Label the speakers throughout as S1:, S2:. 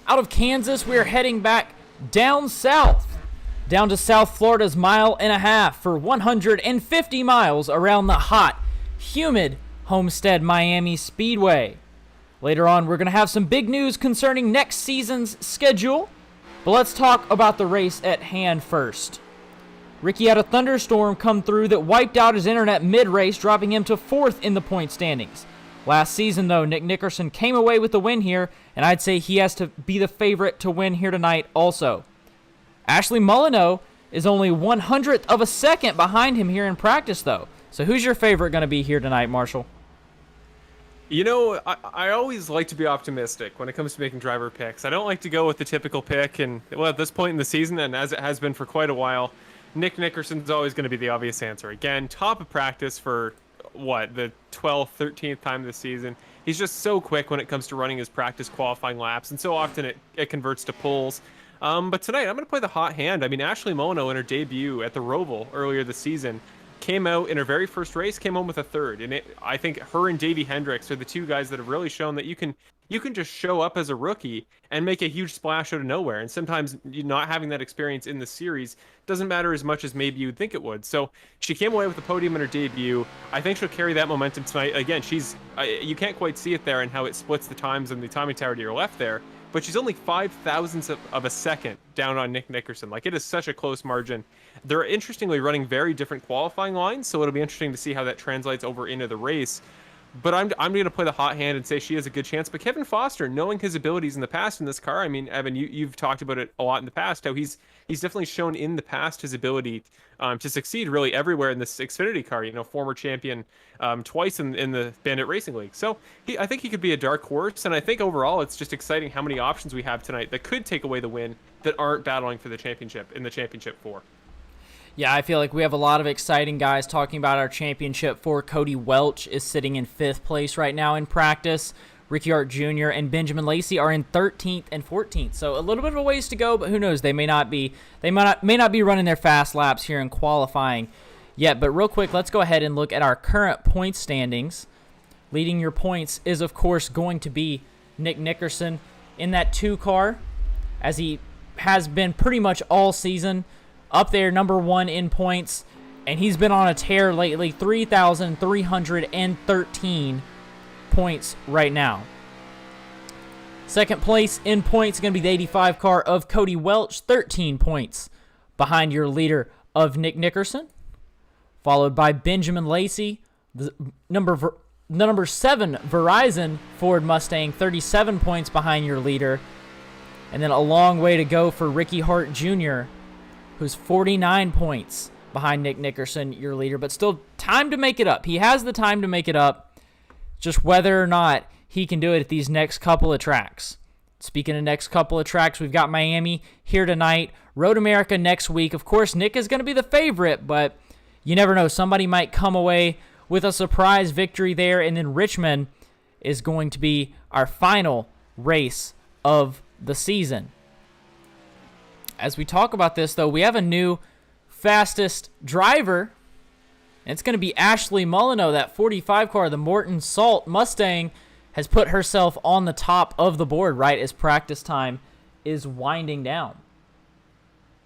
S1: Out of Kansas, we're heading back down south, down to South Florida's 1.5 miles for 150 miles around the hot, humid Homestead Miami Speedway. Later on, we're going to have some big news concerning next season's schedule, but let's talk about the race at hand first. Ricky had a thunderstorm come through that wiped out his internet mid-race, dropping him to 4th in the point standings. Last season, though, Nick Nickerson came away with the win here, and I'd say he has to be the favorite to win here tonight also. Ashley Molyneux is only 1/100th of a second behind him here in practice, though. So who's your favorite going to be here tonight, Marshall?
S2: You know, I always like to be optimistic when it comes to making driver picks. I don't like to go with the typical pick, and well, at this point in the season, and as it has been for quite a while, Nick Nickerson's always going to be the obvious answer. Again, top of practice for, the 12th, 13th time this season. He's just so quick when it comes to running his practice qualifying laps, and so often it converts to pulls. But tonight, I'm going to play the hot hand. I mean, Ashley Molyneux in her debut at the Roval earlier this season came out in her very first race, came home with a third. And I think her and Davey Hendricks are the two guys that have really shown that you can just show up as a rookie and make a huge splash out of nowhere. And sometimes not having that experience in the series doesn't matter as much as maybe you'd think it would. So she came away with the podium in her debut. I think she'll carry that momentum tonight. Again, you can't quite see it there and how it splits the times and the timing tower to your left there. But she's only 0.05 of a second down on Nick Nickerson. Like, it is such a close margin. They're interestingly running very different qualifying lines, so it'll be interesting to see how that translates over into the race. But I'm going to play the hot hand and say she has a good chance. But Kevin Foster, knowing his abilities in the past in this car, I mean, Evan, you've talked about it a lot in the past, how he's definitely shown in the past his ability to succeed really everywhere in this Xfinity car. Former champion twice in the Bandit Racing League. So I think he could be a dark horse. And I think overall it's just exciting how many options we have tonight that could take away the win that aren't battling for the championship in the Championship 4.
S1: Yeah, I feel like we have a lot of exciting guys talking about our Championship 4. Cody Welch is sitting in 5th place right now in practice. Ricky Hart Jr. and Benjamin Lacey are in 13th and 14th. So a little bit of a ways to go, but who knows? They may not be running their fast laps here in qualifying yet. But real quick, let's go ahead and look at our current point standings. Leading your points is, of course, going to be Nick Nickerson in that 2 car, as he has been pretty much all season. Up there, number 1 in points, and he's been on a tear lately, 3,313 points right now. Second place in points is going to be the 85 car of Cody Welch, 13 points behind your leader of Nick Nickerson, followed by Benjamin Lacey, the number 7 Verizon Ford Mustang, 37 points behind your leader, and then a long way to go for Ricky Hart Jr., who's 49 points behind Nick Nickerson, your leader, but still time to make it up. He has the time to make it up, just whether or not he can do it at these next couple of tracks. Speaking of next couple of tracks, we've got Miami here tonight, Road America next week. Of course, Nick is going to be the favorite, but you never know. Somebody might come away with a surprise victory there, and then Richmond is going to be our final race of the season. As we talk about this, though, we have a new fastest driver, and it's going to be Ashley Molyneux. That 45 car, the Morton Salt Mustang, has put herself on the top of the board right as practice time is winding down.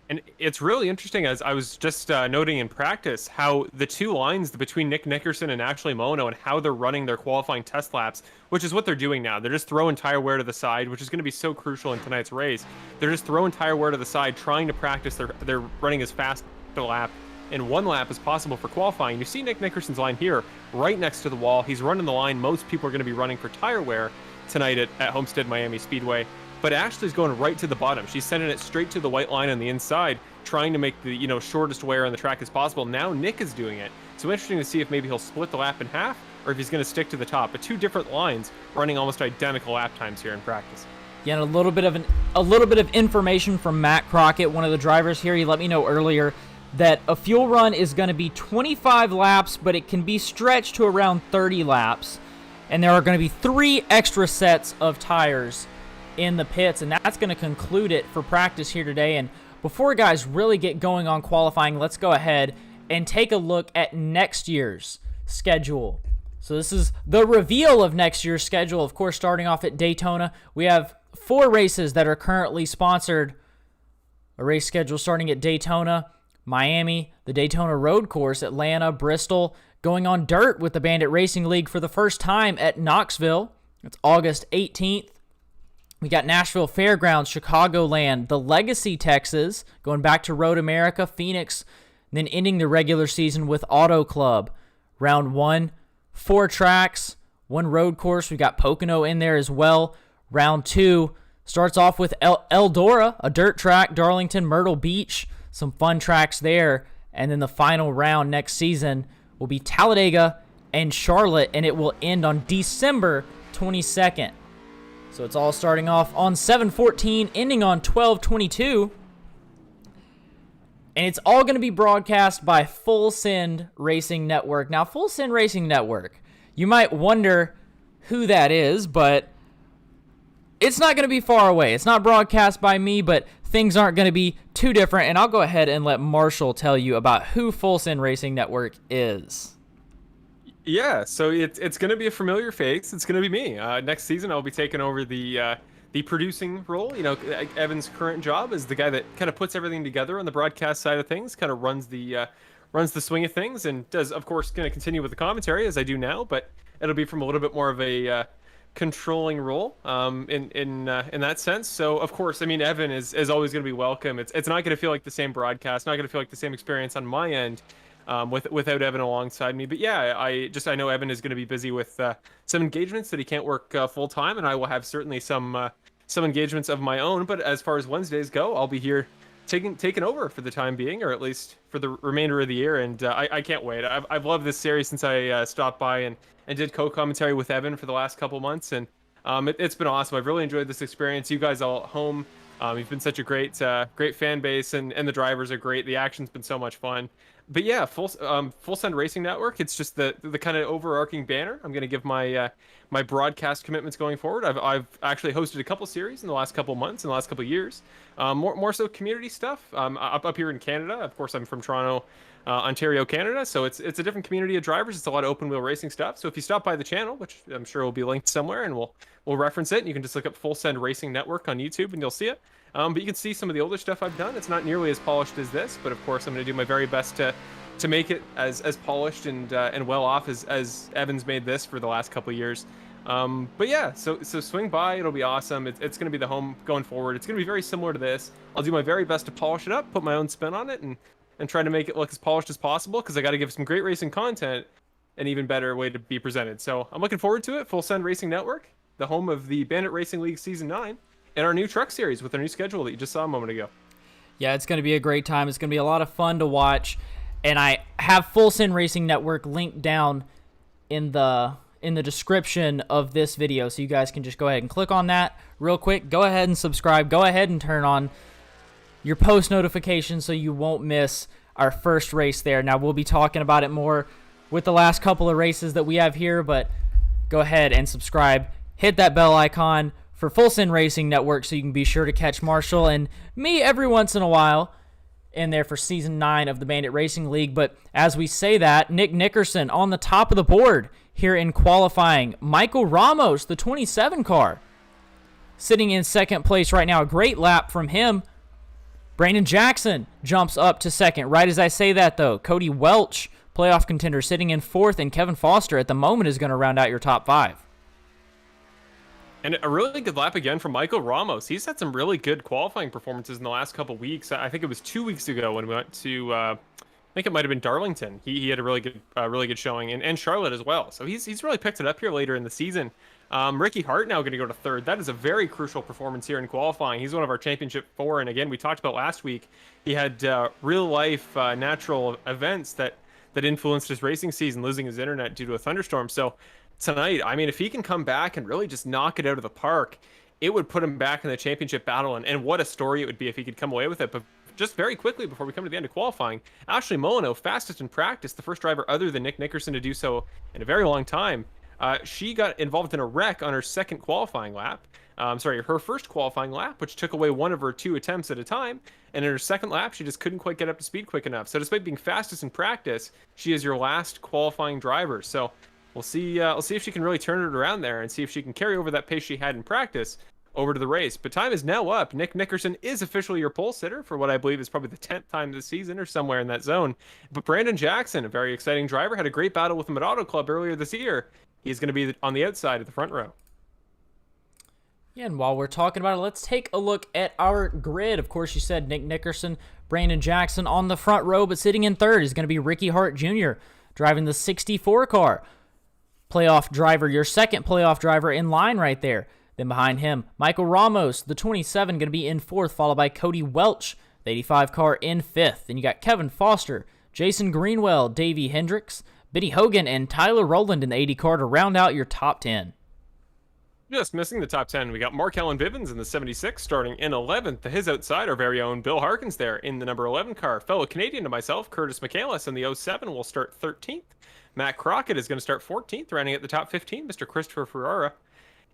S2: And it's really interesting, as I was just noting in practice, how the two lines between Nick Nickerson and Ashley Molyneux and how they're running their qualifying test laps, which is what they're doing now. They're just throwing tire wear to the side, which is going to be so crucial in tonight's race. They're just throwing tire wear to the side, trying to practice. They're running as fast a lap in one lap as possible for qualifying. You see Nick Nickerson's line here, right next to the wall. He's running the line most people are going to be running for tire wear tonight at Homestead Miami Speedway. But Ashley's going right to the bottom. She's sending it straight to the white line on the inside, trying to make the shortest wear on the track as possible. Now Nick is doing it. So interesting to see if maybe he'll split the lap in half or if he's going to stick to the top. But two different lines running almost identical lap times here in practice.
S1: Yeah, and a little bit of information from Matt Crockett, one of the drivers here. He let me know earlier that a fuel run is going to be 25 laps, but it can be stretched to around 30 laps. And there are going to be 3 extra sets of tires in the pits, and that's going to conclude it for practice here today. And before guys really get going on qualifying, let's go ahead and take a look at next year's schedule. So this is the reveal of next year's schedule. Of course, starting off at Daytona, we have 4 races that are currently sponsored. A race schedule starting at Daytona, Miami, the Daytona Road Course, Atlanta, Bristol, going on dirt with the Bandit Racing League for the first time at Knoxville. It's August 18th. We got Nashville Fairgrounds, Chicagoland, the Legacy, Texas, going back to Road America, Phoenix, and then ending the regular season with Auto Club. Round 1, 4 tracks, 1 road course. We got Pocono in there as well. Round 2 starts off with Eldora, a dirt track, Darlington, Myrtle Beach, some fun tracks there. And then the final round next season will be Talladega and Charlotte, and it will end on December 22nd. So it's all starting off on 7/14, ending on 12/22. And it's all going to be broadcast by Full Send Racing Network. Now, Full Send Racing Network, you might wonder who that is, but it's not going to be far away. It's not broadcast by me, but things aren't going to be too different. And I'll go ahead and let Marshall tell you about who Full Send Racing Network is.
S2: Yeah, so it's going to be a familiar face. It's going to be me. Next season, I'll be taking over the producing role. You know, Evan's current job is the guy that kind of puts everything together on the broadcast side of things, kind of runs the swing of things, and does, of course, going to continue with the commentary as I do now, but it'll be from a little bit more of a controlling role in that sense. So, of course, I mean, Evan is always going to be welcome. It's not going to feel like the same broadcast, not going to feel like the same experience on my end. Without Evan alongside me. But yeah, I know Evan is going to be busy with some engagements that he can't work full time, and I will have certainly some engagements of my own. But as far as Wednesdays go, I'll be here taking over for the time being, or at least for the remainder of the year. And I can't wait. I've loved this series since I stopped by and did co-commentary with Evan for the last couple months, and it's been awesome. I've really enjoyed this experience. You guys all at home, you've been such a great fan base, and the drivers are great. The action's been so much fun. But yeah, Full Send Racing Network. It's just the kind of overarching banner. I'm going to give my my broadcast commitments going forward. I've actually hosted a couple series in the last couple months, in the last couple years. More so community stuff. Up here in Canada. Of course, I'm from Toronto, Ontario, Canada. So it's a different community of drivers. It's a lot of open wheel racing stuff. So if you stop by the channel, which I'm sure will be linked somewhere, and we'll reference it, and you can just look up Full Send Racing Network on YouTube, and you'll see it. But you can see some of the older stuff I've done. It's not nearly as polished as this, but of course I'm going to do my very best to make it as polished and well off as Evan's made this for the last couple of years. But yeah, so swing by. It'll be awesome. It's going to be the home going forward. It's going to be very similar to this. I'll do my very best to polish it up, put my own spin on it, and try to make it look as polished as possible, because I got to give some great racing content an even better way to be presented. So I'm looking forward to it. Full Send Racing Network, the home of the Bandit Racing League Season 9. And our new truck series with our new schedule that you just saw a moment ago.
S1: Yeah, it's going to be a great time. It's going to be a lot of fun to watch. And I have Full Send Racing Network linked down in the description of this video, so you guys can just go ahead and click on that real quick. Go ahead and subscribe. Go ahead and turn on your post notifications so you won't miss our first race there. Now, we'll be talking about it more with the last couple of races that we have here, but go ahead and subscribe. Hit that bell icon for Full Send Racing Network so you can be sure to catch Marshall and me every once in a while in there for Season 9 of the Bandit Racing League. But as we say that, Nick Nickerson on the top of the board here in qualifying. Michael Ramos, the 27 car, sitting in second place right now. A great lap from him. Brandon Jackson jumps up to second. Right as I say that, though, Cody Welch, playoff contender, sitting in fourth, and Kevin Foster at the moment is going to round out your top 5.
S2: And a really good lap again from Michael Ramos. He's had some really good qualifying performances in the last couple weeks. I think it was 2 weeks ago when we went to, I think it might have been Darlington. He had a really good showing, and Charlotte as well. So he's really picked it up here later in the season. Ricky Hart now going to go to third. That is a very crucial performance here in qualifying. He's one of our championship 4, and again, we talked about last week. He had real life natural events that influenced his racing season, losing his internet due to a thunderstorm. So tonight, I mean, if he can come back and really just knock it out of the park, it would put him back in the championship battle, and what a story it would be if he could come away with it. But just very quickly before we come to the end of qualifying, Ashley Molyneux, fastest in practice, the first driver other than Nick Nickerson to do so in a very long time. She got involved in a wreck on her second qualifying lap. Her first qualifying lap, which took away one of her 2 attempts at a time. And in her second lap, she just couldn't quite get up to speed quick enough. So despite being fastest in practice, she is your last qualifying driver. So we'll see if she can really turn it around there, and see if she can carry over that pace she had in practice over to the race. But time is now up. Nick Nickerson is officially your pole sitter for what I believe is probably the 10th time this season or somewhere in that zone. But Brandon Jackson, a very exciting driver, had a great battle with him at Auto Club earlier this year. He's going to be on the outside of the front row.
S1: Yeah, and while we're talking about it, let's take a look at our grid. Of course, you said Nick Nickerson, Brandon Jackson on the front row, but sitting in third is going to be Ricky Hart Jr., driving the 64 car. Playoff driver, your second playoff driver in line right there. Then behind him, Michael Ramos, the 27, going to be in fourth, followed by Cody Welch, the 85 car, in fifth. Then you got Kevin Foster, Jason Greenwell, Davey Hendricks, Benny Hogan, and Tyler Rowland in the 80 car to round out your top 10.
S2: Just missing the top 10, we got Markellen Vivens in the 76 starting in 11th. To his outside, our very own Bill Harkins there in the number 11 car. Fellow Canadian to myself, Curtis Michaelis in the 07 will start 13th. Matt Crockett is going to start 14th, rounding at the top 15, Mr. Christopher Ferrara.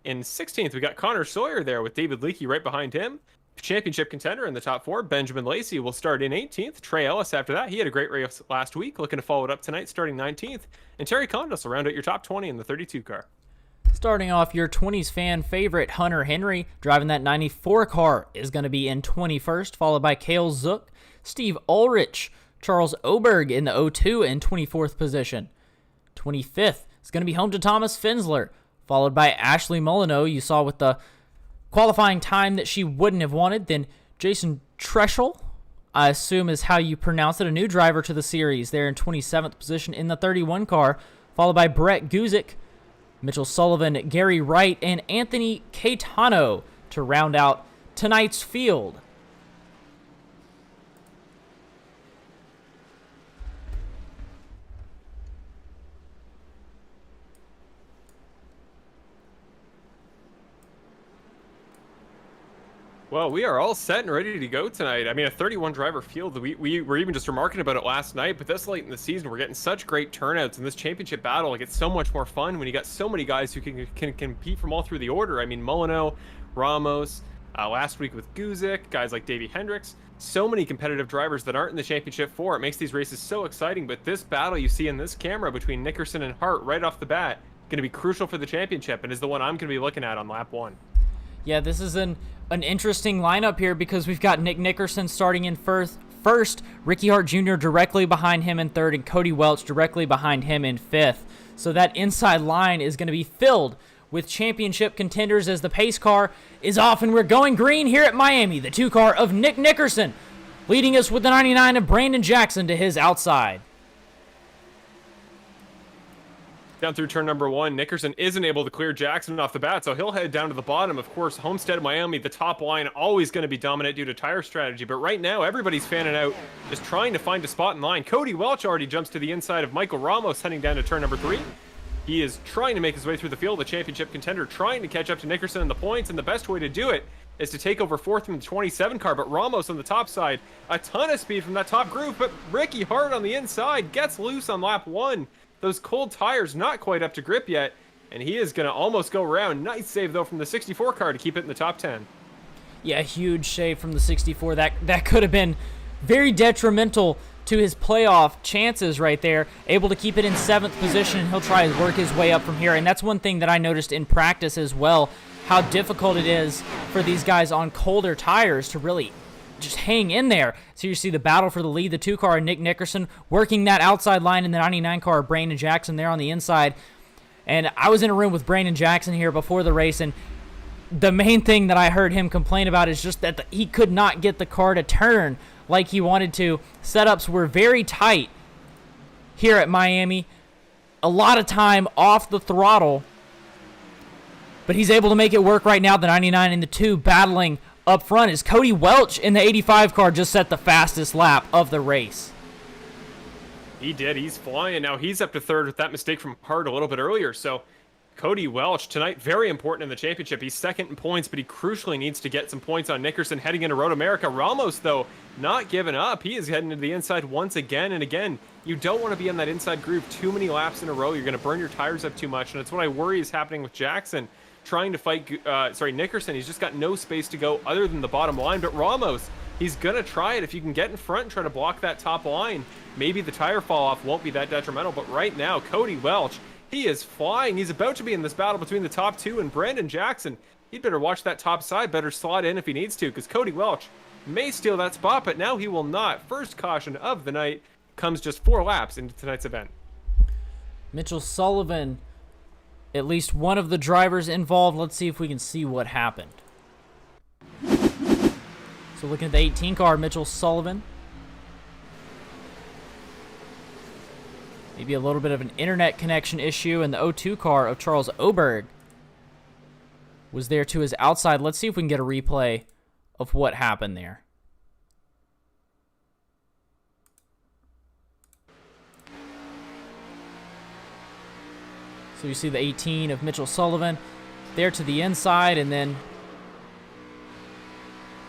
S2: In 16th, we got Connor Sawyer there with David Leakey right behind him. Championship contender in the top 4, Benjamin Lacey will start in 18th. Trey Ellis after that, he had a great race last week, looking to follow it up tonight, starting 19th. And Terry Condos will round out your top 20 in the 32 car.
S1: Starting off your 20s fan favorite, Hunter Henry, driving that 94 car, is going to be in 21st, followed by Cale Zook, Steve Ulrich, Charles Oberg in the 02 in 24th position. 25th is going to be home to Thomas Finsler, followed by Ashley Molyneux, you saw with the qualifying time that she wouldn't have wanted. Then Jason Treschel, I assume is how you pronounce it, a new driver to the series there in 27th position in the 31 car, followed by Brett Guzik, Mitchell Sullivan, Gary Wright, and Anthony Caetano to round out tonight's field.
S2: Well, we are all set and ready to go tonight. I mean, a 31 driver field. We were even just remarking about it last night, but this late in the season, we're getting such great turnouts in this championship battle. It gets so much more fun when you got so many guys who can compete from all through the order. I mean, Molyneux, Ramos, last week with Guzik, guys like Davey Hendricks. So many competitive drivers that aren't in the championship 4. It makes these races so exciting, but this battle you see in this camera between Nickerson and Hart right off the bat going to be crucial for the championship and is the one I'm going to be looking at on lap 1.
S1: Yeah, this is an interesting lineup here because we've got Nick Nickerson starting in first, Ricky Hart Jr. directly behind him in third, and Cody Welch directly behind him in fifth. So that inside line is going to be filled with championship contenders as the pace car is off, and we're going green here at Miami. The 2 car of Nick Nickerson leading us with the 99 of Brandon Jackson to his outside.
S2: Down through turn number 1, Nickerson isn't able to clear Jackson off the bat, so he'll head down to the bottom. Of course, Homestead, Miami, the top line, always going to be dominant due to tire strategy. But right now, everybody's fanning out, just trying to find a spot in line. Cody Welch already jumps to the inside of Michael Ramos, heading down to turn number 3. He is trying to make his way through the field, the championship contender, trying to catch up to Nickerson in the points, and the best way to do it is to take over fourth from the 27 car. But Ramos on the top side, a ton of speed from that top group, but Ricky Hart on the inside gets loose on lap 1. Those cold tires not quite up to grip yet, and he is going to almost go around. Nice save, though, from the 64 car to keep it in the top 10.
S1: Yeah, huge save from the 64. That could have been very detrimental to his playoff chances right there. Able to keep it in 7th position, and he'll try to work his way up from here. And that's one thing that I noticed in practice as well, how difficult it is for these guys on colder tires to really just hang in there. So you see the battle for the lead, the 2 car, Nick Nickerson working that outside line, in the 99 car, Brandon Jackson there on the inside. And I was in a room with Brandon Jackson here before the race, and the main thing that I heard him complain about is just that he could not get the car to turn like he wanted to. Setups were very tight here at Miami. A lot of time off the throttle, but he's able to make it work right now. The 99 and the 2 battling up front is Cody Welch in the 85 car, just set the fastest lap of the race.
S2: He did. He's flying. Now he's up to third with that mistake from Hart a little bit earlier. So Cody Welch tonight, very important in the championship. He's second in points, but he crucially needs to get some points on Nickerson heading into Road America. Ramos, though, not giving up. He is heading into the inside once again and again. You don't want to be in that inside groove too many laps in a row. You're going to burn your tires up too much, and it's what I worry is happening with Jackson. Trying to fight, Nickerson. He's just got no space to go other than the bottom line. But Ramos, he's going to try it. If you can get in front and try to block that top line, maybe the tire fall off won't be that detrimental. But right now, Cody Welch, he is flying. He's about to be in this battle between the top 2 and Brandon Jackson. he'd better watch that top side, better slot in if he needs to, because Cody Welch may steal that spot, but now he will not. First caution of the night comes just 4 laps into tonight's event.
S1: Mitchell Sullivan, at least one of the drivers involved. Let's see if we can see what happened. So looking at the 18 car, Mitchell Sullivan. Maybe a little bit of an internet connection issue, and the 02 car of Charles Oberg was there to his outside. Let's see if we can get a replay of what happened there. So you see the 18 of Mitchell Sullivan there to the inside, and then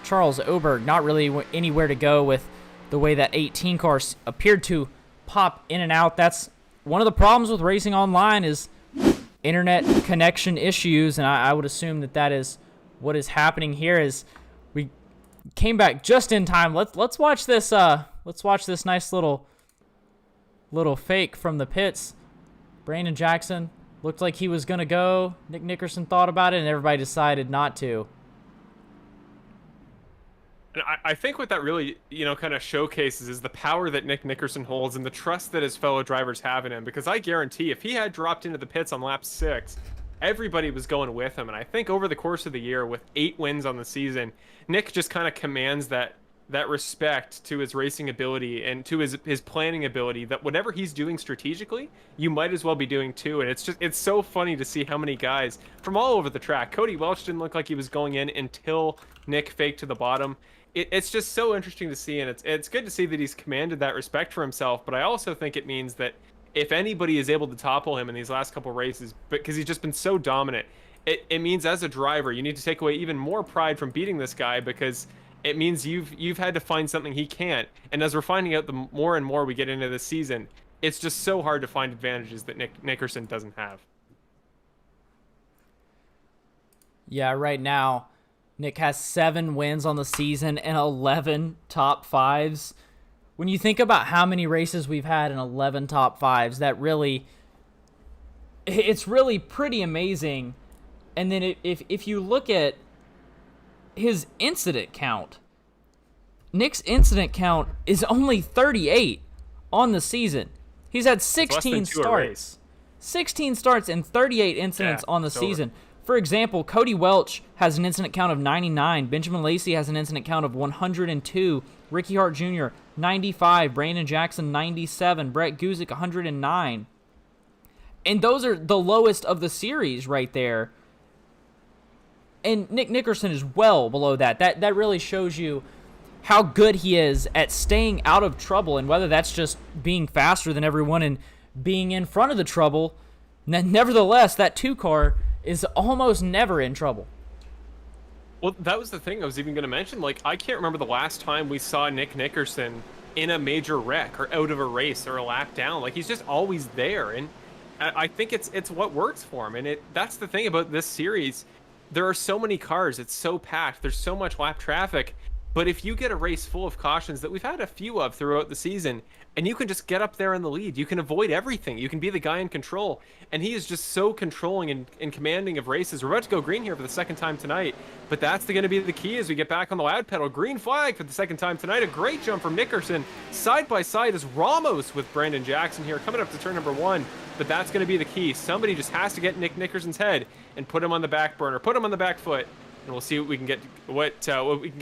S1: Charles Oberg not really anywhere to go with the way that 18 car appeared to pop in and out. That's one of the problems with racing online, is internet connection issues, and I would assume that that is what is happening here. Is we came back just in time. Let's watch this. Let's watch this nice little fake from the pits. Brandon Jackson looked like he was gonna go. Nick Nickerson thought about it, and everybody decided not to.
S2: And I think what that really, kind of showcases is the power that Nick Nickerson holds and the trust that his fellow drivers have in him. Because I guarantee if he had dropped into the pits on lap 6, everybody was going with him. And I think over the course of the year, with 8 wins on the season, Nick just kind of commands that respect to his racing ability and to his planning ability, that whatever he's doing strategically, you might as well be doing too. And it's so funny to see how many guys from all over the track. Cody Welch didn't look like he was going in until Nick faked to the bottom. It's just so interesting to see, and it's good to see that he's commanded that respect for himself. But I also think it means that if anybody is able to topple him in these last couple races, because he's just been so dominant, it means as a driver you need to take away even more pride from beating this guy, because it means you've had to find something he can't. And as we're finding out, the more and more we get into this season, it's just so hard to find advantages that Nick Nickerson doesn't have.
S1: Yeah, right now Nick has 7 wins on the season and 11 top 5s. When you think about how many races we've had in 11 top 5s, it's really pretty amazing. And then if you look at his incident count, Nick's incident count is only 38 on the season. He's had 16 starts. 16 starts and 38 incidents on the season. For example, Cody Welch has an incident count of 99. Benjamin Lacey has an incident count of 102. Ricky Hart Jr., 95. Brandon Jackson, 97. Brett Guzik, 109. And those are the lowest of the series right there. And Nick Nickerson is well below that. That really shows you how good he is at staying out of trouble, and whether that's just being faster than everyone and being in front of the trouble. Nevertheless, that 2 car is almost never in trouble.
S2: Well, that was the thing I was even going to mention. Like, I can't remember the last time we saw Nick Nickerson in a major wreck or out of a race or a lap down. Like, he's just always there, and I think it's what works for him. And that's the thing about this series. There are so many cars. It's so packed. There's so much lap traffic. But if you get a race full of cautions that we've had a few of throughout the season, and you can just get up there in the lead, you can avoid everything. You can be the guy in control. And he is just so controlling and commanding of races. We're about to go green here for the second time tonight, but that's going to be the key as we get back on the loud pedal. Green flag for the second time tonight. A great jump from Nickerson. Side by side is Ramos with Brandon Jackson here coming up to turn number 1. But that's going to be the key. Somebody just has to get Nick Nickerson's head and put him on the back burner, put him on the back foot, and we'll see what we can get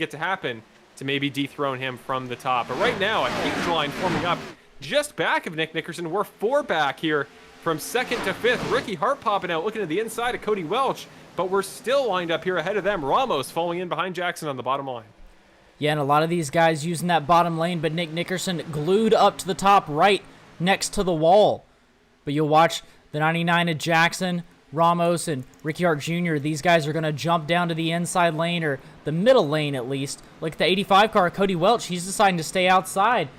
S2: to happen to maybe dethrone him from the top. But right now, a huge line forming up just back of Nick Nickerson. We're 4 back here from 2nd to 5th. Ricky Hart popping out, looking to the inside of Cody Welch, but we're still lined up here ahead of them. Ramos falling in behind Jackson on the bottom line.
S1: Yeah, and a lot of these guys using that bottom lane, but Nick Nickerson glued up to the top right next to the wall. But you'll watch the 99 of Jackson, Ramos, and Ricky Hart Jr. These guys are going to jump down to the inside lane, or the middle lane at least. Look at the 85 car, Cody Welch. He's deciding to stay outside.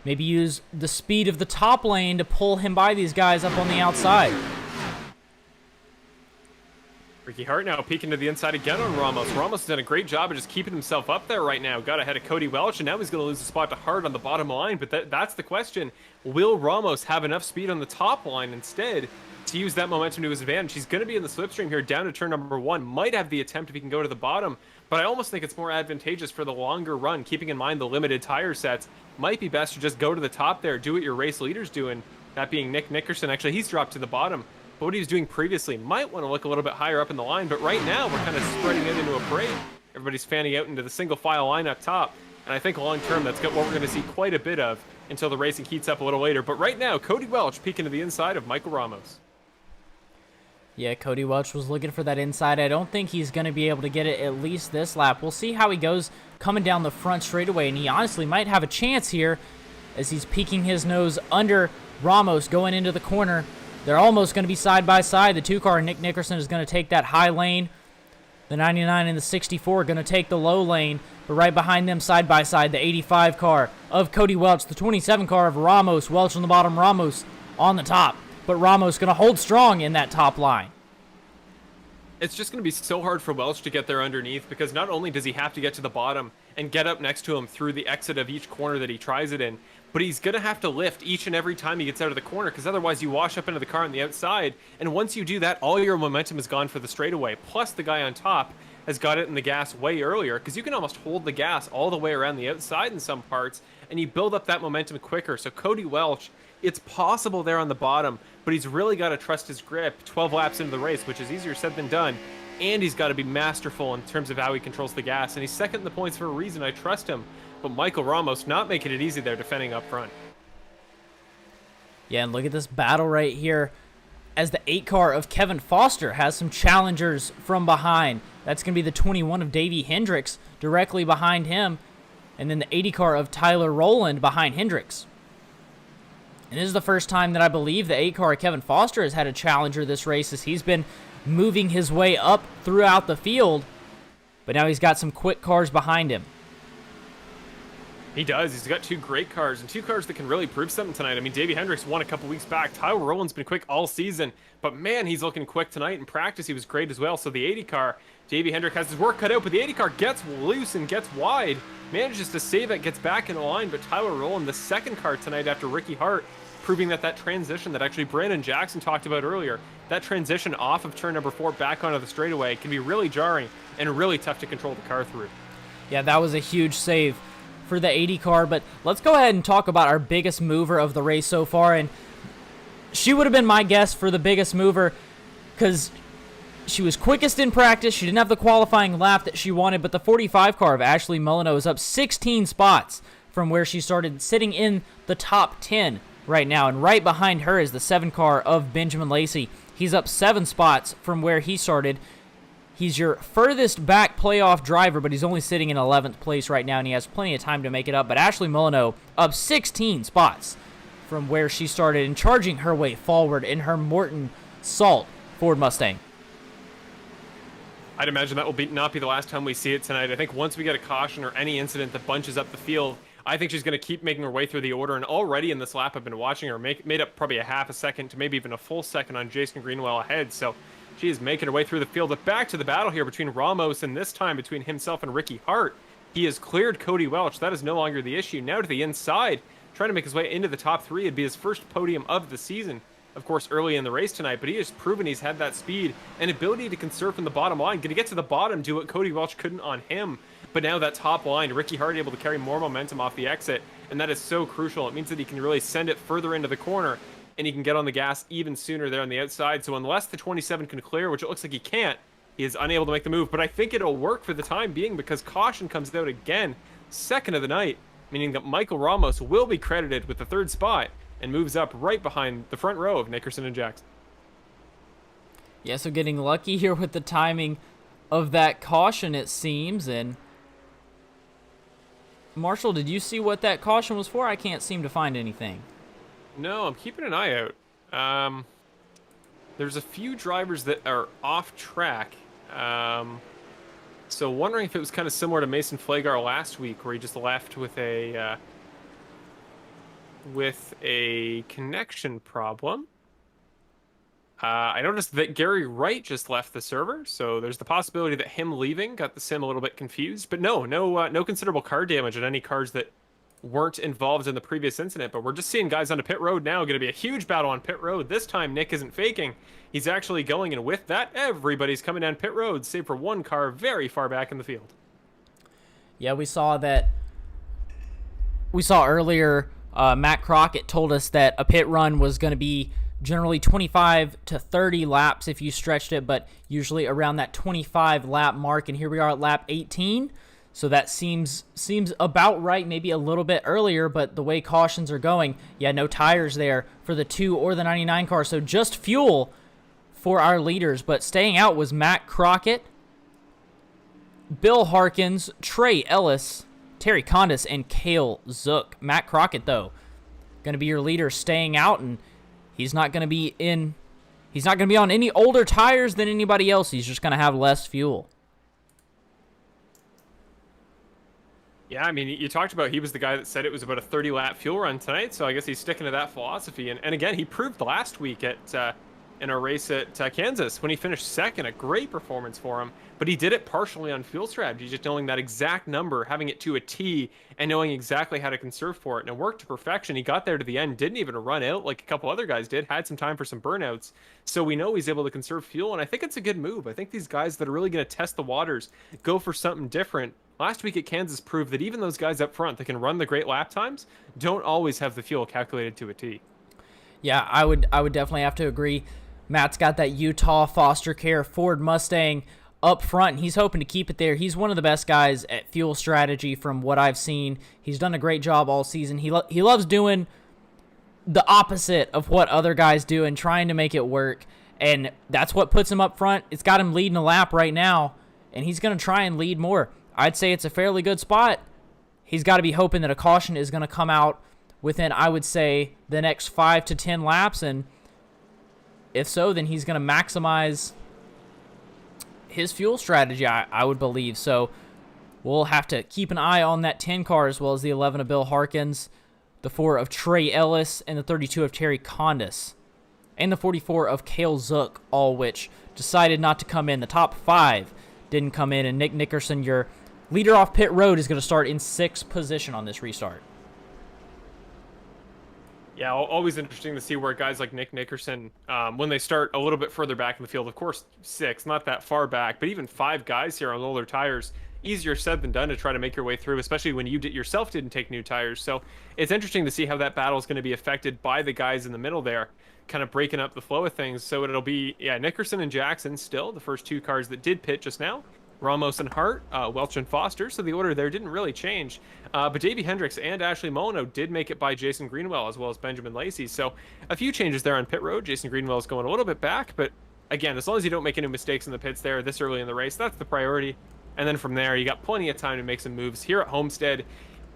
S1: Maybe use the speed of the top lane to pull him by these guys up on the outside.
S2: Ricky Hart now peeking to the inside again on Ramos. Ramos has done a great job of just keeping himself up there right now. Got ahead of Cody Welch, and now he's going to lose the spot to Hart on the bottom line. But that's the question. Will Ramos have enough speed on the top line instead to use that momentum to his advantage? He's going to be in the slipstream here down to turn number 1. Might have the attempt if he can go to the bottom. But I almost think it's more advantageous for the longer run, keeping in mind the limited tire sets. Might be best to just go to the top there, do what your race leader's doing. That being Nick Nickerson. Actually, he's dropped to the bottom. But what he was doing previously might want to look a little bit higher up in the line. But right now, we're kind of spreading it into a parade. Everybody's fanning out into the single file line up top. And I think long term, that's what we're going to see quite a bit of until the racing heats up a little later. But right now, Cody Welch peeking to the inside of Michael Ramos.
S1: Yeah, Cody Welch was looking for that inside. I don't think he's going to be able to get it at least this lap. We'll see how he goes coming down the front straightaway. And he honestly might have a chance here as he's peeking his nose under Ramos going into the corner. They're almost going to be side by side. The 2-car, Nick Nickerson, is going to take that high lane. The 99 and the 64 are going to take the low lane. But right behind them, side by side, the 85 car of Cody Welch, the 27 car of Ramos. Welch on the bottom, Ramos on the top. But Ramos going to hold strong in that top line.
S2: It's just going to be so hard for Welch to get there underneath, because not only does he have to get to the bottom and get up next to him through the exit of each corner that he tries it in, but he's going to have to lift each and every time he gets out of the corner, because otherwise you wash up into the car on the outside, and once you do that, all your momentum is gone for the straightaway. Plus the guy on top has got it in the gas way earlier, because you can almost hold the gas all the way around the outside in some parts, and you build up that momentum quicker. So Cody Welch, it's possible there on the bottom, but he's really got to trust his grip 12 laps into the race, which is easier said than done. And he's got to be masterful in terms of how he controls the gas. And he's second in the points for a reason. I trust him. But Michael Ramos not making it easy there defending up front.
S1: Yeah, and look at this battle right here as the 8-car of Kevin Foster has some challengers from behind. That's going to be the 21 of Davey Hendricks directly behind him. And then the 80-car of Tyler Rowland behind Hendricks. And this is the first time that I believe the 8-car of Kevin Foster has had a challenger this race, as he's been moving his way up throughout the field. But now he's got some quick cars behind him.
S2: He does. He's got 2 great cars, and 2 cars that can really prove something tonight. I mean, Davey Hendricks won a couple weeks back. Tyler Rowland's been quick all season, but man, he's looking quick tonight. In practice, he was great as well. So the 80 car, Davey Hendricks has his work cut out, but the 80 car gets loose and gets wide. Manages to save it, gets back in the line, but Tyler Rowland, the 2nd car tonight after Ricky Hart, proving that transition that actually Brandon Jackson talked about earlier, that transition off of turn number 4 back onto the straightaway can be really jarring and really tough to control the car through.
S1: Yeah, that was a huge save for the 80 car, but let's go ahead and talk about our biggest mover of the race so far. And she would have been my guess for the biggest mover because she was quickest in practice. She didn't have the qualifying lap that she wanted, but the 45 car of Ashley Molyneux is up 16 spots from where she started, sitting in the top 10 right now. And right behind her is the 7 car of Benjamin Lacey. He's up 7 spots from where he started. He's your furthest back playoff driver, but he's only sitting in 11th place right now, and he has plenty of time to make it up. But Ashley Molyneux up 16 spots from where she started and charging her way forward in her Morton Salt Ford Mustang.
S2: I'd imagine that will not be the last time we see it tonight. I think once we get a caution or any incident that bunches up the field, I think she's going to keep making her way through the order. And already in this lap, I've been watching her made up probably a half a second to maybe even a full second on Jason Greenwell ahead. So she is making her way through the field. But back to the battle here between Ramos and this time between himself and Ricky Hart. He has cleared Cody Welch. That is no longer the issue. Now to the inside, trying to make his way into the top 3. It'd be his first podium of the season, of course, early in the race tonight. But he has proven he's had that speed and ability to conserve from the bottom line. Going to get to the bottom, do what Cody Welch couldn't on him. But now that top line, Ricky Hart able to carry more momentum off the exit. And that is so crucial. It means that he can really send it further into the corner, and he can get on the gas even sooner there on the outside. So unless the 27 can clear, which it looks like he can't, he is unable to make the move. But I think it'll work for the time being because caution comes out again, 2nd of the night, meaning that Michael Ramos will be credited with the 3rd spot and moves up right behind the front row of Nickerson and Jackson.
S1: Yeah, so getting lucky here with the timing of that caution, it seems. And Marshall, did you see what that caution was for? I can't seem to find anything.
S2: No, I'm keeping an eye out. There's a few drivers that are off track. So wondering if it was kind of similar to Mason Flagar last week, where he just left with a connection problem. I noticed that Gary Wright just left the server, so there's the possibility that him leaving got the sim a little bit confused. But no considerable card damage on any cards that weren't involved in the previous incident. But we're just seeing guys onto pit road now. Going to be a huge battle on pit road. This time Nick isn't faking. He's actually going, and with that, everybody's coming down pit road, save for one car very far back in the field.
S1: Yeah, we saw that. We saw earlier, Matt Crockett told us that a pit run was going to be generally 25 to 30 laps if you stretched it, but usually around that 25 lap mark. And here we are at lap 18. So that seems about right, maybe a little bit earlier, but the way cautions are going, yeah, no tires there for the 2 or the 99 car. So just fuel for our leaders, but staying out was Matt Crockett, Bill Harkins, Trey Ellis, Terry Condis, and Cale Zook. Matt Crockett, though, going to be your leader, staying out, and he's not going to be on any older tires than anybody else. He's just going to have less fuel.
S2: Yeah, I mean, you talked about he was the guy that said it was about a 30-lap fuel run tonight, so I guess he's sticking to that philosophy. And again, he proved last week in a race at Kansas when he finished second, a great performance for him. But he did it partially on fuel strategy, just knowing that exact number, having it to a T, and knowing exactly how to conserve for it. And it worked to perfection. He got there to the end, didn't even run out like a couple other guys did, had some time for some burnouts. So we know he's able to conserve fuel, and I think it's a good move. I think these guys that are really going to test the waters, go for something different. Last week at Kansas proved that even those guys up front that can run the great lap times don't always have the fuel calculated to a T.
S1: Yeah, I would definitely have to agree. Matt's got that Utah foster care Ford Mustang up front, and he's hoping to keep it there. He's one of the best guys at fuel strategy from what I've seen. He's done a great job all season. He loves doing the opposite of what other guys do and trying to make it work, and that's what puts him up front. It's got him leading a lap right now, and he's going to try and lead more. I'd say it's a fairly good spot. He's got to be hoping that a caution is going to come out within, I would say, the next 5 to 10 laps, and if so, then he's going to maximize his fuel strategy, I would believe. So we'll have to keep an eye on that 10 car as well as the 11 of Bill Harkins, the 4 of Trey Ellis, and the 32 of Terry Condis, and the 44 of Cale Zook, all which decided not to come in. The top 5 didn't come in, and Nick Nickerson, your leader off pit road, is going to start in 6th position on this restart.
S2: Yeah, always interesting to see where guys like Nick Nickerson, when they start a little bit further back in the field, of course, 6, not that far back, but even 5 guys here on older tires, easier said than done to try to make your way through, especially when you yourself didn't take new tires. So it's interesting to see how that battle is going to be affected by the guys in the middle there, kind of breaking up the flow of things. So it'll be, yeah, Nickerson and Jackson still, the first 2 cars that did pit just now. Ramos and Hart, Welch and Foster, so the order there didn't really change. But Davey Hendricks and Ashley Molyneux did make it by Jason Greenwell as well as Benjamin Lacey. So a few changes there on pit road. Jason Greenwell is going a little bit back, but again, as long as you don't make any mistakes in the pits there this early in the race, that's the priority. And then from there, you got plenty of time to make some moves. Here at Homestead,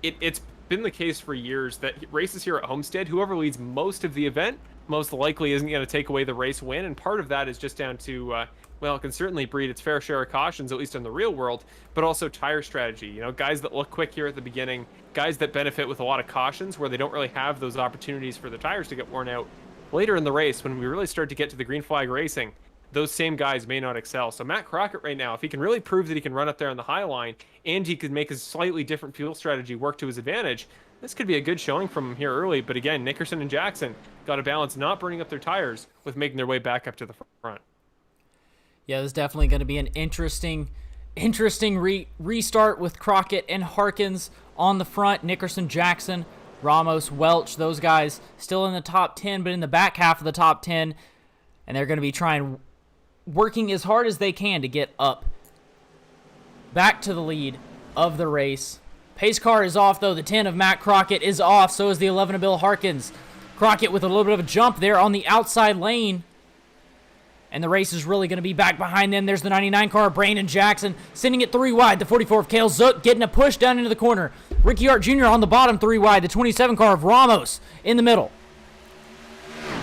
S2: it's been the case for years that races here at Homestead, whoever leads most of the event most likely isn't going to take away the race win, and part of that is just down to well, it can certainly breed its fair share of cautions, at least in the real world, but also tire strategy. You know, guys that look quick here at the beginning, guys that benefit with a lot of cautions where they don't really have those opportunities for the tires to get worn out. Later in the race, when we really start to get to the green flag racing, those same guys may not excel. So Matt Crockett right now, if he can really prove that he can run up there on the high line and he could make his slightly different fuel strategy work to his advantage, this could be a good showing from him here early. But again, Nickerson and Jackson got to balance not burning up their tires with making their way back up to the front.
S1: Yeah, this is definitely going to be an interesting restart with Crockett and Harkins on the front. Nickerson, Jackson, Ramos, Welch, those guys still in the top 10, but in the back half of the top 10, and they're going to be working as hard as they can to get up back to the lead of the race. Pace car is off, though. The 10 of Matt Crockett is off. So is the 11 of Bill Harkins. Crockett with a little bit of a jump there on the outside lane. And the race is really going to be back behind them. There's the 99 car, Brandon Jackson, sending it 3 wide. The 44 of Cale Zook getting a push down into the corner. Ricky Hart Jr. on the bottom, 3 wide. The 27 car of Ramos in the middle.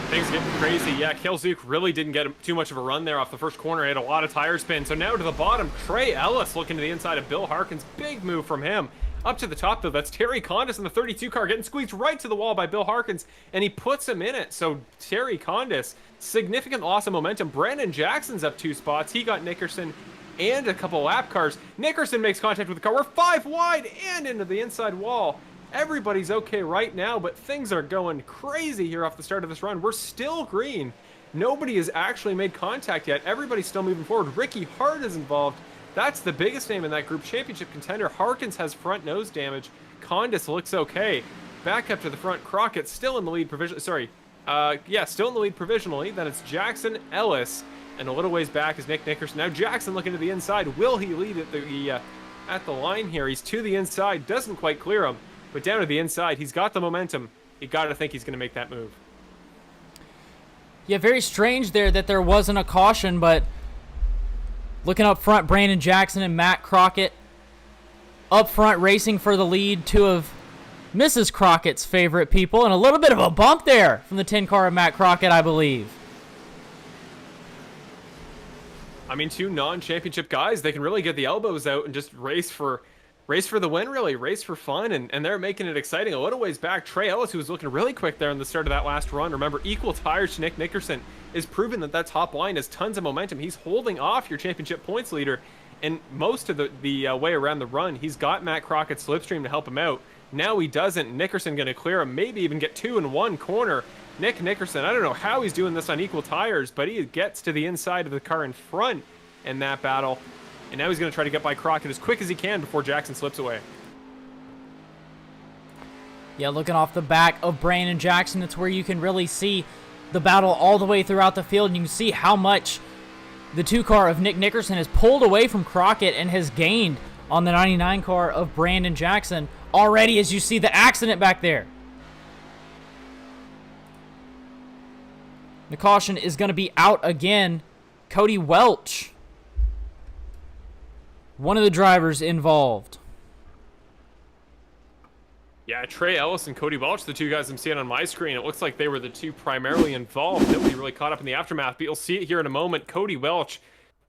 S2: Things getting crazy. Yeah, Cale Zook really didn't get too much of a run there off the first corner. He had a lot of tire spin. So now to the bottom, Trey Ellis looking to the inside of Bill Harkins. Big move from him. Up to the top, though, that's Terry Condis in the 32 car, getting squeezed right to the wall by Bill Harkins, and he puts him in it. So Terry Condis, significant loss of momentum. Brandon Jackson's up 2 spots. He got Nickerson and a couple lap cars. Nickerson makes contact with the car. We're 5 wide and into the inside wall. Everybody's okay right now, but things are going crazy here off the start of this run. We're still green. Nobody has actually made contact yet. Everybody's still moving forward. Ricky Hart is involved. That's the biggest name in that group. Championship contender. Harkins has front nose damage. Condis looks okay. Back up to the front. Crockett still in the lead provisionally. Sorry. Still in the lead provisionally. Then it's Jackson, Ellis, and a little ways back is Nick Nickerson. Now Jackson looking to the inside. Will he lead at the line here? He's to the inside. Doesn't quite clear him. But down to the inside, he's got the momentum. You got to think he's going to make that move.
S1: Yeah, very strange there that there wasn't a caution, but looking up front, Brandon Jackson and Matt Crockett up front racing for the lead, 2 of Mrs. Crockett's favorite people, and a little bit of a bump there from the 10 car of Matt Crockett, I believe.
S2: I mean, 2 non-championship guys, they can really get the elbows out and just race for the win, really. Race for fun, and they're making it exciting. A little ways back, Trey Ellis, who was looking really quick there in the start of that last run. Remember, equal tires to Nick Nickerson is proving that top line has tons of momentum. He's holding off your championship points leader, and most of the way around the run, he's got Matt Crockett's slipstream to help him out. Now he doesn't. Nickerson going to clear him, maybe even get 2 in 1 corner. Nick Nickerson, I don't know how he's doing this on equal tires, but he gets to the inside of the car in front in that battle. And now he's going to try to get by Crockett as quick as he can before Jackson slips away.
S1: Yeah, looking off the back of Brandon Jackson, it's where you can really see the battle all the way throughout the field. And you can see how much the 2 car of Nick Nickerson has pulled away from Crockett and has gained on the 99 car of Brandon Jackson already, as you see the accident back there. The caution is going to be out again. Cody Welch, one of the drivers involved.
S2: Yeah, Trey Ellis and Cody Welch, the 2 guys I'm seeing on my screen. It looks like they were the 2 primarily involved. Nobody really caught up in the aftermath, but you'll see it here in a moment. Cody Welch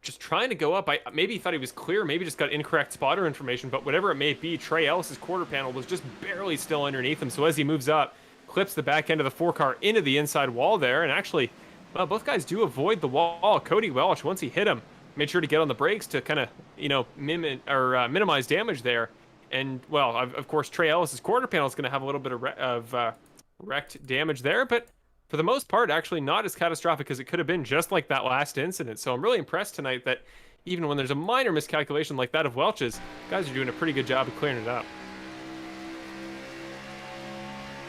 S2: just trying to go up. Maybe he thought he was clear, maybe just got incorrect spotter information, but whatever it may be, Trey Ellis's quarter panel was just barely still underneath him. So as he moves up, clips the back end of the 4 car into the inside wall there, and actually, well, both guys do avoid the wall. Cody Welch, once he hit him, made sure to get on the brakes to kind of, minimize damage there. And, well, of course, Trey Ellis's quarter panel is going to have a little bit of wrecked damage there, but for the most part, actually not as catastrophic as it could have been, just like that last incident. So I'm really impressed tonight that even when there's a minor miscalculation like that of Welch's, guys are doing a pretty good job of clearing it up.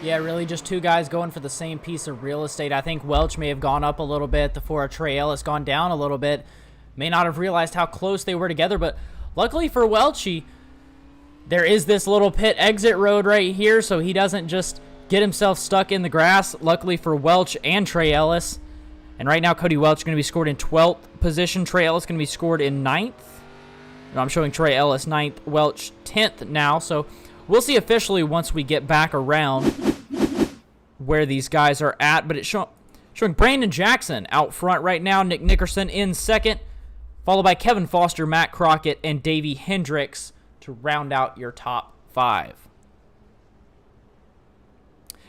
S1: Yeah, really just 2 guys going for the same piece of real estate. I think Welch may have gone up a little bit before Trey Ellis gone down a little bit. May not have realized how close they were together, but luckily for Welch, there is this little pit exit road right here, so he doesn't just get himself stuck in the grass. Luckily for Welch and Trey Ellis. And right now, Cody Welch is going to be scored in 12th position. Trey Ellis going to be scored in 9th. No, I'm showing Trey Ellis 9th, Welch 10th now. So we'll see officially once we get back around where these guys are at. But it's showing Brandon Jackson out front right now. Nick Nickerson in second, followed by Kevin Foster, Matt Crockett, and Davey Hendricks to round out your top 5.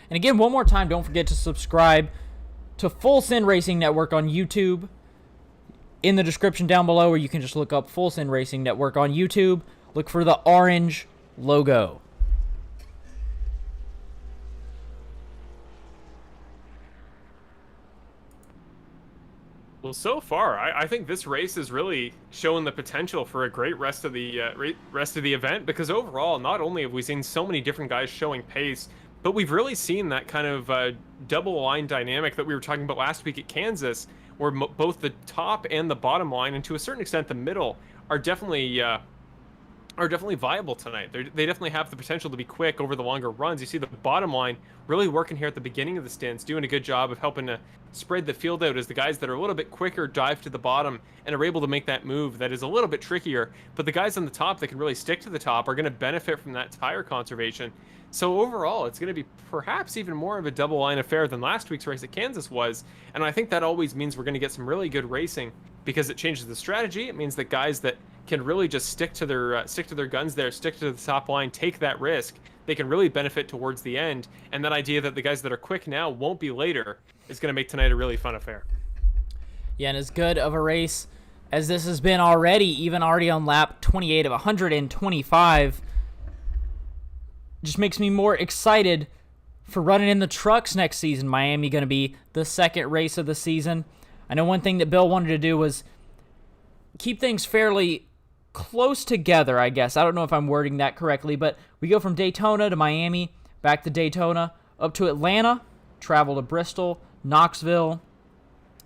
S1: And again, one more time, don't forget to subscribe to Full Send Racing Network on YouTube. In the description down below, or you can just look up Full Send Racing Network on YouTube. Look for the orange logo.
S2: Well, so far, I think this race is really showing the potential for a great rest of the event, because overall, not only have we seen so many different guys showing pace, but we've really seen that kind of double line dynamic that we were talking about last week at Kansas, where both the top and the bottom line, and to a certain extent the middle, are definitely viable tonight. They definitely have the potential to be quick over the longer runs. You see the bottom line really working here at the beginning of the stints, doing a good job of helping to spread the field out as the guys that are a little bit quicker dive to the bottom and are able to make that move that is a little bit trickier. But the guys on the top that can really stick to the top are going to benefit from that tire conservation. So overall, it's going to be perhaps even more of a double line affair than last week's race at Kansas was. And I think that always means we're going to get some really good racing, because it changes the strategy. It means that guys that can really just stick to their guns there, stick to the top line, take that risk, they can really benefit towards the end. And that idea that the guys that are quick now won't be later is going to make tonight a really fun affair.
S1: Yeah, and as good of a race as this has been already on lap 28 of 125, just makes me more excited for running in the trucks next season. Miami going to be the second race of the season. I know one thing that Bill wanted to do was keep things fairly close together, I guess. I don't know if I'm wording that correctly, but we go from Daytona to Miami, back to Daytona, up to Atlanta, travel to Bristol, Knoxville,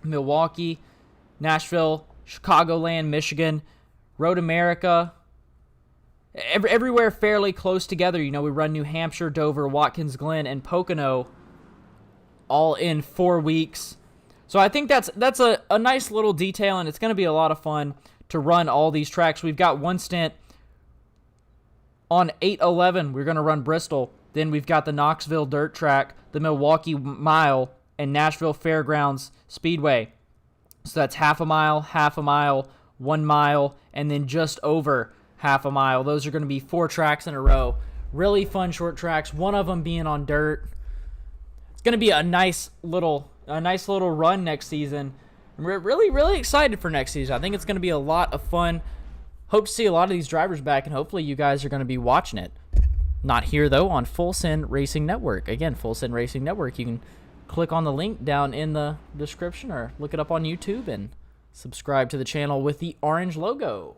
S1: Milwaukee, Nashville, Chicagoland, Michigan, Road America, everywhere fairly close together. We run New Hampshire, Dover, Watkins Glen, and Pocono all in 4 weeks. So I think that's a nice little detail, and it's going to be a lot of fun to run all these tracks. We've got one stint on 8/11. We're going to run Bristol. Then we've got the Knoxville Dirt Track, the Milwaukee Mile, and Nashville Fairgrounds Speedway. So that's half a mile, 1 mile, and then just over half a mile. Those are going to be 4 tracks in a row. Really fun short tracks, one of them being on dirt. It's going to be a nice little run next season. We're really excited for next season. I think it's going to be a lot of fun. Hope to see a lot of these drivers back, and hopefully you guys are going to be watching it. Not here, though, on Full Send Racing Network. Again, Full Send Racing Network. You can click on the link down in the description or look it up on YouTube and subscribe to the channel with the orange logo.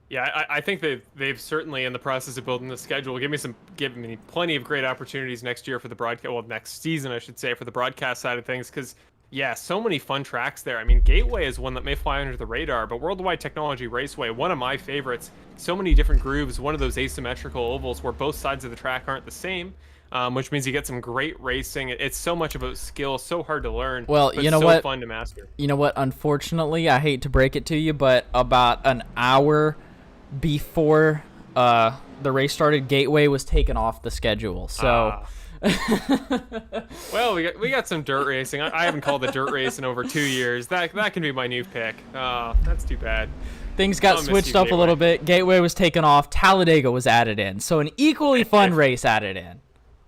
S2: Yeah, I think they've certainly in the process of building the schedule give me plenty of great opportunities next year for the broadcast. Well, next season I should say, for the broadcast side of things, because so many fun tracks there. I mean, Gateway is one that may fly under the radar, but Worldwide Technology Raceway, one of my favorites. So many different grooves, one of those asymmetrical ovals where both sides of the track aren't the same. Which means you get some great racing. It's so much about skill, so hard to learn.
S1: Well,
S2: but
S1: you know
S2: so
S1: what?
S2: Fun to master.
S1: You know what? Unfortunately, I hate to break it to you, but about an hour before the race started, Gateway was taken off the schedule. So,
S2: well, we got some dirt racing. I haven't called the dirt race in over 2 years. That can be my new pick. That's too bad.
S1: Things got switched up a little bit. Gateway was taken off. Talladega was added in. So an equally fun race added in.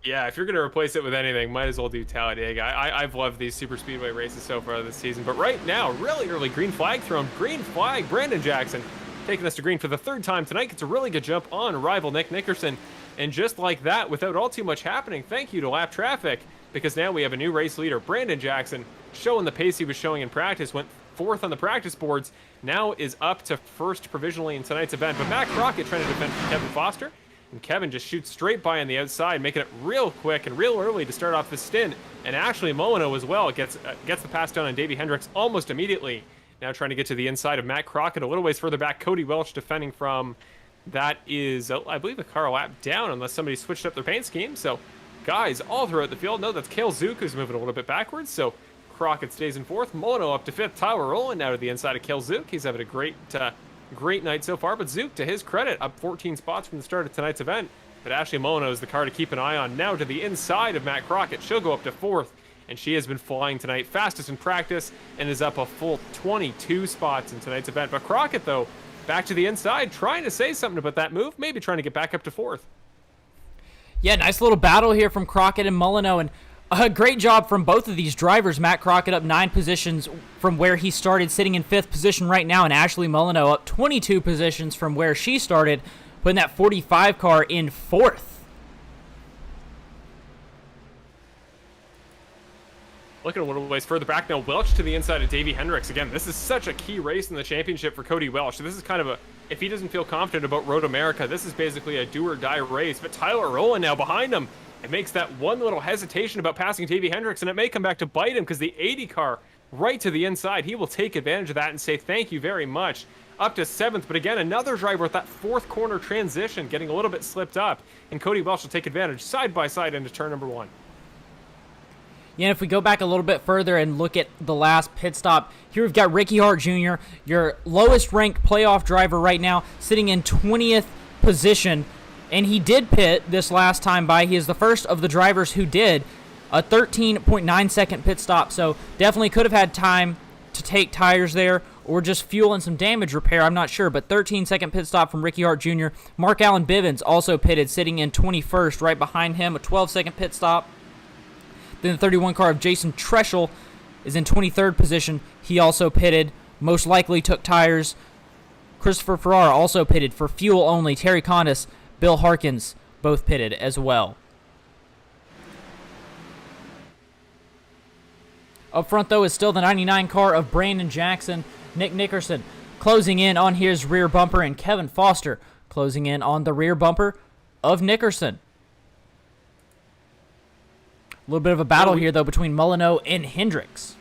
S2: Yeah, if you're going to replace it with anything, might as well do Talladega. I've loved these super speedway races so far this season. But right now, really early green flag thrown. Green flag, Brandon Jackson taking us to green for the 3rd time tonight. Gets a really good jump on rival Nick Nickerson. And just like that, without all too much happening, thank you to Lap Traffic, because now we have a new race leader. Brandon Jackson, showing the pace he was showing in practice, went 4th on the practice boards, now is up to 1st provisionally in tonight's event. But Matt Crockett trying to defend Kevin Foster. And Kevin just shoots straight by on the outside, making it real quick and real early to start off the stint. And Ashley Molino as well gets the pass down on Davey Hendricks almost immediately. Now trying to get to the inside of Matt Crockett. A little ways further back, Cody Welch defending from, that is, I believe, a car lap down, unless somebody switched up their paint scheme. So guys all throughout the field. No, that's Cale Zook who's moving a little bit backwards. So Crockett stays in 4th. Molino up to 5th. Tyler Rowland now to the inside of Cale Zook. He's having a great night so far, but Zook, to his credit, up 14 spots from the start of tonight's event. But Ashley Molino is the car to keep an eye on. Now to the inside of Matt Crockett. She'll go up to 4th, and she has been flying tonight, fastest in practice, and is up a full 22 spots in tonight's event. But Crockett, though, back to the inside, trying to say something about that move, maybe trying to get back up to 4th.
S1: Yeah, nice little battle here from Crockett and Molino, and a great job from both of these drivers. Matt Crockett up 9 positions from where he started, sitting in 5th position right now, and Ashley Molino up 22 positions from where she started, putting that 45 car in 4th.
S2: Looking a little ways further back now, Welch to the inside of Davey Hendricks. Again, this is such a key race in the championship for Cody Welch. So this is kind of if he doesn't feel confident about Road America, this is basically a do-or-die race. But Tyler Rowland now behind him. It makes that one little hesitation about passing Davey Hendricks, and it may come back to bite him because the 80 car right to the inside, he will take advantage of that and say thank you very much. Up to 7th, but again, another driver with that 4th corner transition getting a little bit slipped up, and Cody Welch will take advantage side by side into turn number 1.
S1: Yeah, and if we go back a little bit further and look at the last pit stop, here we've got Ricky Hart Jr., your lowest ranked playoff driver right now, sitting in 20th position. And he did pit this last time by. He is the first of the drivers who did a 13.9 second pit stop. So definitely could have had time to take tires there or just fuel and some damage repair, I'm not sure. But 13-second pit stop from Ricky Hart Jr. Mark Allen Bivens also pitted, sitting in 21st. Right behind him, a 12-second pit stop. Then the 31 car of Jason Treschel is in 23rd position. He also pitted, most likely took tires. Christopher Ferrara also pitted for fuel only. Terry Condis, Bill Harkins both pitted as well. Up front, though, is still the 99 car of Brandon Jackson. Nick Nickerson closing in on his rear bumper, and Kevin Foster closing in on the rear bumper of Nickerson. A little bit of a battle here, though, between Molyneux and Hendricks.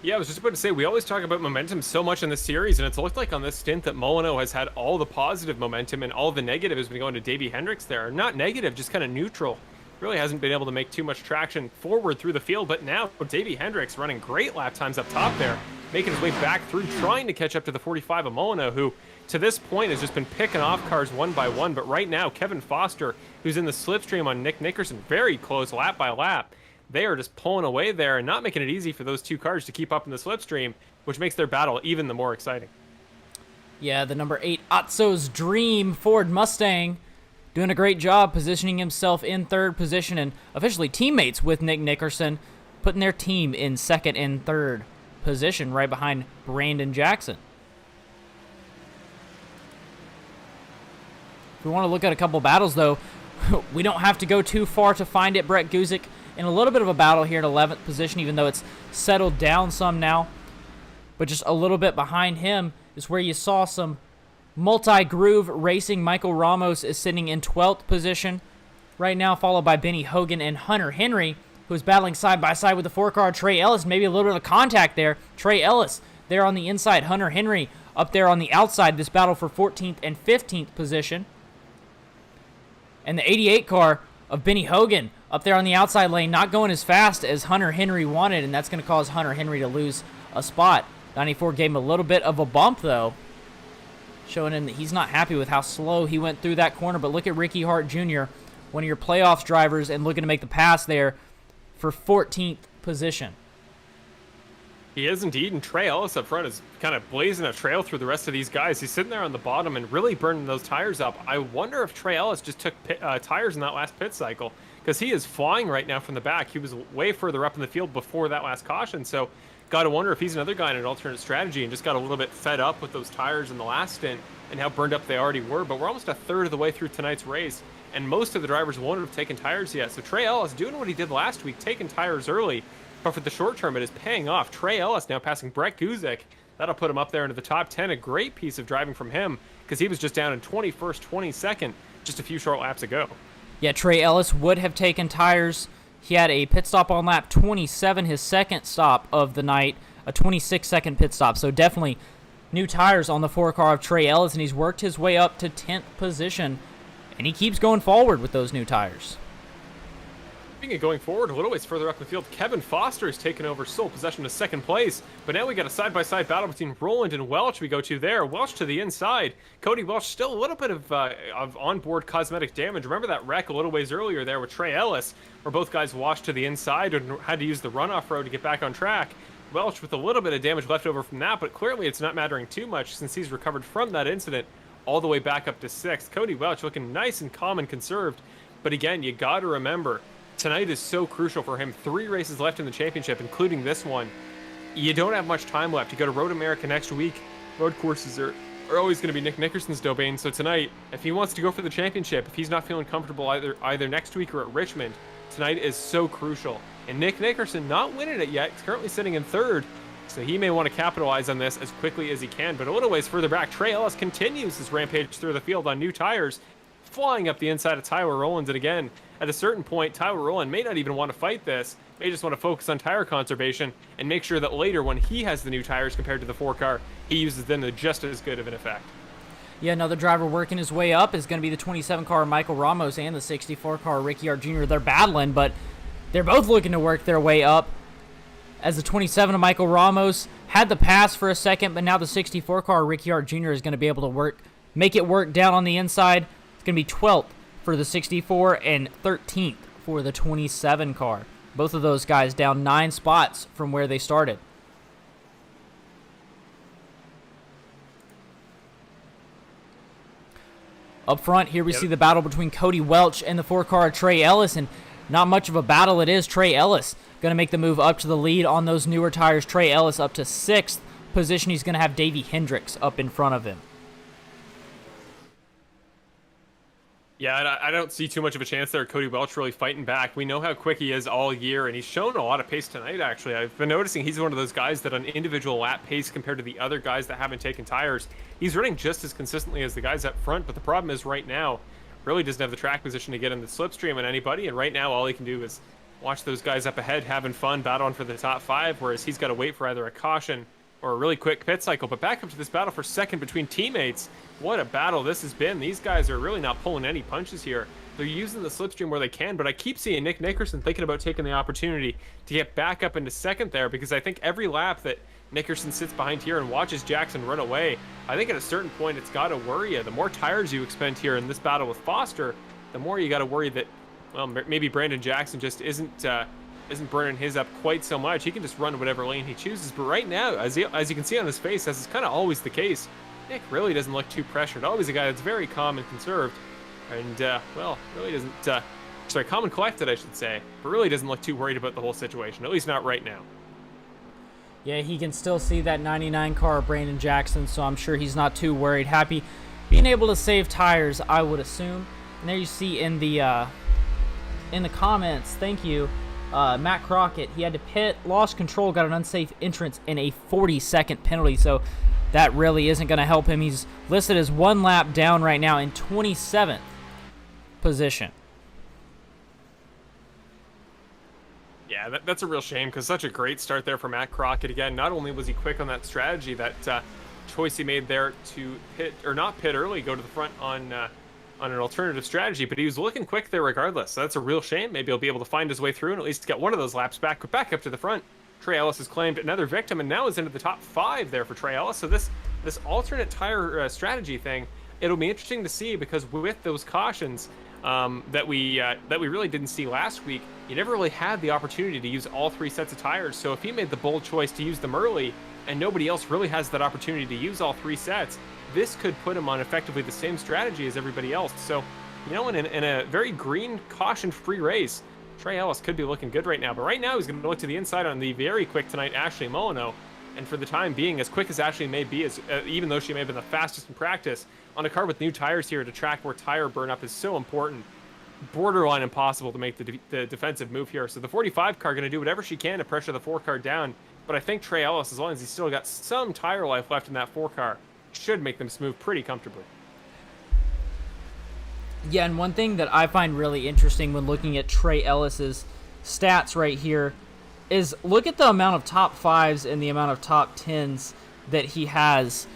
S2: Yeah, I was just about to say, we always talk about momentum so much in this series, and it's looked like on this stint that Molyneux has had all the positive momentum and all the negative has been going to Davey Hendricks there. Not negative, just kind of neutral. Really hasn't been able to make too much traction forward through the field, but now Davey Hendricks running great lap times up top there, making his way back through, trying to catch up to the 45 of Molyneux, who to this point has just been picking off cars one by one. But right now, Kevin Foster, who's in the slipstream on Nick Nickerson, very close lap by lap. They are just pulling away there and not making it easy for those two cars to keep up in the slipstream, which makes their battle even the more exciting.
S1: Yeah, the number 8 Otzo's Dream Ford Mustang doing a great job positioning himself in 3rd position and officially teammates with Nick Nickerson, putting their team in 2nd and 3rd position right behind Brandon Jackson. If we want to look at a couple battles, though, we don't have to go too far to find it. Brett Guzik in a little bit of a battle here at 11th position, even though it's settled down some now. But just a little bit behind him is where you saw some multi-groove racing. Michael Ramos is sitting in 12th position right now, followed by Benny Hogan and Hunter Henry, who is battling side by side with the 4-car Trey Ellis. Maybe a little bit of contact there. Trey Ellis there on the inside. Hunter Henry up there on the outside. This battle for 14th and 15th position. And the 88 car of Benny Hogan up there on the outside lane, not going as fast as Hunter Henry wanted, and that's going to cause Hunter Henry to lose a spot. 94 gave him a little bit of a bump, though, showing him that he's not happy with how slow he went through that corner. But look at Ricky Hart Jr., one of your playoffs drivers, and looking to make the pass there for 14th position.
S2: He is indeed, and Trey Ellis up front is kind of blazing a trail through the rest of these guys. He's sitting there on the bottom and really burning those tires up. I wonder if Trey Ellis just took tires in that last pit cycle, because he is flying right now from the back. He was way further up in the field before that last caution, so got to wonder if he's another guy in an alternate strategy and just got a little bit fed up with those tires in the last stint and how burned up they already were. But we're almost a third of the way through tonight's race, and most of the drivers won't have taken tires yet. So Trey Ellis doing what he did last week, taking tires early, but for the short term, it is paying off. Trey Ellis now passing Brett Guzik. That'll put him up there into the top 10. A great piece of driving from him, because he was just down in 21st, 22nd just a few short laps ago.
S1: Yeah, Trey Ellis would have taken tires. He had a pit stop on lap 27, his second stop of the night, a 26-second pit stop. So definitely new tires on the 4-car of Trey Ellis, and he's worked his way up to 10th position, and he keeps going forward with those new tires.
S2: Speaking of going forward, a little ways further up in the field, Kevin Foster has taken over sole possession of 2nd place, but now we got a side-by-side battle between Roland and Welch we go to there. Welch to the inside. Cody Welch still a little bit of onboard cosmetic damage. Remember that wreck a little ways earlier there with Trey Ellis, where both guys washed to the inside and had to use the runoff road to get back on track. Welch with a little bit of damage left over from that, but clearly it's not mattering too much since he's recovered from that incident all the way back up to 6th. Cody Welch looking nice and calm and conserved, but again, you got to remember, tonight is so crucial for him. 3 races left in the championship, including this one. You don't have much time left. You go to Road America next week. Road courses are always going to be Nick Nickerson's domain. So tonight, if he wants to go for the championship, if he's not feeling comfortable either next week or at Richmond, tonight is so crucial. And Nick Nickerson not winning it yet. He's currently sitting in 3rd. So he may want to capitalize on this as quickly as he can. But a little ways further back, Trey Ellis continues his rampage through the field on new tires, flying up the inside of Tyler Rowlands. And again, at a certain point, Tyler Rowland may not even want to fight this, may just want to focus on tire conservation and make sure that later when he has the new tires compared to the 4-car, he uses them to just as good of an effect.
S1: Yeah, another driver working his way up is going to be the 27-car Michael Ramos and the 64-car Ricky Hart Jr. They're battling, but they're both looking to work their way up. As the 27 of Michael Ramos had the pass for a second, but now the 64-car Ricky Hart Jr. is going to be able to make it work down on the inside. It's going to be 12th for the 64 and 13th for the 27 car. Both of those guys down 9 spots from where they started. Up front, here we see the battle between Cody Welch and the 4-car Trey Ellis, and not much of a battle it is. Trey Ellis going to make the move up to the lead on those newer tires. Trey Ellis up to 6th position. He's going to have Davey Hendricks up in front of him.
S2: Yeah, I don't see too much of a chance there. Cody Welch really fighting back. We know how quick he is all year, and he's shown a lot of pace tonight, actually. I've been noticing he's one of those guys that on individual lap pace compared to the other guys that haven't taken tires, he's running just as consistently as the guys up front, but the problem is right now, really doesn't have the track position to get in the slipstream on anybody, and right now all he can do is watch those guys up ahead having fun, battling for the top 5, whereas he's got to wait for either a caution or a really quick pit cycle. But back up to this battle for second between teammates. What a battle this has been. These guys are really not pulling any punches here. They're using the slipstream where they can, but I keep seeing Nick Nickerson thinking about taking the opportunity to get back up into second there, because I think every lap that Nickerson sits behind here and watches Jackson run away, I think at a certain point it's got to worry you. The more tires you expend here in this battle with Foster, the more you got to worry that, well, maybe Brandon Jackson just isn't burning his up quite so much. He can just run whatever lane he chooses. But right now, as you can see on his face, as is kind of always the case, Nick really doesn't look too pressured. Always a guy that's very calm and conserved, and well, really doesn't. Sorry, calm and collected, I should say, but really doesn't look too worried about the whole situation. At least not right now.
S1: Yeah, he can still see that 99 car of Brandon Jackson, so I'm sure he's not too worried. Happy being able to save tires, I would assume. And there you see in the comments, thank you. Matt Crockett, he had to pit, lost control, got an unsafe entrance in a 40-second penalty, so that really isn't going to help him. He's listed as 1 lap down right now in 27th position.
S2: Yeah, that's a real shame, because such a great start there for Matt Crockett. Again, not only was he quick on that strategy, that choice he made there to pit, or not pit early, go to the front on an alternative strategy, but he was looking quick there regardless. So that's a real shame. Maybe he'll be able to find his way through and at least get one of those laps back up to the front. Trey Ellis has claimed another victim and now is into the top 5 there for Trey Ellis. So this alternate tire strategy thing, it'll be interesting to see, because with those cautions that we really didn't see last week, you never really had the opportunity to use all 3 sets of tires. So if he made the bold choice to use them early and nobody else really has that opportunity to use all 3 sets, this could put him on effectively the same strategy as everybody else. So, you know, in a very green, caution-free race, Trey Ellis could be looking good right now. But right now, he's going to look to the inside on the very quick tonight, Ashley Molyneux. And for the time being, as quick as Ashley may be, even though she may have been the fastest in practice, on a car with new tires here at a track where tire burn-up is so important, borderline impossible to make the defensive move here. So the 45 car going to do whatever she can to pressure the 4 car down. But I think Trey Ellis, as long as he's still got some tire life left in that 4 car, should make them smooth pretty comfortably.
S1: Yeah, and one thing that I find really interesting when looking at Trey Ellis's stats right here is look at the amount of top 5s and the amount of top 10s that he has.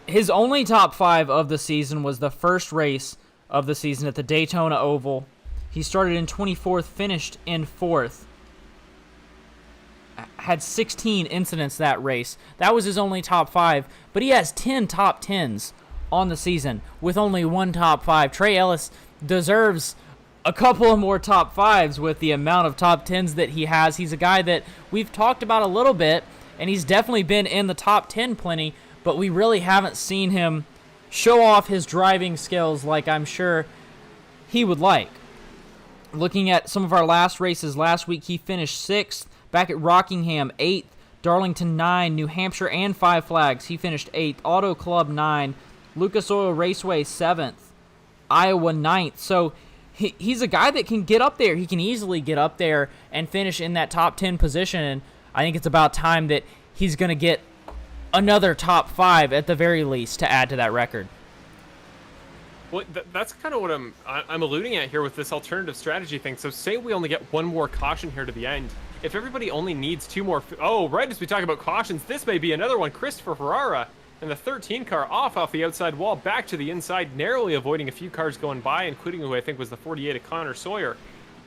S1: His only top 5 of the season was the first race of the season at the Daytona Oval. He started in 24th, finished in 4th. Had 16 incidents that race. That was his only top 5, but he has 10 top 10s on the season with only 1 top 5. Trey Ellis deserves a couple of more top 5s with the amount of top 10s that he has. He's a guy that we've talked about a little bit, and he's definitely been in the top 10 plenty, but we really haven't seen him show off his driving skills like I'm sure he would like. Looking at some of our last races last week, he finished 6th. Back at Rockingham, 8th. Darlington, 9. New Hampshire and Five Flags, he finished 8th. Auto Club, 9. Lucas Oil Raceway, 7th. Iowa, 9th. So he's a guy that can get up there. He can easily get up there and finish in that top 10 position. And I think it's about time that he's going to get another top 5 at the very least to add to that record.
S2: Well, that's kind of what I'm alluding at here with this alternative strategy thing. So say we only get 1 more caution here to the end. If everybody only needs 2 more... Oh, right as we talk about cautions, this may be another one. Christopher Ferrara and the 13 car off the outside wall, back to the inside, narrowly avoiding a few cars going by, including who I think was the 48 of Connor Sawyer.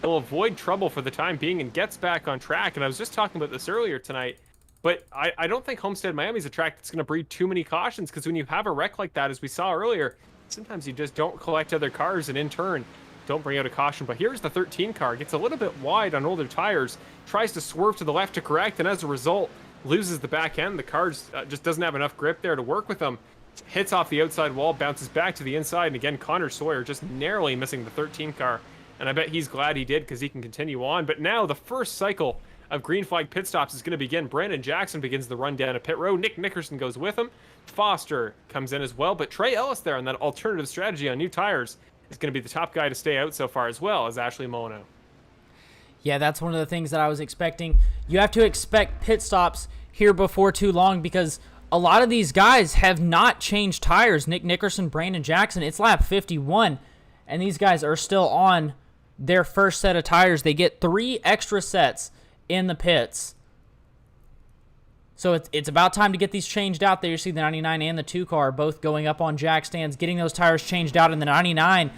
S2: He'll avoid trouble for the time being and gets back on track. And I was just talking about this earlier tonight, but I don't think Homestead Miami is a track that's going to breed too many cautions, because when you have a wreck like that, as we saw earlier, sometimes you just don't collect other cars and in turn don't bring out a caution. But here's the 13 car, gets a little bit wide on older tires, tries to swerve to the left to correct, and as a result loses the back end. The car just doesn't have enough grip there to work with them. hits off the outside wall, bounces back to the inside, and again, Connor Sawyer just narrowly missing the 13 car. And I bet he's glad he did because he can continue on. But now the first cycle of green flag pit stops is going to begin. Brandon Jackson begins the run down to pit road. Nick Nickerson goes with him. Foster comes in as well. But Trey Ellis there on that alternative strategy on new tires is going to be the top guy to stay out so far, as well as Ashley Mono.
S1: Yeah, that's one of the things that I was expecting. You have to expect pit stops here before too long because a lot of these guys have not changed tires. Nick Nickerson, Brandon Jackson, it's lap 51, and these guys are still on their first set of tires. They get 3 extra sets in the pits. So it's about time to get these changed out there. You see the 99 and the 2 car both going up on jack stands, getting those tires changed out, and the 99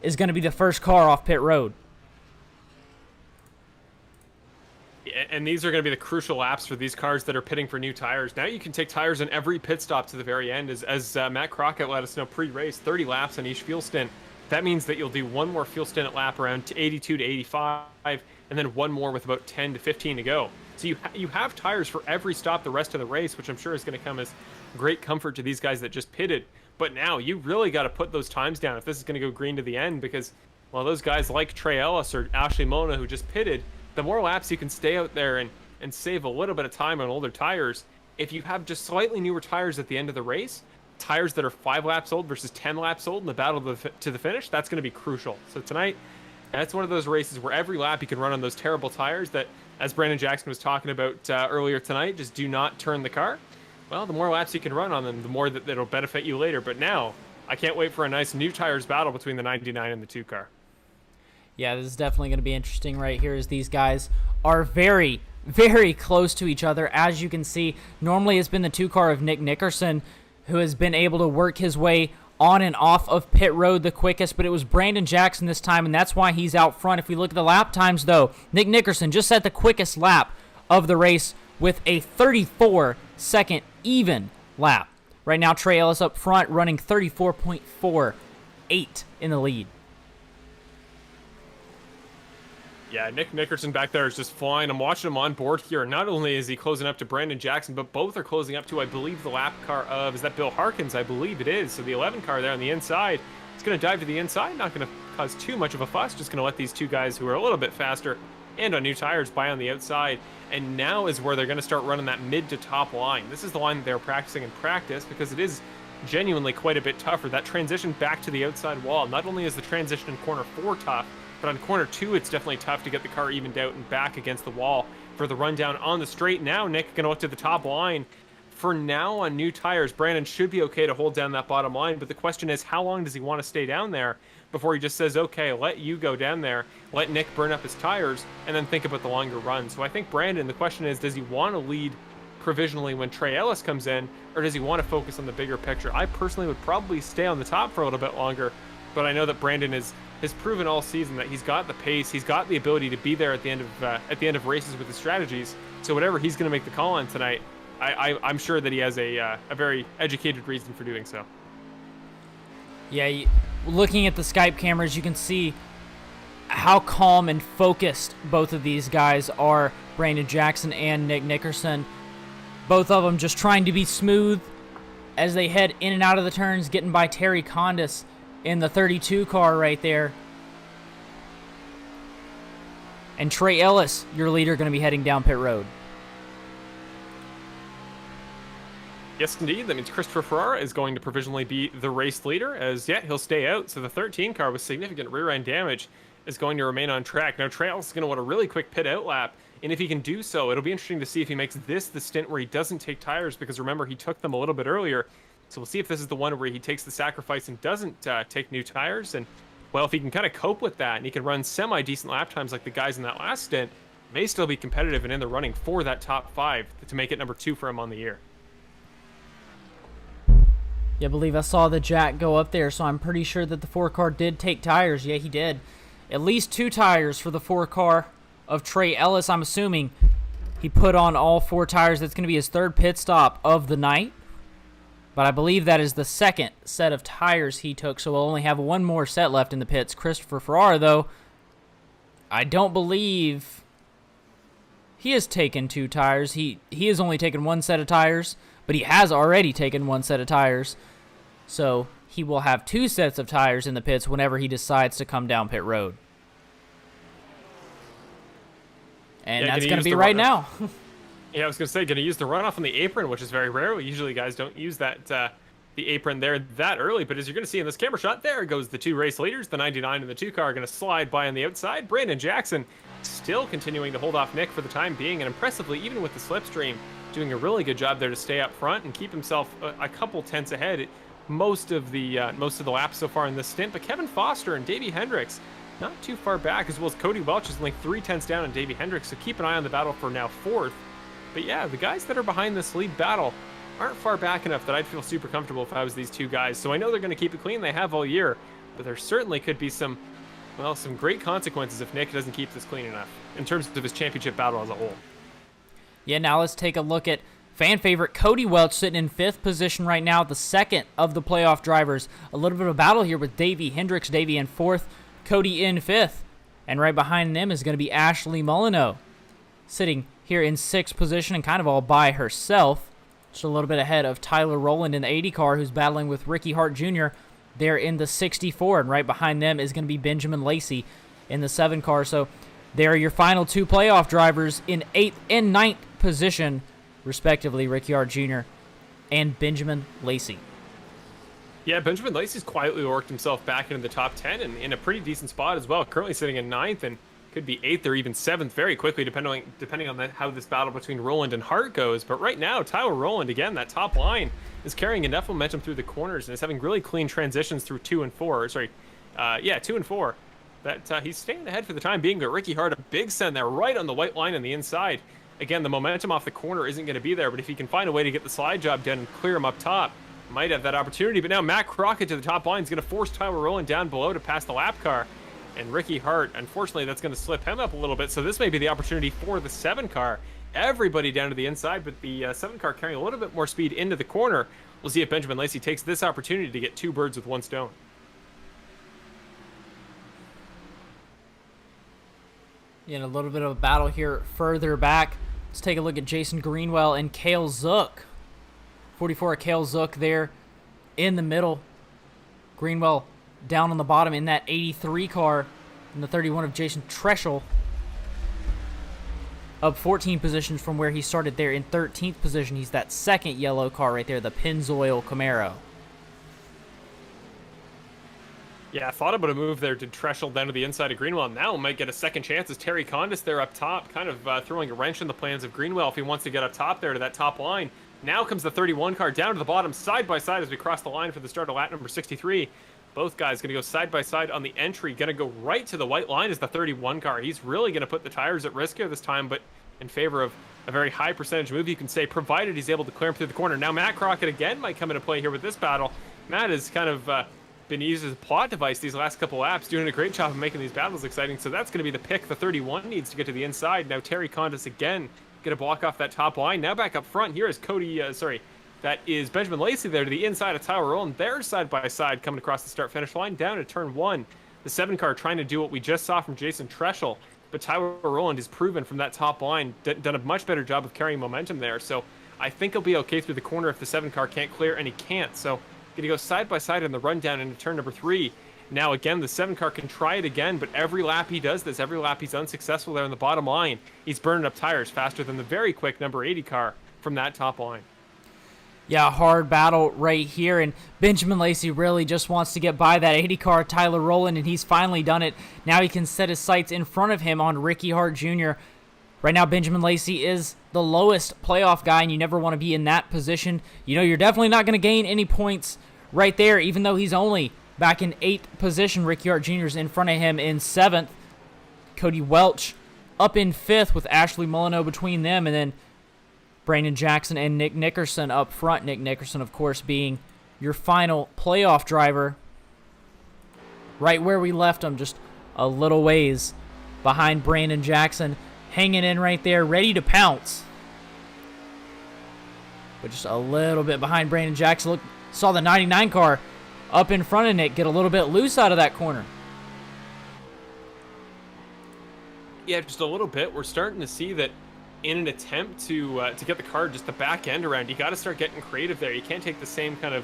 S1: is going to be the first car off pit road.
S2: And these are going to be the crucial laps for these cars that are pitting for new tires. Now you can take tires in every pit stop to the very end. As Matt Crockett let us know pre-race, 30 laps on each fuel stint. That means that you'll do one more fuel stint at lap around 82 to 85, and then one more with about 10 to 15 to go. So you have tires for every stop the rest of the race, which I'm sure is going to come as great comfort to these guys that just pitted. But now you really got to put those times down if this is going to go green to the end, because, well, those guys like Trey Ellis or Ashley Mona who just pitted, the more laps you can stay out there and save a little bit of time on older tires. If you have just slightly newer tires at the end of the race, tires that are 5 laps old versus 10 laps old in the battle to the finish, that's going to be crucial. So tonight, that's one of those races where every lap you can run on those terrible tires that, as Brandon Jackson was talking about earlier tonight, just do not turn the car. Well, the more laps you can run on them, the more that it'll benefit you later. But now, I can't wait for a nice new tires battle between the 99 and the 2 car.
S1: Yeah, this is definitely going to be interesting right here as these guys are very, very close to each other. As you can see, normally it's been the 2 car of Nick Nickerson who has been able to work his way on and off of pit road the quickest, but it was Brandon Jackson this time, and that's why he's out front. If we look at the lap times, though, Nick Nickerson just set the quickest lap of the race with a 34-second even lap. Right now, Trey Ellis up front running 34.48 in the lead.
S2: Yeah, Nick Nickerson back there is just flying. I'm watching him on board here. Not only is he closing up to Brandon Jackson, but both are closing up to, I believe, the lap car of, is that Bill Harkins? I believe it is. So the 11 car there on the inside, it's going to dive to the inside. Not going to cause too much of a fuss. Just going to let these 2 guys who are a little bit faster and on new tires by on the outside. And now is where they're going to start running that mid to top line. This is the line that they're practicing in practice because it is genuinely quite a bit tougher. That transition back to the outside wall. Not only is the transition in corner 4 tough, but on corner 2, it's definitely tough to get the car evened out and back against the wall for the rundown on the straight. Now, Nick going to look to the top line. For now, on new tires, Brandon should be okay to hold down that bottom line, but the question is, how long does he want to stay down there before he just says, okay, let you go down there, let Nick burn up his tires, and then think about the longer run. So I think Brandon, the question is, does he want to lead provisionally when Trey Ellis comes in, or does he want to focus on the bigger picture? I personally would probably stay on the top for a little bit longer, but I know that Brandon has proven all season that he's got the pace, he's got the ability to be there at the end of races with his strategies. So whatever he's going to make the call on tonight, I'm sure that he has a very educated reason for doing so.
S1: Yeah, looking at the Skype cameras, you can see how calm and focused both of these guys are, Brandon Jackson and Nick Nickerson. Both of them just trying to be smooth as they head in and out of the turns, getting by Terry Condis in the 32 car right there. And Trey Ellis, your leader, going to be heading down pit road.
S2: Yes, indeed. That means Christopher Ferrara is going to provisionally be the race leader, as yet he'll stay out. So the 13 car with significant rear end damage is going to remain on track. Now, Trey Ellis is going to want a really quick pit out lap, and if he can do so, it'll be interesting to see if he makes this the stint where he doesn't take tires, because remember, he took them a little bit earlier. So we'll see if this is the one where he takes the sacrifice and doesn't take new tires. And, well, if he can kind of cope with that and he can run semi-decent lap times like the guys in that last stint, may still be competitive and in the running for that top 5 to make it number 2 for him on the year.
S1: Yeah, I believe I saw the jack go up there, so I'm pretty sure that the 4 car did take tires. Yeah, he did. At least 2 tires for the 4 car of Trey Ellis. I'm assuming he put on all 4 tires. That's going to be his 3rd pit stop of the night. But I believe that is the 2nd set of tires he took, so we'll only have 1 more set left in the pits. Christopher Ferrara, though, I don't believe he has taken 2 tires. He has only taken 1 set of tires, but he has already taken 1 set of tires. So he will have 2 sets of tires in the pits whenever he decides to come down pit road. And
S2: Yeah,
S1: that's going to be right now.
S2: Yeah, I was going to say, going to use the runoff on the apron, which is very rare. Usually guys don't use that the apron there that early, but as you're going to see in this camera shot, there goes the 2 race leaders. The 99 and the 2 car are going to slide by on the outside. Brandon Jackson still continuing to hold off Nick for the time being, and impressively, even with the slipstream, doing a really good job there to stay up front and keep himself a couple tenths ahead most of the laps so far in this stint. But Kevin Foster and Davey Hendricks not too far back, as well as Cody Welch is only 3 tenths down on Davey Hendricks, so keep an eye on the battle for now 4th. But yeah, the guys that are behind this lead battle aren't far back enough that I'd feel super comfortable if I was these 2 guys. So I know they're going to keep it clean. They have all year, but there certainly could be some great consequences if Nick doesn't keep this clean enough in terms of his championship battle as a whole.
S1: Yeah, now let's take a look at fan favorite Cody Welch sitting in 5th position right now, the second of the playoff drivers. A little bit of a battle here with Davey Hendricks, Davey in 4th, Cody in 5th. And right behind them is going to be Ashley Molyneux, sitting here in 6th position and kind of all by herself. Just a little bit ahead of Tyler Rowland in the 80 car, who's battling with Ricky Hart Jr. They're in the 64, and right behind them is going to be Benjamin Lacey in the 7 car. So there are your final 2 playoff drivers in 8th and 9th position, respectively, Ricky Hart Jr. and Benjamin Lacey.
S2: Yeah, Benjamin Lacey's quietly worked himself back into the top 10 and in a pretty decent spot as well. Currently sitting in 9th and could be 8th or even 7th very quickly, depending on how this battle between Rowland and Hart goes. But right now, Tyler Rowland, again, that top line, is carrying enough momentum through the corners and is having really clean transitions through 2 and 4. 2 and 4. That he's staying ahead for the time being, but Ricky Hart, a big send there right on the white line on the inside. Again, the momentum off the corner isn't going to be there, but if he can find a way to get the slide job done and clear him up top, might have that opportunity. But now Matt Crockett to the top line is going to force Tyler Rowland down below to pass the lap car. And Ricky Hart, unfortunately, that's going to slip him up a little bit. So this may be the opportunity for the 7 car. Everybody down to the inside, but the 7 car carrying a little bit more speed into the corner. We'll see if Benjamin Lacey takes this opportunity to get 2 birds with 1 stone.
S1: In a little bit of a battle here further back. Let's take a look at Jason Greenwell and Cale Zook. 44 Cale Zook there in the middle. Greenwell down on the bottom in that 83 car. And the 31 of Jason Treschel up 14 positions from where he started there in 13th position. He's that second yellow car right there, the Pennzoil Camaro.
S2: Yeah, I thought about a move there to Treschel down to the inside of Greenwell. Now might get a second chance as Terry Condis there up top, kind of throwing a wrench in the plans of Greenwell if he wants to get up top there to that top line. Now comes the 31 car down to the bottom, side by side as we cross the line for the start of lap number 63. Both guys going to go side by side on the entry, going to go right to the white line as the 31 car. He's really going to put the tires at risk here this time, but in favor of a very high percentage move, you can say, provided he's able to clear him through the corner. Now Matt Crockett again might come into play here with this battle. Matt has kind of been used as a plot device these last couple laps, doing a great job of making these battles exciting. So that's going to be the pick. The 31 needs to get to the inside. Now Terry Condis again going to block off that top line. Now back up front here is that is Benjamin Lacey there to the inside of Tyler Rowland. They're side by side coming across the start-finish line down to turn 1. The 7 car trying to do what we just saw from Jason Treschel, but Tyler Rowland has proven from that top line, done a much better job of carrying momentum there. So I think he'll be okay through the corner if the 7 car can't clear, and he can't. So going to go side by side in the rundown into turn number 3. Now again, the 7 car can try it again, but every lap he does this, every lap he's unsuccessful there on the bottom line. He's burning up tires faster than the very quick number 80 car from that top line.
S1: Yeah, hard battle right here, and Benjamin Lacey really just wants to get by that 80 car Tyler Rowland, and he's finally done it. Now he can set his sights in front of him on Ricky Hart Jr. Right now, Benjamin Lacey is the lowest playoff guy, and you never want to be in that position. You know, you're definitely not going to gain any points right there, even though he's only back in 8th position. Ricky Hart Jr. is in front of him in 7th. Cody Welch up in 5th with Ashley Molyneux between them, and then Brandon Jackson and Nick Nickerson up front. Nick Nickerson, of course, being your final playoff driver. Right where we left him, just a little ways behind Brandon Jackson. Hanging in right there, ready to pounce. But just a little bit behind Brandon Jackson. Look, saw the 99 car up in front of Nick get a little bit loose out of that corner.
S2: Yeah, just a little bit. We're starting to see that in an attempt to get the car just the back end around, you got to start getting creative there. You can't take the same kind of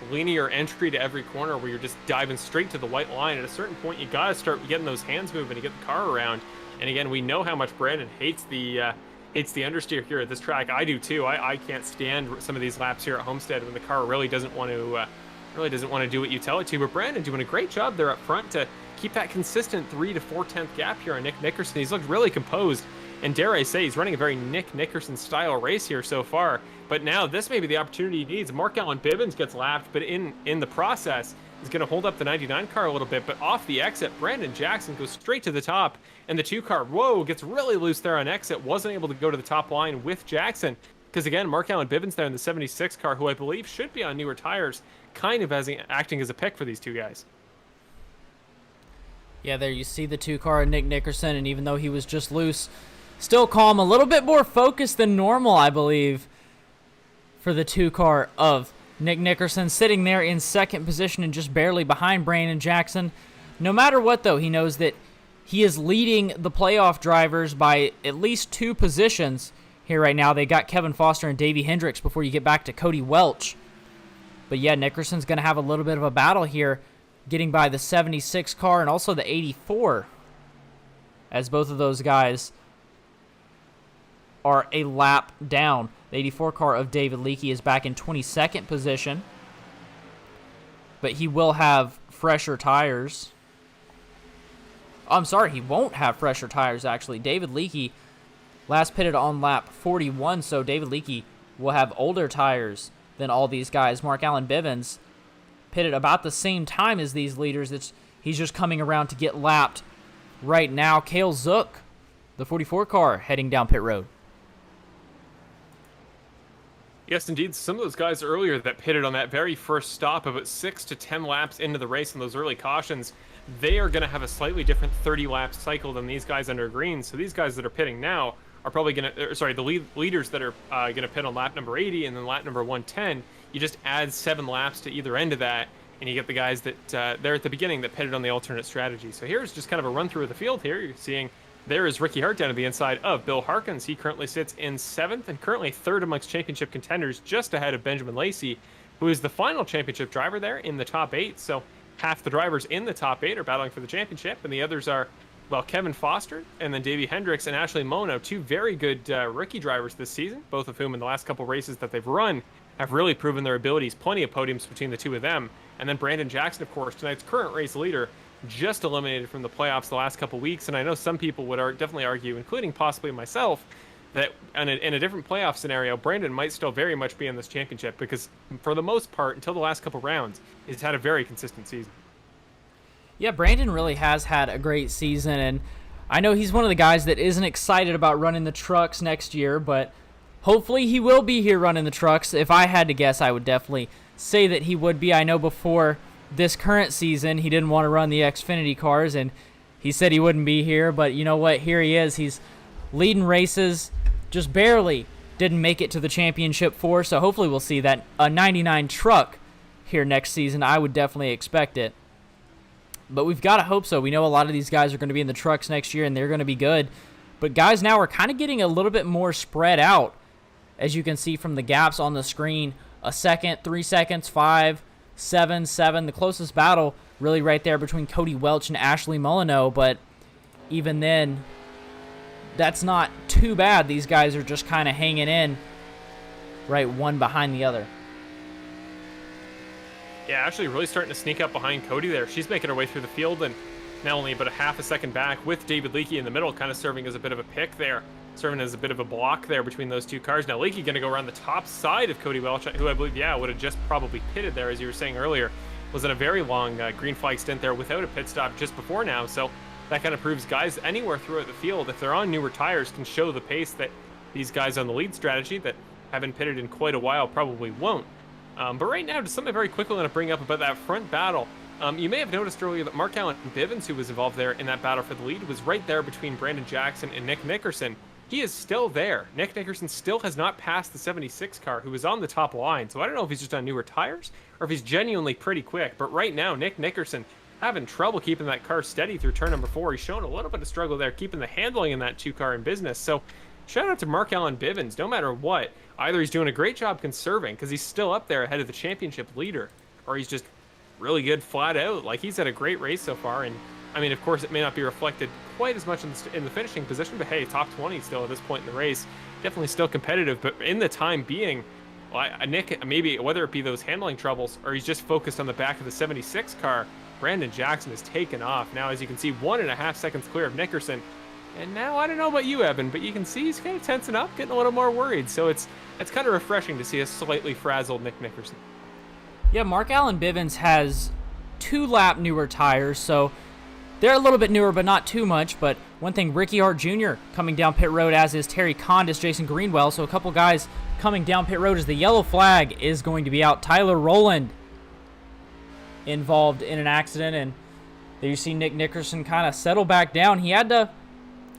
S2: linear entry to every corner where you're just diving straight to the white line. At a certain point, you got to start getting those hands moving to get the car around. And again, we know how much Brandon hates the understeer here at this track. I do too. I can't stand some of these laps here at Homestead when the car really doesn't want to do what you tell it to. But Brandon doing a great job there up front to keep that consistent 3 to 4/10 gap here on Nick Nickerson. He's looked really composed, and dare I say, he's running a very Nick Nickerson style race here so far. But now this may be the opportunity he needs. Mark Allen Bivens gets lapped, but in the process, he's going to hold up the 99 car a little bit. But off the exit, Brandon Jackson goes straight to the top, and the 2 car, whoa, gets really loose there on exit. Wasn't able to go to the top line with Jackson, because again, Mark Allen Bivens there in the 76 car, who I believe should be on newer tires, kind of acting as a pick for these 2 guys.
S1: Yeah, there you see the 2 car of Nick Nickerson, and even though he was just loose, still calm, a little bit more focused than normal, I believe, for the 2 car of Nick Nickerson, sitting there in second position and just barely behind Brandon Jackson. No matter what, though, he knows that he is leading the playoff drivers by at least 2 positions here right now. They got Kevin Foster and Davey Hendricks before you get back to Cody Welch. But yeah, Nickerson's going to have a little bit of a battle here, getting by the 76 car and also the 84, as both of those guys are a lap down. The 84 car of David Leakey is back in 22nd position, but he will have fresher tires. I'm sorry, he won't have fresher tires, actually. David Leakey last pitted on lap 41, so David Leakey will have older tires than all these guys. Mark Allen Bivens pitted about the same time as these leaders. He's just coming around to get lapped right now. Cale Zook, the 44 car, heading down pit road.
S2: Yes, indeed. Some of those guys earlier that pitted on that very first stop, about 6 to 10 laps into the race in those early cautions, they are going to have a slightly different 30-lap cycle than these guys under green. So these guys that are pitting now are probably going to, the leaders that are going to pit on lap number 80 and then lap number 110, you just add 7 laps to either end of that, and you get the guys that they're at the beginning that pitted on the alternate strategy. So here's just kind of a run through of the field here. You're seeing there is Ricky Hart down to the inside of Bill Harkins. He currently sits in 7th and currently 3rd amongst championship contenders, just ahead of Benjamin Lacey, who is the final championship driver there in the top 8. So half the drivers in the top 8 are battling for the championship, and the others are, well, Kevin Foster and then Davey Hendricks and Ashley Mono, 2 very good rookie drivers this season, both of whom in the last couple races that they've run have really proven their abilities. Plenty of podiums between the 2 of them. And then Brandon Jackson, of course, tonight's current race leader, just eliminated from the playoffs the last couple weeks. And I know some people would definitely argue, including possibly myself, that in a different playoff scenario, Brandon might still very much be in this championship, because for the most part, until the last couple rounds, he's had a very consistent season.
S1: Yeah, Brandon really has had a great season, and I know he's one of the guys that isn't excited about running the trucks next year, but hopefully he will be here running the trucks. If I had to guess, I would definitely say that he would be. I know before this current season, he didn't want to run the Xfinity cars, and he said he wouldn't be here, but you know what? Here he is. He's leading races, just barely didn't make it to the championship 4, so hopefully we'll see that a 99 truck here next season. I would definitely expect it. But we've got to hope so. We know a lot of these guys are going to be in the trucks next year, and they're going to be good. But guys now are kind of getting a little bit more spread out, as you can see from the gaps on the screen. A second, 3 seconds, 5, 7, 7. The closest battle really right there between Cody Welch and Ashley Molyneux. But even then, that's not too bad. These guys are just kind of hanging in right one behind the other.
S2: Yeah, actually really starting to sneak up behind Cody there. She's making her way through the field, and now only about a half a second back, with David Leakey in the middle, kind of serving as a bit of a pick there, serving as a bit of a block there between those 2 cars. Now Leakey going to go around the top side of Cody Welch, who I believe, would have just probably pitted there, as you were saying earlier. Was in a very long green flag stint there without a pit stop just before now. So that kind of proves guys anywhere throughout the field, if they're on newer tires, can show the pace that these guys on the lead strategy that haven't pitted in quite a while probably won't. But right now, just something very quickly I want to bring up about that front battle. You may have noticed earlier that Mark Allen Bivens, who was involved there in that battle for the lead, was right there between Brandon Jackson and Nick Nickerson. He is still there. Nick Nickerson still has not passed the 76 car, who was on the top line. So I don't know if he's just on newer tires or if he's genuinely pretty quick. But right now, Nick Nickerson having trouble keeping that car steady through turn number 4. He's shown a little bit of struggle there, keeping the handling in that 2 car in business. So shout out to Mark Allen Bivens. No matter what, either he's doing a great job conserving, because he's still up there ahead of the championship leader, or he's just really good flat out. Like, he's had a great race so far, and I mean, of course, it may not be reflected quite as much in the finishing position, but hey, top 20 still at this point in the race. Definitely still competitive, but in the time being, well, Nick, maybe whether it be those handling troubles or he's just focused on the back of the 76 car, Brandon Jackson has taken off. Now, as you can see, 1.5 seconds clear of Nickerson. And now, I don't know about you, Evan, but you can see he's kind of tensing up, getting a little more worried. So it's kind of refreshing to see a slightly frazzled Nick Nickerson.
S1: Yeah, Mark Allen Bivens has 2-lap newer tires, so they're a little bit newer, but not too much. But one thing, Ricky Hart Jr. coming down pit road, as is Terry Condis, Jason Greenwell. So a couple guys coming down pit road as the yellow flag is going to be out. Tyler Rowland involved in an accident, and there you see Nick Nickerson kind of settle back down. He had to,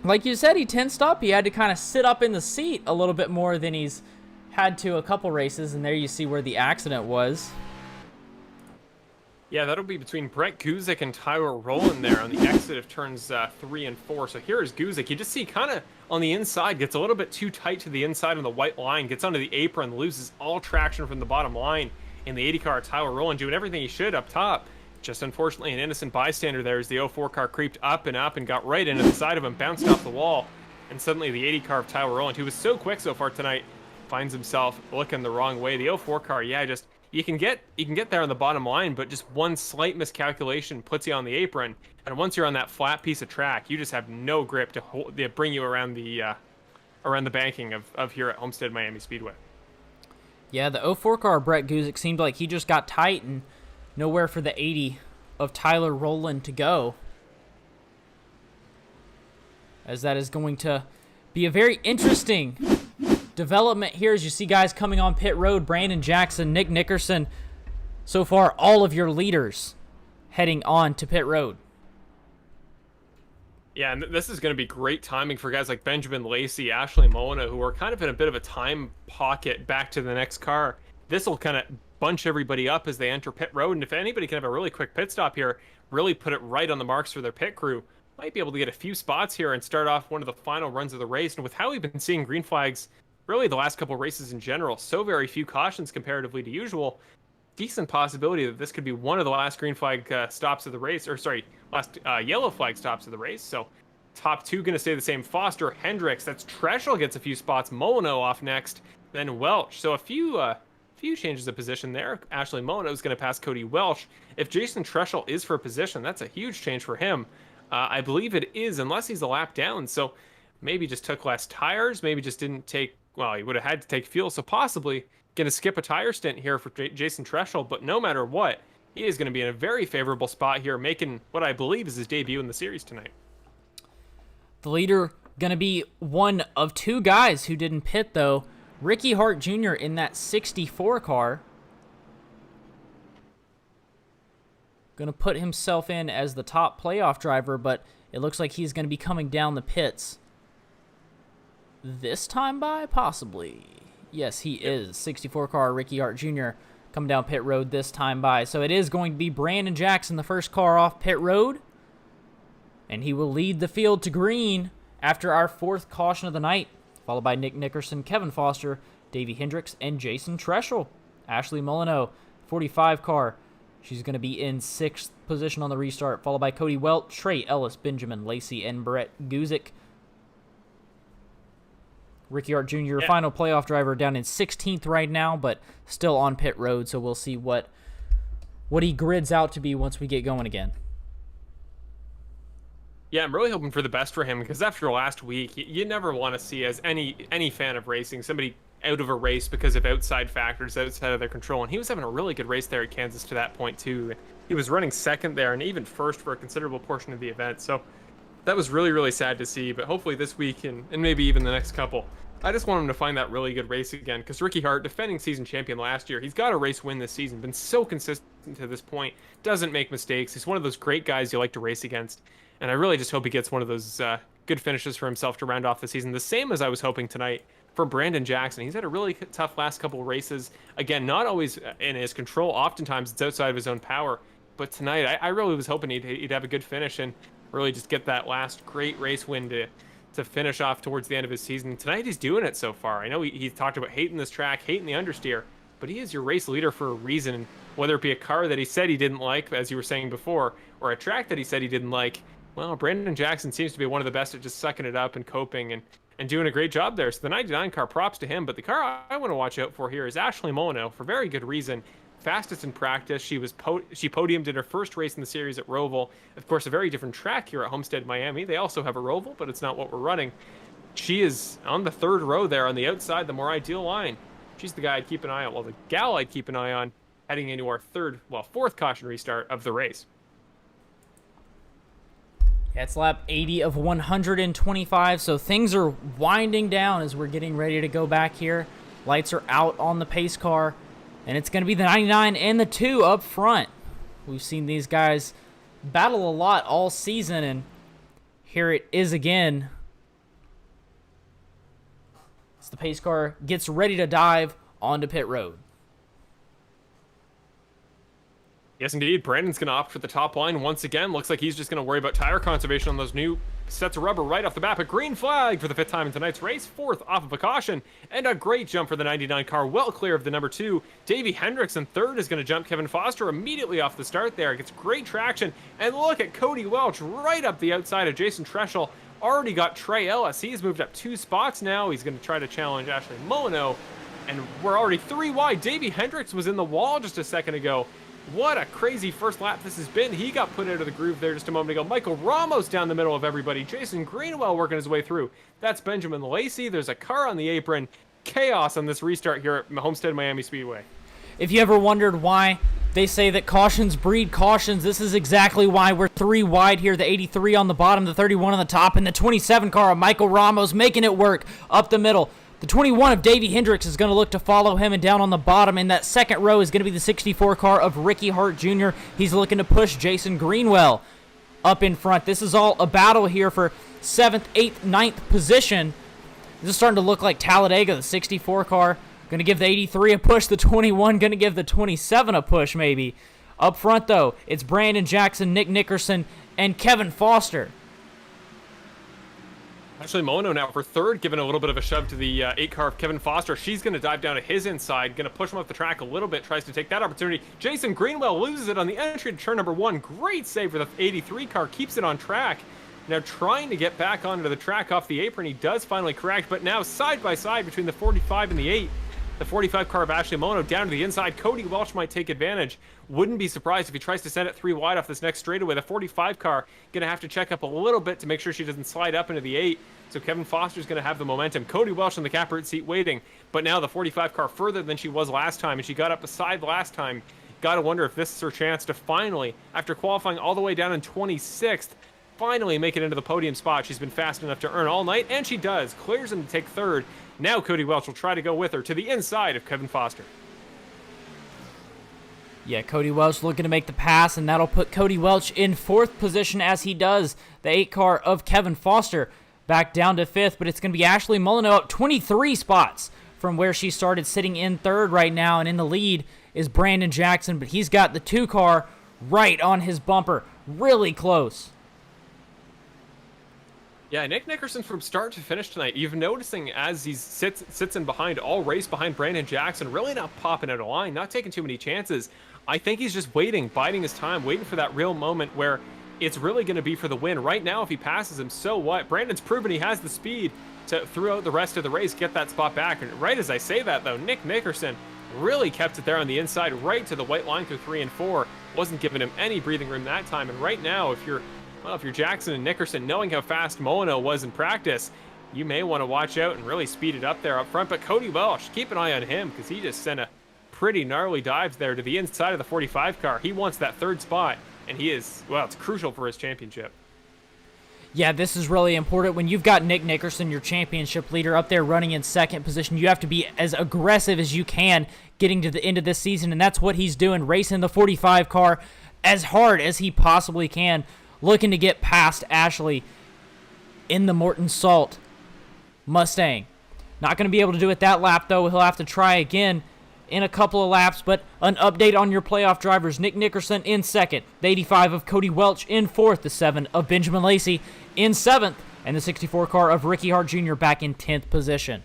S1: like you said, he tensed up. He had to kind of sit up in the seat a little bit more than he's had to a couple races, and there you see where the accident was.
S2: Yeah, that'll be between Brett Guzik and Tyler Rowland there on the exit of turns 3 and 4. So here is Guzik. You just see kind of on the inside, gets a little bit too tight to the inside on the white line, gets onto the apron, loses all traction from the bottom line. In the 80 car, Tyler Rowland doing everything he should up top. Just unfortunately an innocent bystander there as the 04 car creeped up and got right into the side of him, bounced off the wall. And suddenly the 80 car of Tyler Rowland, who was so quick so far tonight, finds himself looking the wrong way. The 04 car, yeah, just... You can get there on the bottom line, but just one slight miscalculation puts you on the apron. And once you're on that flat piece of track, you just have no grip to bring you around the banking of here at Homestead Miami Speedway.
S1: Yeah, the 04 car, Brett Guzik, seemed like he just got tight and nowhere for the 80 of Tyler Rowland to go. As that is going to be a very interesting development here as you see guys coming on pit road. Brandon Jackson, Nick Nickerson. So far, all of your leaders heading on to pit road.
S2: Yeah, and this is going to be great timing for guys like Benjamin Lacey, Ashley Mona, who are kind of in a bit of a time pocket back to the next car. This will kind of bunch everybody up as they enter pit road, and if anybody can have a really quick pit stop here, really put it right on the marks for their pit crew, might be able to get a few spots here and start off one of the final runs of the race. And with how we've been seeing green flags really the last couple races in general, so very few cautions comparatively to usual, decent possibility that this could be one of the last green flag stops of the race, or sorry, last yellow flag stops of the race. So top two going to stay the same. Foster, Hendricks, that's Treschel gets a few spots, Molyneux off next, then Welch. So a few changes of position there. Ashley Molyneux is going to pass Cody Welch. If Jason Treschel is for a position, that's a huge change for him. I believe it is, unless he's a lap down. So maybe just took less tires, maybe just didn't take, well, he would have had to take fuel, so possibly going to skip a tire stint here for Jason Treschel. But no matter what, he is going to be in a very favorable spot here, making what I believe is his debut in the series tonight.
S1: The leader going to be one of two guys who didn't pit, though. Ricky Hart Jr. in that 64 car. Going to put himself in as the top playoff driver, but it looks like he's going to be coming down the pits. This time by? Possibly. Yes, he is. 64 car Ricky Hart Jr. coming down pit road this time by. So it is going to be Brandon Jackson, the first car off pit road. And he will lead the field to green after our fourth caution of the night, followed by Nick Nickerson, Kevin Foster, Davey Hendricks, and Jason Treschel. Ashley Molyneux, 45 car. She's going to be in 6th position on the restart, followed by Cody Welch, Trey Ellis, Benjamin Lacey, and Brett Guzik. Ricky Hart Jr., final playoff driver, down in 16th right now, but still on pit road, so we'll see what he grids out to be once we get going again.
S2: Yeah, I'm really hoping for the best for him, because after last week, you never want to see, as any fan of racing, somebody out of a race because of outside factors outside of their control. And he was having a really good race there at Kansas to that point, too. He was running second there and even first for a considerable portion of the event. So that was really, really sad to see. But hopefully this week and maybe even the next couple, I just want him to find that really good race again, because Ricky Hart, defending season champion last year, he's got a race win this season, been so consistent to this point, doesn't make mistakes. He's one of those great guys you like to race against, and I really just hope he gets one of those good finishes for himself to round off the season, the same as I was hoping tonight for Brandon Jackson. He's had a really tough last couple of races. Again, not always in his control. Oftentimes it's outside of his own power, but tonight I really was hoping he'd have a good finish and really just get that last great race win to finish off towards the end of his season. Tonight he's doing it so far. I know he talked about hating this track, hating the understeer, but he is your race leader for a reason. Whether it be a car that he said he didn't like, as you were saying before, or a track that he said he didn't like, well, Brandon Jackson seems to be one of the best at just sucking it up and coping and doing a great job there. So the 99 car, props to him. But the car I want to watch out for here is Ashley Molyneux, for very good reason. Fastest in practice. She podiumed in her first race in the series at Roval. Of course, a very different track here at Homestead, Miami. They also have a Roval, but it's not what we're running. She is on the third row there on the outside, the more ideal line. She's the guy I'd keep an eye on. Well, the gal I'd keep an eye on heading into our fourth caution restart of the race.
S1: It's lap 80 of 125, so things are winding down as we're getting ready to go back here. Lights are out on the pace car, and it's going to be the 99 and the 2 up front. We've seen these guys battle a lot all season, and here it is again. As the pace car gets ready to dive onto pit road.
S2: Yes, indeed. Brandon's going to opt for the top line once again. Looks like he's just going to worry about tire conservation on those new sets of rubber right off the bat. A green flag for the 5th time in tonight's race. 4th off of a caution. And a great jump for the 99 car. Well clear of the number 2. Davey Hendrickson, 3rd, is going to jump Kevin Foster immediately off the start there. Gets great traction. And look at Cody Welch right up the outside of Jason Treschel. Already got Trey Ellis. He's moved up 2 spots now. He's going to try to challenge Ashley Molyneux. And we're already 3 wide. Davey Hendricks was in the wall just a second ago. What a crazy first lap this has been. He got put out of the groove there just a moment ago. Michael Ramos down the middle of everybody. Jason Greenwell working his way through. That's Benjamin Lacey. There's a car on the apron. Chaos on this restart here at Homestead Miami Speedway.
S1: If you ever wondered why they say that cautions breed cautions, this is exactly why. We're 3 wide here. The 83 on the bottom, the 31 on the top, and the 27 car of Michael Ramos making it work up the middle. The 21 of Davey Hendricks is going to look to follow him, and down on the bottom in that second row is going to be the 64 car of Ricky Hart Jr. He's looking to push Jason Greenwell up in front. This is all a battle here for 7th, 8th, 9th position. This is starting to look like Talladega, the 64 car. Going to give the 83 a push, the 21 going to give the 27 a push maybe. Up front, though, it's Brandon Jackson, Nick Nickerson, and Kevin Foster.
S2: Actually, Molyneux now for 3rd, giving a little bit of a shove to the 8 car of Kevin Foster. She's going to dive down to his inside, going to push him off the track a little bit, tries to take that opportunity. Jason Greenwell loses it on the entry to turn number 1. Great save for the 83 car, keeps it on track. Now trying to get back onto the track off the apron. He does finally correct, but now side by side between the 45 and the 8. The 45 car of Ashley Molyneux down to the inside. Cody Welch might take advantage. Wouldn't be surprised if he tries to send it 3 wide off this next straightaway. The 45 car going to have to check up a little bit to make sure she doesn't slide up into the 8. So Kevin Foster's going to have the momentum. Cody Welch in the catbird seat waiting. But now the 45 car further than she was last time, and she got up the side last time. Got to wonder if this is her chance to finally, after qualifying all the way down in 26th, finally make it into the podium spot. She's been fast enough to earn all night, and she does. Clears him to take 3rd. Now Cody Welch will try to go with her to the inside of Kevin Foster.
S1: Yeah, Cody Welch looking to make the pass, and that'll put Cody Welch in 4th position as he does. The 8 car of Kevin Foster back down to 5th, but it's going to be Ashley Molyneux up 23 spots from where she started, sitting in 3rd right now, and in the lead is Brandon Jackson, but he's got the 2 car right on his bumper, really close.
S2: Yeah, Nick Nickerson from start to finish tonight, even noticing as he sits in behind all race behind Brandon Jackson, really not popping out of line, not taking too many chances. I think he's just waiting, biding his time, waiting for that real moment where it's really going to be for the win. Right now, if he passes him, so what? Brandon's proven he has the speed to, throughout the rest of the race, get that spot back. And right as I say that, though, Nick Nickerson really kept it there on the inside, right to the white line through 3 and 4. Wasn't giving him any breathing room that time. And right now, if you're Jackson and Nickerson, knowing how fast Molyneux was in practice, you may want to watch out and really speed it up there up front. But Cody Welch, keep an eye on him, because he just sent a pretty gnarly dive there to the inside of the 45 car. He wants that 3rd spot, and he is, well, it's crucial for his championship.
S1: Yeah, this is really important. When you've got Nick Nickerson, your championship leader, up there running in 2nd position, you have to be as aggressive as you can getting to the end of this season, and that's what he's doing, racing the 45 car as hard as he possibly can, looking to get past Ashley in the Morton Salt Mustang. Not going to be able to do it that lap, though. He'll have to try again in a couple of laps, but an update on your playoff drivers. Nick Nickerson in 2nd, the 85 of Cody Welch in 4th, the 7 of Benjamin Lacey in 7th, and the 64 car of Ricky Hart Jr. back in 10th position.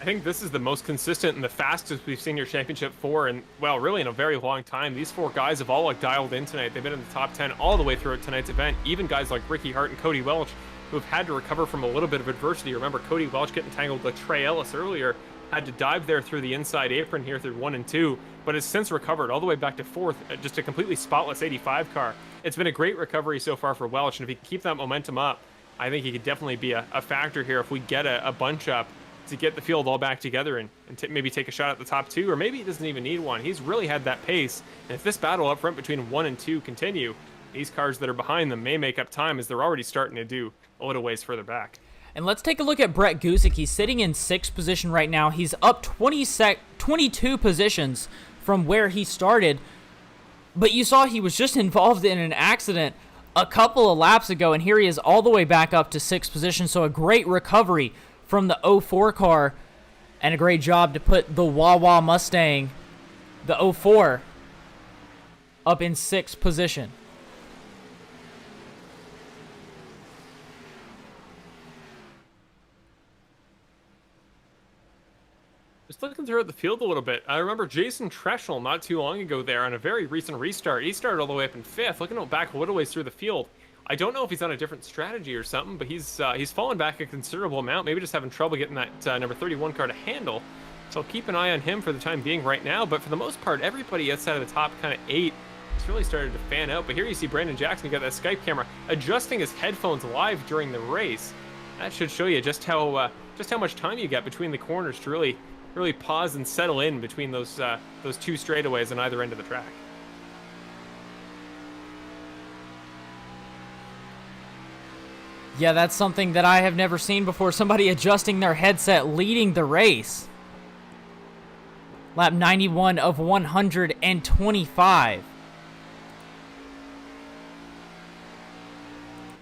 S2: I think this is the most consistent and the fastest we've seen your championship for, and well, really in a very long time. These four guys have all like dialed in tonight. They've been in the top 10 all the way throughout tonight's event. Even guys like Ricky Hart and Cody Welch, who have had to recover from a little bit of adversity. Remember, Cody Welch getting tangled with Trey Ellis earlier, had to dive there through the inside apron here through 1 and 2, but has since recovered all the way back to 4th, just a completely spotless 85 car. It's been a great recovery so far for Welch, and if he can keep that momentum up, I think he could definitely be a factor here if we get a bunch up to get the field all back together and maybe take a shot at the top 2, or maybe he doesn't even need one. He's really had that pace, and if this battle up front between 1 and 2 continue, these cars that are behind them may make up time as they're already starting to do a little ways further back.
S1: And let's take a look at Brett Gusick. He's sitting in 6th position right now. He's up 22 positions from where he started, but you saw he was just involved in an accident a couple of laps ago, and here he is all the way back up to 6th position, so a great recovery from the 04 car, and a great job to put the Wawa Mustang, the 04, up in 6th position.
S2: Just looking throughout the field a little bit, I remember Jason Treschel not too long ago there on a very recent restart. He started all the way up in 5th, looking back a little ways through the field. I don't know if he's on a different strategy or something, but he's fallen back a considerable amount, maybe just having trouble getting that number 31 car to handle. So I'll keep an eye on him for the time being right now, but for the most part, everybody outside of the top kind of 8 has really started to fan out. But here you see Brandon Jackson, you got that Skype camera, adjusting his headphones live during the race. That should show you just how much time you get between the corners to really pause and settle in between those 2 straightaways on either end of the track.
S1: Yeah, that's something that I have never seen before. Somebody adjusting their headset leading the race. Lap 91 of 125.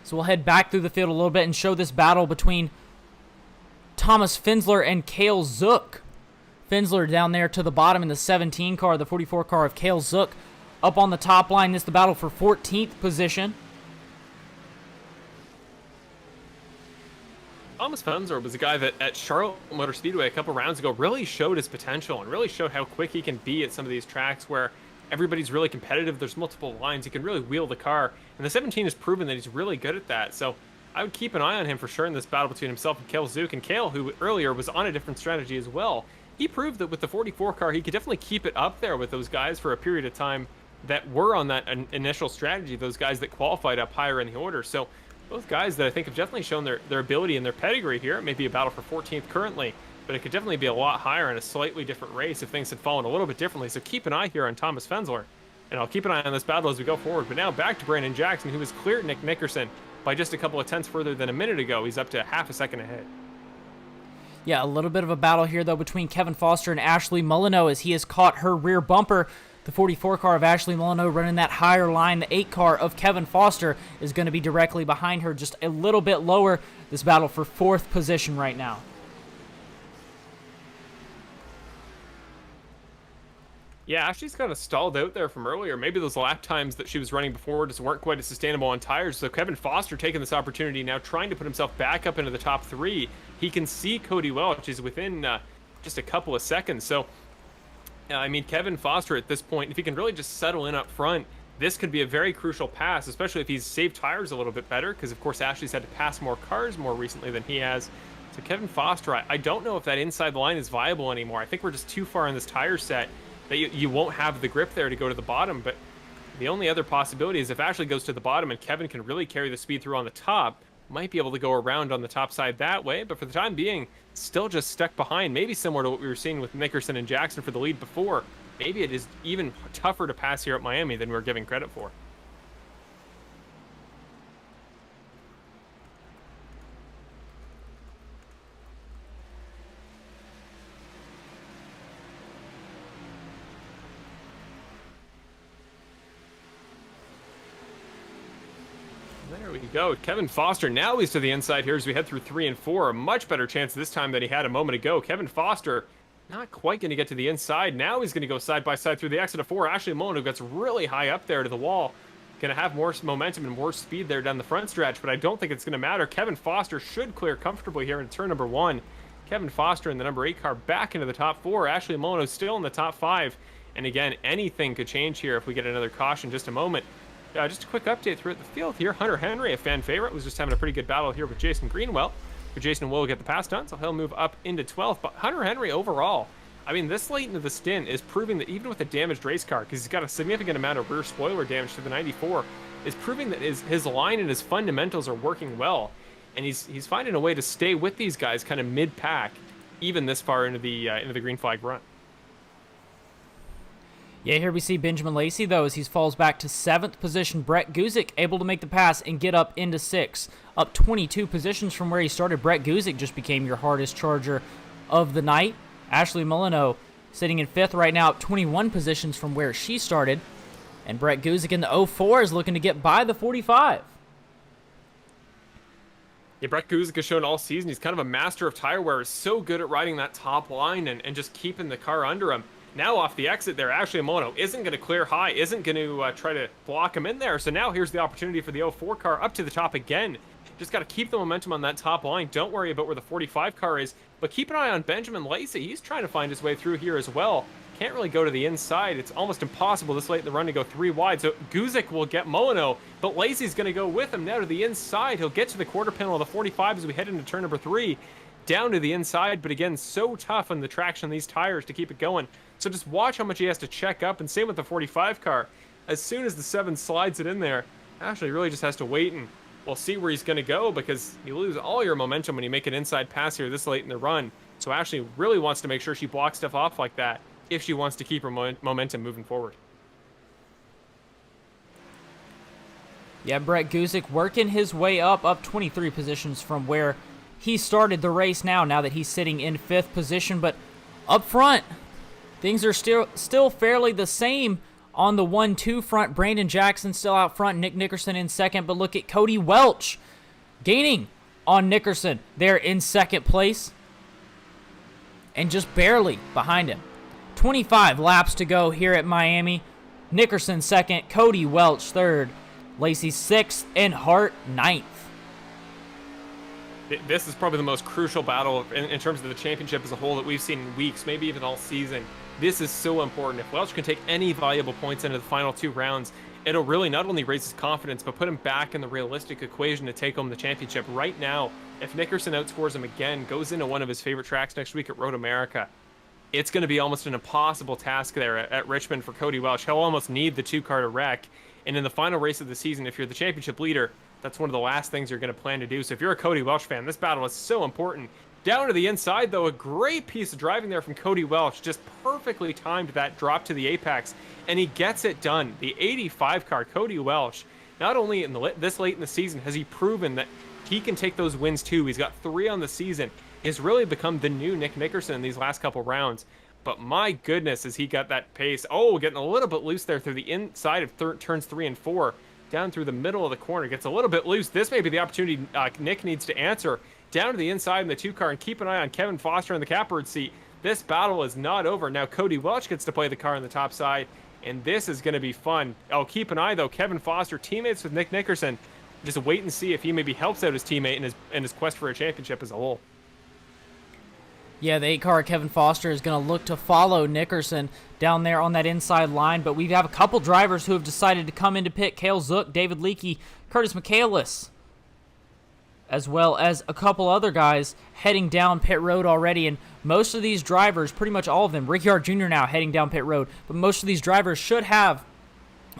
S1: So we'll head back through the field a little bit and show this battle between Thomas Finsler and Cale Zook. Finsler down there to the bottom in the 17 car, the 44 car of Cale Zook up on the top line. This is the battle for 14th position.
S2: Thomas Finsler was a guy that at Charlotte Motor Speedway a couple rounds ago really showed his potential and really showed how quick he can be at some of these tracks where everybody's really competitive. There's multiple lines. He can really wheel the car. And the 17 has proven that he's really good at that. So I would keep an eye on him for sure in this battle between himself and Cale Zook. And Cale, who earlier was on a different strategy as well, he proved that with the 44 car, he could definitely keep it up there with those guys for a period of time that were on that initial strategy, those guys that qualified up higher in the order. So both guys that I think have definitely shown their ability and their pedigree here. It may be a battle for 14th currently, but it could definitely be a lot higher in a slightly different race if things had fallen a little bit differently. So keep an eye here on Thomas Finsler, and I'll keep an eye on this battle as we go forward. But now back to Brandon Jackson, who has cleared Nick Nickerson by just a couple of tenths further than a minute ago. He's up to half a second ahead.
S1: Yeah, a little bit of a battle here, though, between Kevin Foster and Ashley Molyneux as he has caught her rear bumper. The 44 car of Ashley Molyneux running that higher line. The 8 car of Kevin Foster is going to be directly behind her, just a little bit lower. This battle for 4th position right now.
S2: Yeah, Ashley's kind of stalled out there from earlier. Maybe those lap times that she was running before just weren't quite as sustainable on tires. So Kevin Foster taking this opportunity now, trying to put himself back up into the top 3. He can see Cody Welch. He's within just a couple of seconds. So, I mean, Kevin Foster at this point, if he can really just settle in up front, this could be a very crucial pass, especially if he's saved tires a little bit better, because, of course, Ashley's had to pass more cars more recently than he has. So Kevin Foster, I don't know if that inside line is viable anymore. I think we're just too far in this tire set that you won't have the grip there to go to the bottom. But the only other possibility is if Ashley goes to the bottom and Kevin can really carry the speed through on the top, might be able to go around on the top side that way. But for the time being, still just stuck behind, maybe similar to what we were seeing with Nickerson and Jackson for the lead before. Maybe it is even tougher to pass here at Miami than we're giving credit for. There we go. Kevin Foster, now he's to the inside here as we head through 3 and 4. A much better chance this time than he had a moment ago. Kevin Foster not quite going to get to the inside. Now he's going to go side by side through the exit of 4. Ashley Molyneux gets really high up there to the wall. Going to have more momentum and more speed there down the front stretch, but I don't think it's going to matter. Kevin Foster should clear comfortably here in turn number 1. Kevin Foster in the number 8 car back into the top 4. Ashley Molyneux still in the top 5. And again, anything could change here if we get another caution in just a moment. Just a quick update throughout the field here. Hunter Henry, a fan favorite, was just having a pretty good battle here with Jason Greenwell. But Jason will get the pass done, so he'll move up into 12th. But Hunter Henry overall, I mean, this late into the stint is proving that even with a damaged race car, because he's got a significant amount of rear spoiler damage to the 94, is proving that his line and his fundamentals are working well. And he's finding a way to stay with these guys kind of mid-pack, even this far into the green flag run.
S1: Yeah, here we see Benjamin Lacey, though, as he falls back to 7th position. Brett Guzik able to make the pass and get up into 6th. Up 22 positions from where he started. Brett Guzik just became your hardest charger of the night. Ashley Molyneux sitting in 5th right now, up 21 positions from where she started. And Brett Guzik in the 04 is looking to get by the 45.
S2: Yeah, Brett Guzik has shown all season he's kind of a master of tire wear. He's so good at riding that top line and just keeping the car under him. Now off the exit there, Ashley Molyneux isn't going to clear high, isn't going to try to block him in there. So now here's the opportunity for the 04 car up to the top again. Just got to keep the momentum on that top line. Don't worry about where the 45 car is, but keep an eye on Benjamin Lacey. He's trying to find his way through here as well. Can't really go to the inside. It's almost impossible this late in the run to go 3 wide. So Guzik will get Molyneux, but Lacey's going to go with him now to the inside. He'll get to the quarter panel of the 45 as we head into turn number 3. Down to the inside, but again, so tough on the traction on these tires to keep it going. So just watch how much he has to check up, and same with the 45 car. As soon as the 7 slides it in there, Ashley really just has to wait, and we'll see where he's going to go, because you lose all your momentum when you make an inside pass here this late in the run. So Ashley really wants to make sure she blocks stuff off like that if she wants to keep her momentum moving forward.
S1: Yeah, Brett Guzik working his way up 23 positions from where he started the race now that he's sitting in 5th position. But up front, things are still fairly the same on the 1-2 front. Brandon Jackson still out front, Nick Nickerson in 2nd. But look at Cody Welch gaining on Nickerson there in 2nd place and just barely behind him. 25 laps to go here at Miami. Nickerson 2nd, Cody Welch 3rd, Lacey 6th, and Hart 9th.
S2: This is probably the most crucial battle in terms of the championship as a whole that we've seen in weeks, maybe even all season. This is so important. If Welch can take any valuable points into the final 2 rounds, it'll really not only raise his confidence, but put him back in the realistic equation to take home the championship. Right now, if Nickerson outscores him again, goes into one of his favorite tracks next week at Road America, it's going to be almost an impossible task there at Richmond for Cody Welch. He'll almost need the 2 car to wreck. And in the final race of the season, if you're the championship leader, that's one of the last things you're going to plan to do. So if you're a Cody Welch fan, this battle is so important. Down to the inside, though, a great piece of driving there from Cody Welch. Just perfectly timed that drop to the apex, and he gets it done. The 85 car, Cody Welch, not only in this late in the season has he proven that he can take those wins too. He's got 3 on the season. He's really become the new Nick Nickerson in these last couple rounds. But my goodness, has he got that pace. Oh, getting a little bit loose there through the inside of turns 3 and 4. Down through the middle of the corner, gets a little bit loose. This may be the opportunity Nick needs to answer. Down to the inside in the 2 car, and keep an eye on Kevin Foster in the catbird seat. This battle is not over. Now Cody Welch gets to play the car on the top side, and this is going to be fun. Oh, keep an eye, though. Kevin Foster, teammates with Nick Nickerson. Just wait and see if he maybe helps out his teammate in his quest for a championship as a whole.
S1: Yeah, the 8 car Kevin Foster is going to look to follow Nickerson down there on that inside line, but we have a couple drivers who have decided to come into pit. Cale Zook, David Leakey, Curtis Michaelis, as well as a couple other guys heading down pit road already, and most of these drivers, pretty much all of them, Ricciard Jr. now heading down pit road, but most of these drivers should have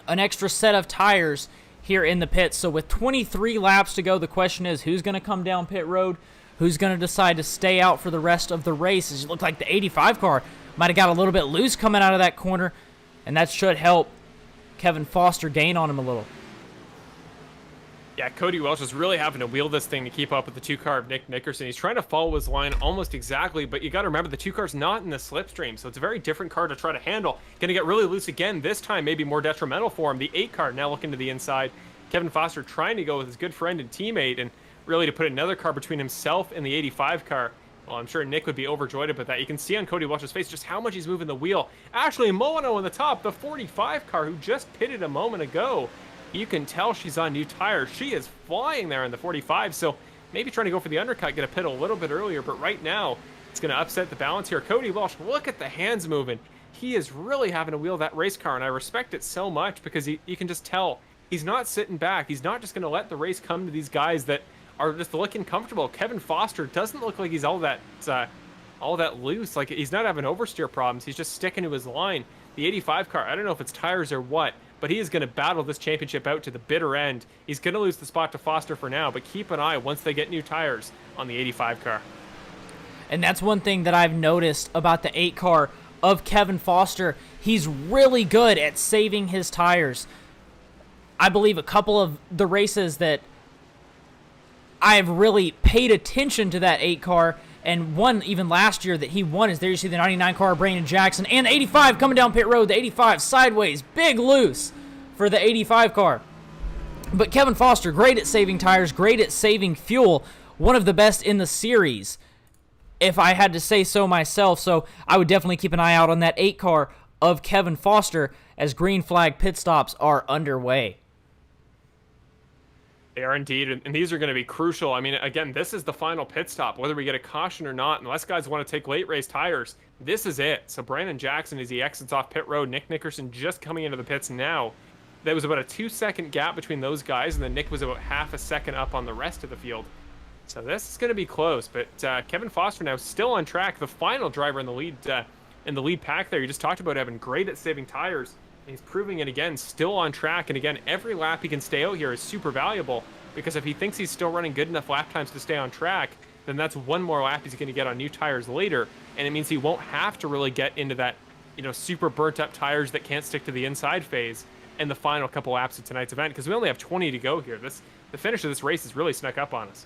S1: an extra set of tires here in the pits. So with 23 laps to go, the question is, who's going to come down pit road? Who's going to decide to stay out for the rest of the race? It looked like the 85 car might have got a little bit loose coming out of that corner, and that should help Kevin Foster gain on him a little.
S2: Yeah, Cody Welch is really having to wheel this thing to keep up with the 2 car of Nick Nickerson. He's trying to follow his line almost exactly, but you got to remember the 2 car's not in the slipstream, so it's a very different car to try to handle. Going to get really loose again, this time maybe more detrimental for him. The 8 car now looking to the inside. Kevin Foster trying to go with his good friend and teammate, and really to put another car between himself and the 85 car. Well, I'm sure Nick would be overjoyed about that. You can see on Cody Welch's face just how much he's moving the wheel. Ashley Molyneux in the top, the 45 car who just pitted a moment ago. You can tell she's on new tires. She is flying there in the 45, so maybe trying to go for the undercut, get a pit a little bit earlier, but right now, It's going to upset the balance here. Cody Welch, look at the hands moving. He is really having to wheel that race car, and I respect it so much because you can just tell he's not sitting back. He's not just going to let the race come to these guys that are just looking comfortable. Kevin Foster doesn't look like he's all that loose. Like, he's not having oversteer problems. He's just sticking to his line. The 85 car, I don't know if it's tires or what, but he is going to battle this championship out to the bitter end. He's going to lose the spot to Foster for now, but keep an eye once they get new tires on the 85 car.
S1: And that's one thing that I've noticed about the 8 car of Kevin Foster. He's really good at saving his tires. I believe a couple of the races that I have really paid attention to that 8 car, and one even last year that he won, is there you see the 99 car, Brandon Jackson, and the 85 coming down pit road, the 85 sideways, big loose for the 85 car. But Kevin Foster, great at saving tires, great at saving fuel, one of the best in the series, if I had to say so myself. So I would definitely keep an eye out on that 8 car of Kevin Foster as green flag pit stops are underway.
S2: They are indeed, and these are going to be crucial. I mean, again, this is the final pit stop, whether we get a caution or not, unless guys want to take late race tires. This is it. So Brandon Jackson, as he exits off pit road, Nick Nickerson just coming into the pits now. There was about a 2-second gap between those guys, and then Nick was about half a second up on the rest of the field. So this is going to be close, but Kevin Foster now still on track, the final driver in the lead pack there. You just talked about Evan, great at saving tires. He's proving it again, still on track. And again, every lap he can stay out here is super valuable, because if he thinks he's still running good enough lap times to stay on track, then that's one more lap he's going to get on new tires later. And it means he won't have to really get into that, super burnt up tires that can't stick to the inside phase in the final couple laps of tonight's event, because we only have 20 to go here. The finish of this race has really snuck up on us.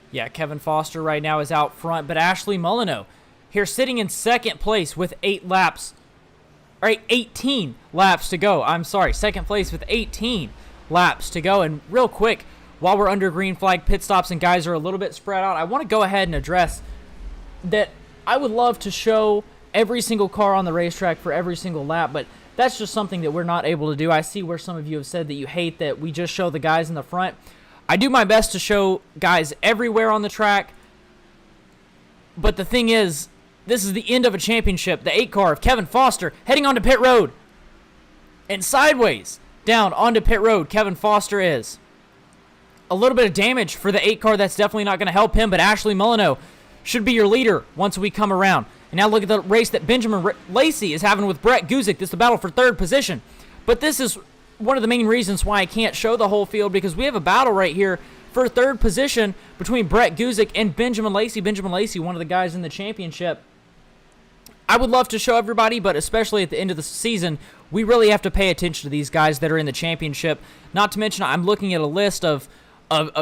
S1: Yeah, Kevin Foster right now is out front, but Ashley Molyneux here sitting in second place with 18 laps to go. I'm sorry, second place with 18 laps to go. And real quick, while we're under green flag pit stops and guys are a little bit spread out, I want to go ahead and address that I would love to show every single car on the racetrack for every single lap, but that's just something that we're not able to do. I see where some of you have said that you hate that we just show the guys in the front. I do my best to show guys everywhere on the track, but the thing is, this is the end of a championship. The 8 car of Kevin Foster heading onto pit road. And sideways down onto pit road, Kevin Foster is. A little bit of damage for the 8 car. That's definitely not going to help him, but Ashley Molyneux should be your leader once we come around. And now look at the race that Benjamin Lacey is having with Brett Guzik. This is the battle for third position. But this is one of the main reasons why I can't show the whole field, because we have a battle right here for third position between Brett Guzik and Benjamin Lacey. Benjamin Lacey, one of the guys in the championship. I would love to show everybody, but especially at the end of the season, we really have to pay attention to these guys that are in the championship. Not to mention, I'm looking at a list of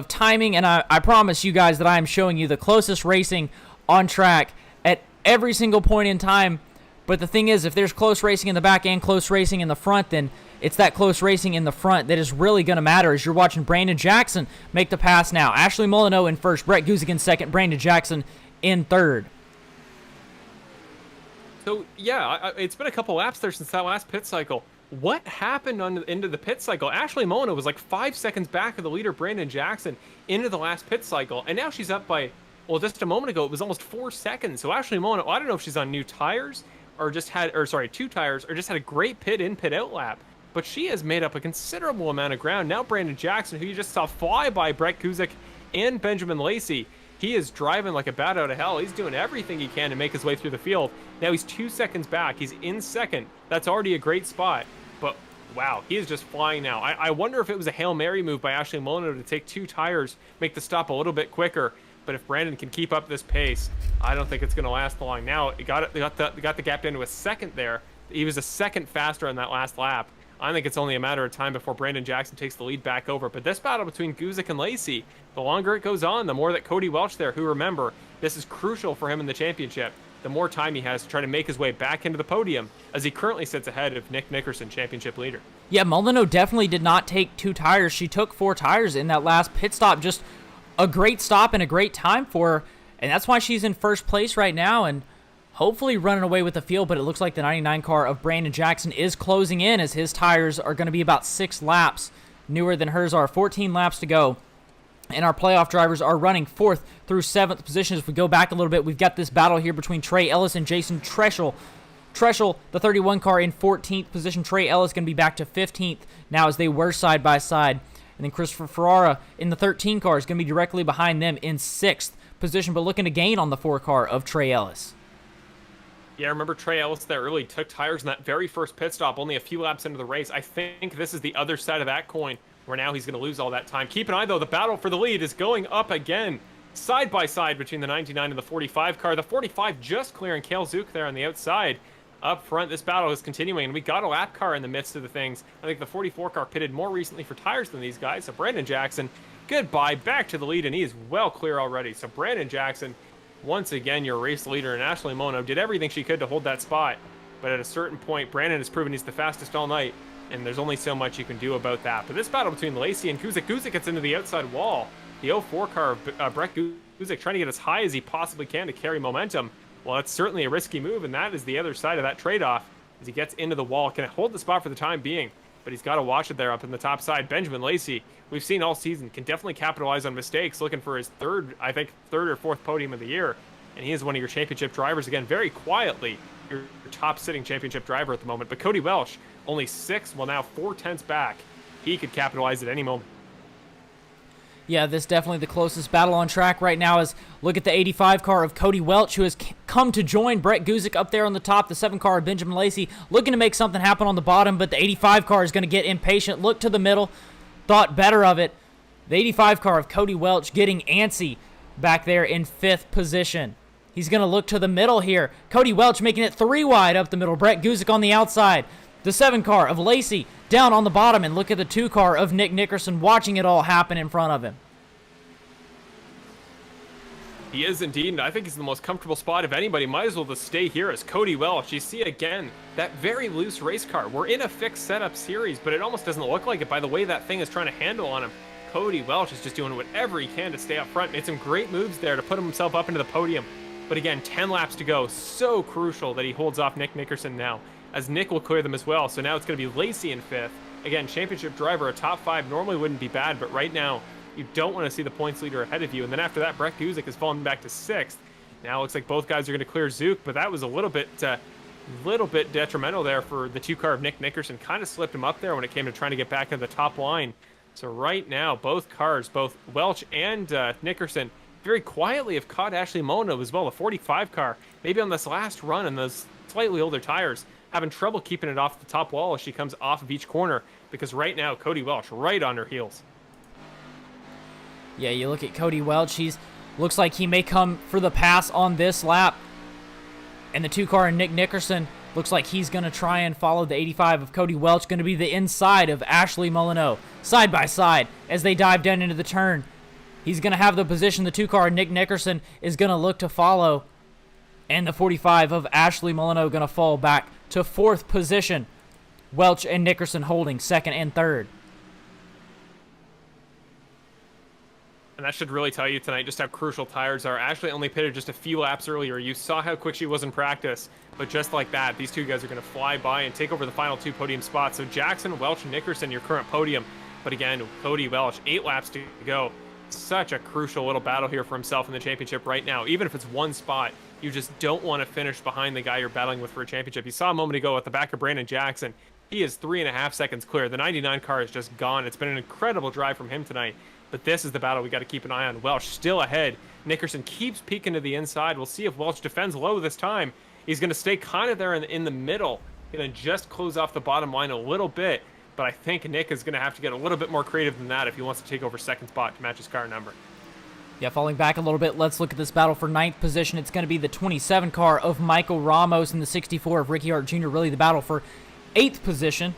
S1: timing, and I promise you guys that I am showing you the closest racing on track at every single point in time. But the thing is, if there's close racing in the back and close racing in the front, then it's that close racing in the front that is really going to matter, as you're watching Brandon Jackson make the pass now. Ashley Molyneux in first, Brett Guzik in second, Brandon Jackson in third.
S2: So, yeah, it's been a couple laps there since that last pit cycle. What happened on the end of the pit cycle? Ashley Molyneux was like 5 seconds back of the leader, Brandon Jackson, into the last pit cycle. And now she's up by, well, just a moment ago, it was almost 4 seconds. So Ashley Molyneux, I don't know if she's on new tires or just had, two tires, or just had a great pit in, pit out lap. But she has made up a considerable amount of ground. Now Brandon Jackson, who you just saw fly by Brett Guzik and Benjamin Lacey, he is driving like a bat out of hell. He's doing everything he can to make his way through the field. Now he's 2 seconds back. He's in second. That's already a great spot. But, wow, he is just flying now. I wonder if it was a Hail Mary move by Ashley Molyneux to take 2 tires, make the stop a little bit quicker. But if Brandon can keep up this pace, I don't think it's going to last long. Now, it got the gap down to a second there. He was a second faster on that last lap. I think it's only a matter of time before Brandon Jackson takes the lead back over. But this battle between Guzik and Lacey, the longer it goes on, the more that Cody Welch there, who, remember, this is crucial for him in the championship, the more time he has to try to make his way back into the podium, as he currently sits ahead of Nick Nickerson, championship leader.
S1: Yeah, Molyneux definitely did not take 2 tires. She took 4 tires in that last pit stop. Just a great stop and a great time for her. And that's why she's in first place right now and hopefully running away with the field. But it looks like the 99 car of Brandon Jackson is closing in, as his tires are going to be about 6 laps newer than hers are. 14 laps to go And our playoff drivers are running 4th through 7th positions. If we go back a little bit, we've got this battle here between Trey Ellis and Jason Treschel. Treschel, the 31 car, in 14th position. Trey Ellis going to be back to 15th now as they were side by side. And then Christopher Ferrara in the 13 car is going to be directly behind them in 6th position, but looking to gain on the 4 car of Trey Ellis.
S2: Yeah, I remember Trey Ellis there early took tires in that very first pit stop, only a few laps into the race. I think this is the other side of that coin, where now he's going to lose all that time. Keep an eye, though. The battle for the lead is going up again, side by side between the 99 and the 45 car. The 45 just clearing Cale Zook there on the outside. Up front, this battle is continuing, and we got a lap car in the midst of the things. I think the 44 car pitted more recently for tires than these guys. So Brandon Jackson, goodbye, back to the lead, and he is well clear already. So Brandon Jackson, once again, your race leader, and Ashley Mono did everything she could to hold that spot. But at a certain point, Brandon has proven he's the fastest all night, and there's only so much you can do about that. But this battle between Lacey and Guzik, Guzik gets into the outside wall. The 04 car of Brett Guzik trying to get as high as he possibly can to carry momentum. Well, it's certainly a risky move, and that is the other side of that trade-off as he gets into the wall. Can hold the spot for the time being, but he's got to watch it there up in the top side. Benjamin Lacey, we've seen all season, can definitely capitalize on mistakes, looking for his third or fourth podium of the year. And he is one of your championship drivers, again, very quietly, your top-sitting championship driver at the moment. But Cody Welch, only 6, well, now 4/10 back. He could capitalize at any moment.
S1: Yeah, this is definitely the closest battle on track right now. Is look at the 85 car of Cody Welch, who has come to join Brett Guzik up there on the top. The 7 car of Benjamin Lacey looking to make something happen on the bottom, but the 85 car is going to get impatient. Look to the middle, thought better of it. The 85 car of Cody Welch getting antsy back there in 5th position. He's going to look to the middle here. Cody Welch making it 3 wide up the middle. Brett Guzik on the outside. The 7 car of Lacey down on the bottom, and look at the 2 car of Nick Nickerson watching it all happen in front of him.
S2: He is indeed, and I think he's in the most comfortable spot of anybody. Might as well just stay here as Cody Welch. You see again, that very loose race car. We're in a fixed setup series, but it almost doesn't look like it by the way that thing is trying to handle on him. Cody Welch is just doing whatever he can to stay up front. Made some great moves there to put himself up into the podium. But again, 10 laps to go. So crucial that he holds off Nick Nickerson now, as Nick will clear them as well. So now it's going to be Lacey in 5th. Again, championship driver, a top 5 normally wouldn't be bad, but right now, you don't want to see the points leader ahead of you. And then after that, Brett Guzik has fallen back to 6th. Now it looks like both guys are going to clear Zook, but that was a little bit detrimental there for the 2 car of Nick Nickerson. Kind of slipped him up there when it came to trying to get back into the top line. So right now, both cars, both Welch and Nickerson, very quietly have caught Ashley Mona as well, the 45 car. Maybe on this last run on those slightly older tires, having trouble keeping it off the top wall as she comes off of each corner, because right now, Cody Welch right on her heels.
S1: Yeah, you look at Cody Welch. Looks like he may come for the pass on this lap. And the 2 car and Nick Nickerson looks like he's going to try and follow the 85 of Cody Welch. Going to be the inside of Ashley Molyneux. Side by side as they dive down into the turn. He's going to have the position. The 2 car, Nick Nickerson, is going to look to follow. And the 45 of Ashley Molyneux going to fall back to 4th position. Welch and Nickerson holding 2nd and 3rd.
S2: And that should really tell you tonight just how crucial tires are. Ashley only pitted just a few laps earlier. You saw how quick she was in practice. But just like that, these 2 guys are going to fly by and take over the final 2 podium spots. So Jackson, Welch, and Nickerson, your current podium. But again, Cody Welch, 8 laps to go. Such a crucial little battle here for himself in the championship right now. Even if it's 1 spot, you just don't want to finish behind the guy you're battling with for a championship. You saw a moment ago at the back of Brandon Jackson. He is 3.5 seconds clear. The 99 car is just gone. It's been an incredible drive from him tonight. But this is the battle we got to keep an eye on. Welch still ahead. Nickerson keeps peeking to the inside. We'll see if Welch defends low this time. He's going to stay kind of there in the middle. Going to just close off the bottom line a little bit. But I think Nick is going to have to get a little bit more creative than that if he wants to take over 2nd spot to match his car number.
S1: Yeah, falling back a little bit, let's look at this battle for 9th position. It's going to be the 27 car of Michael Ramos and the 64 of Ricky Hart Jr. Really the battle for 8th position.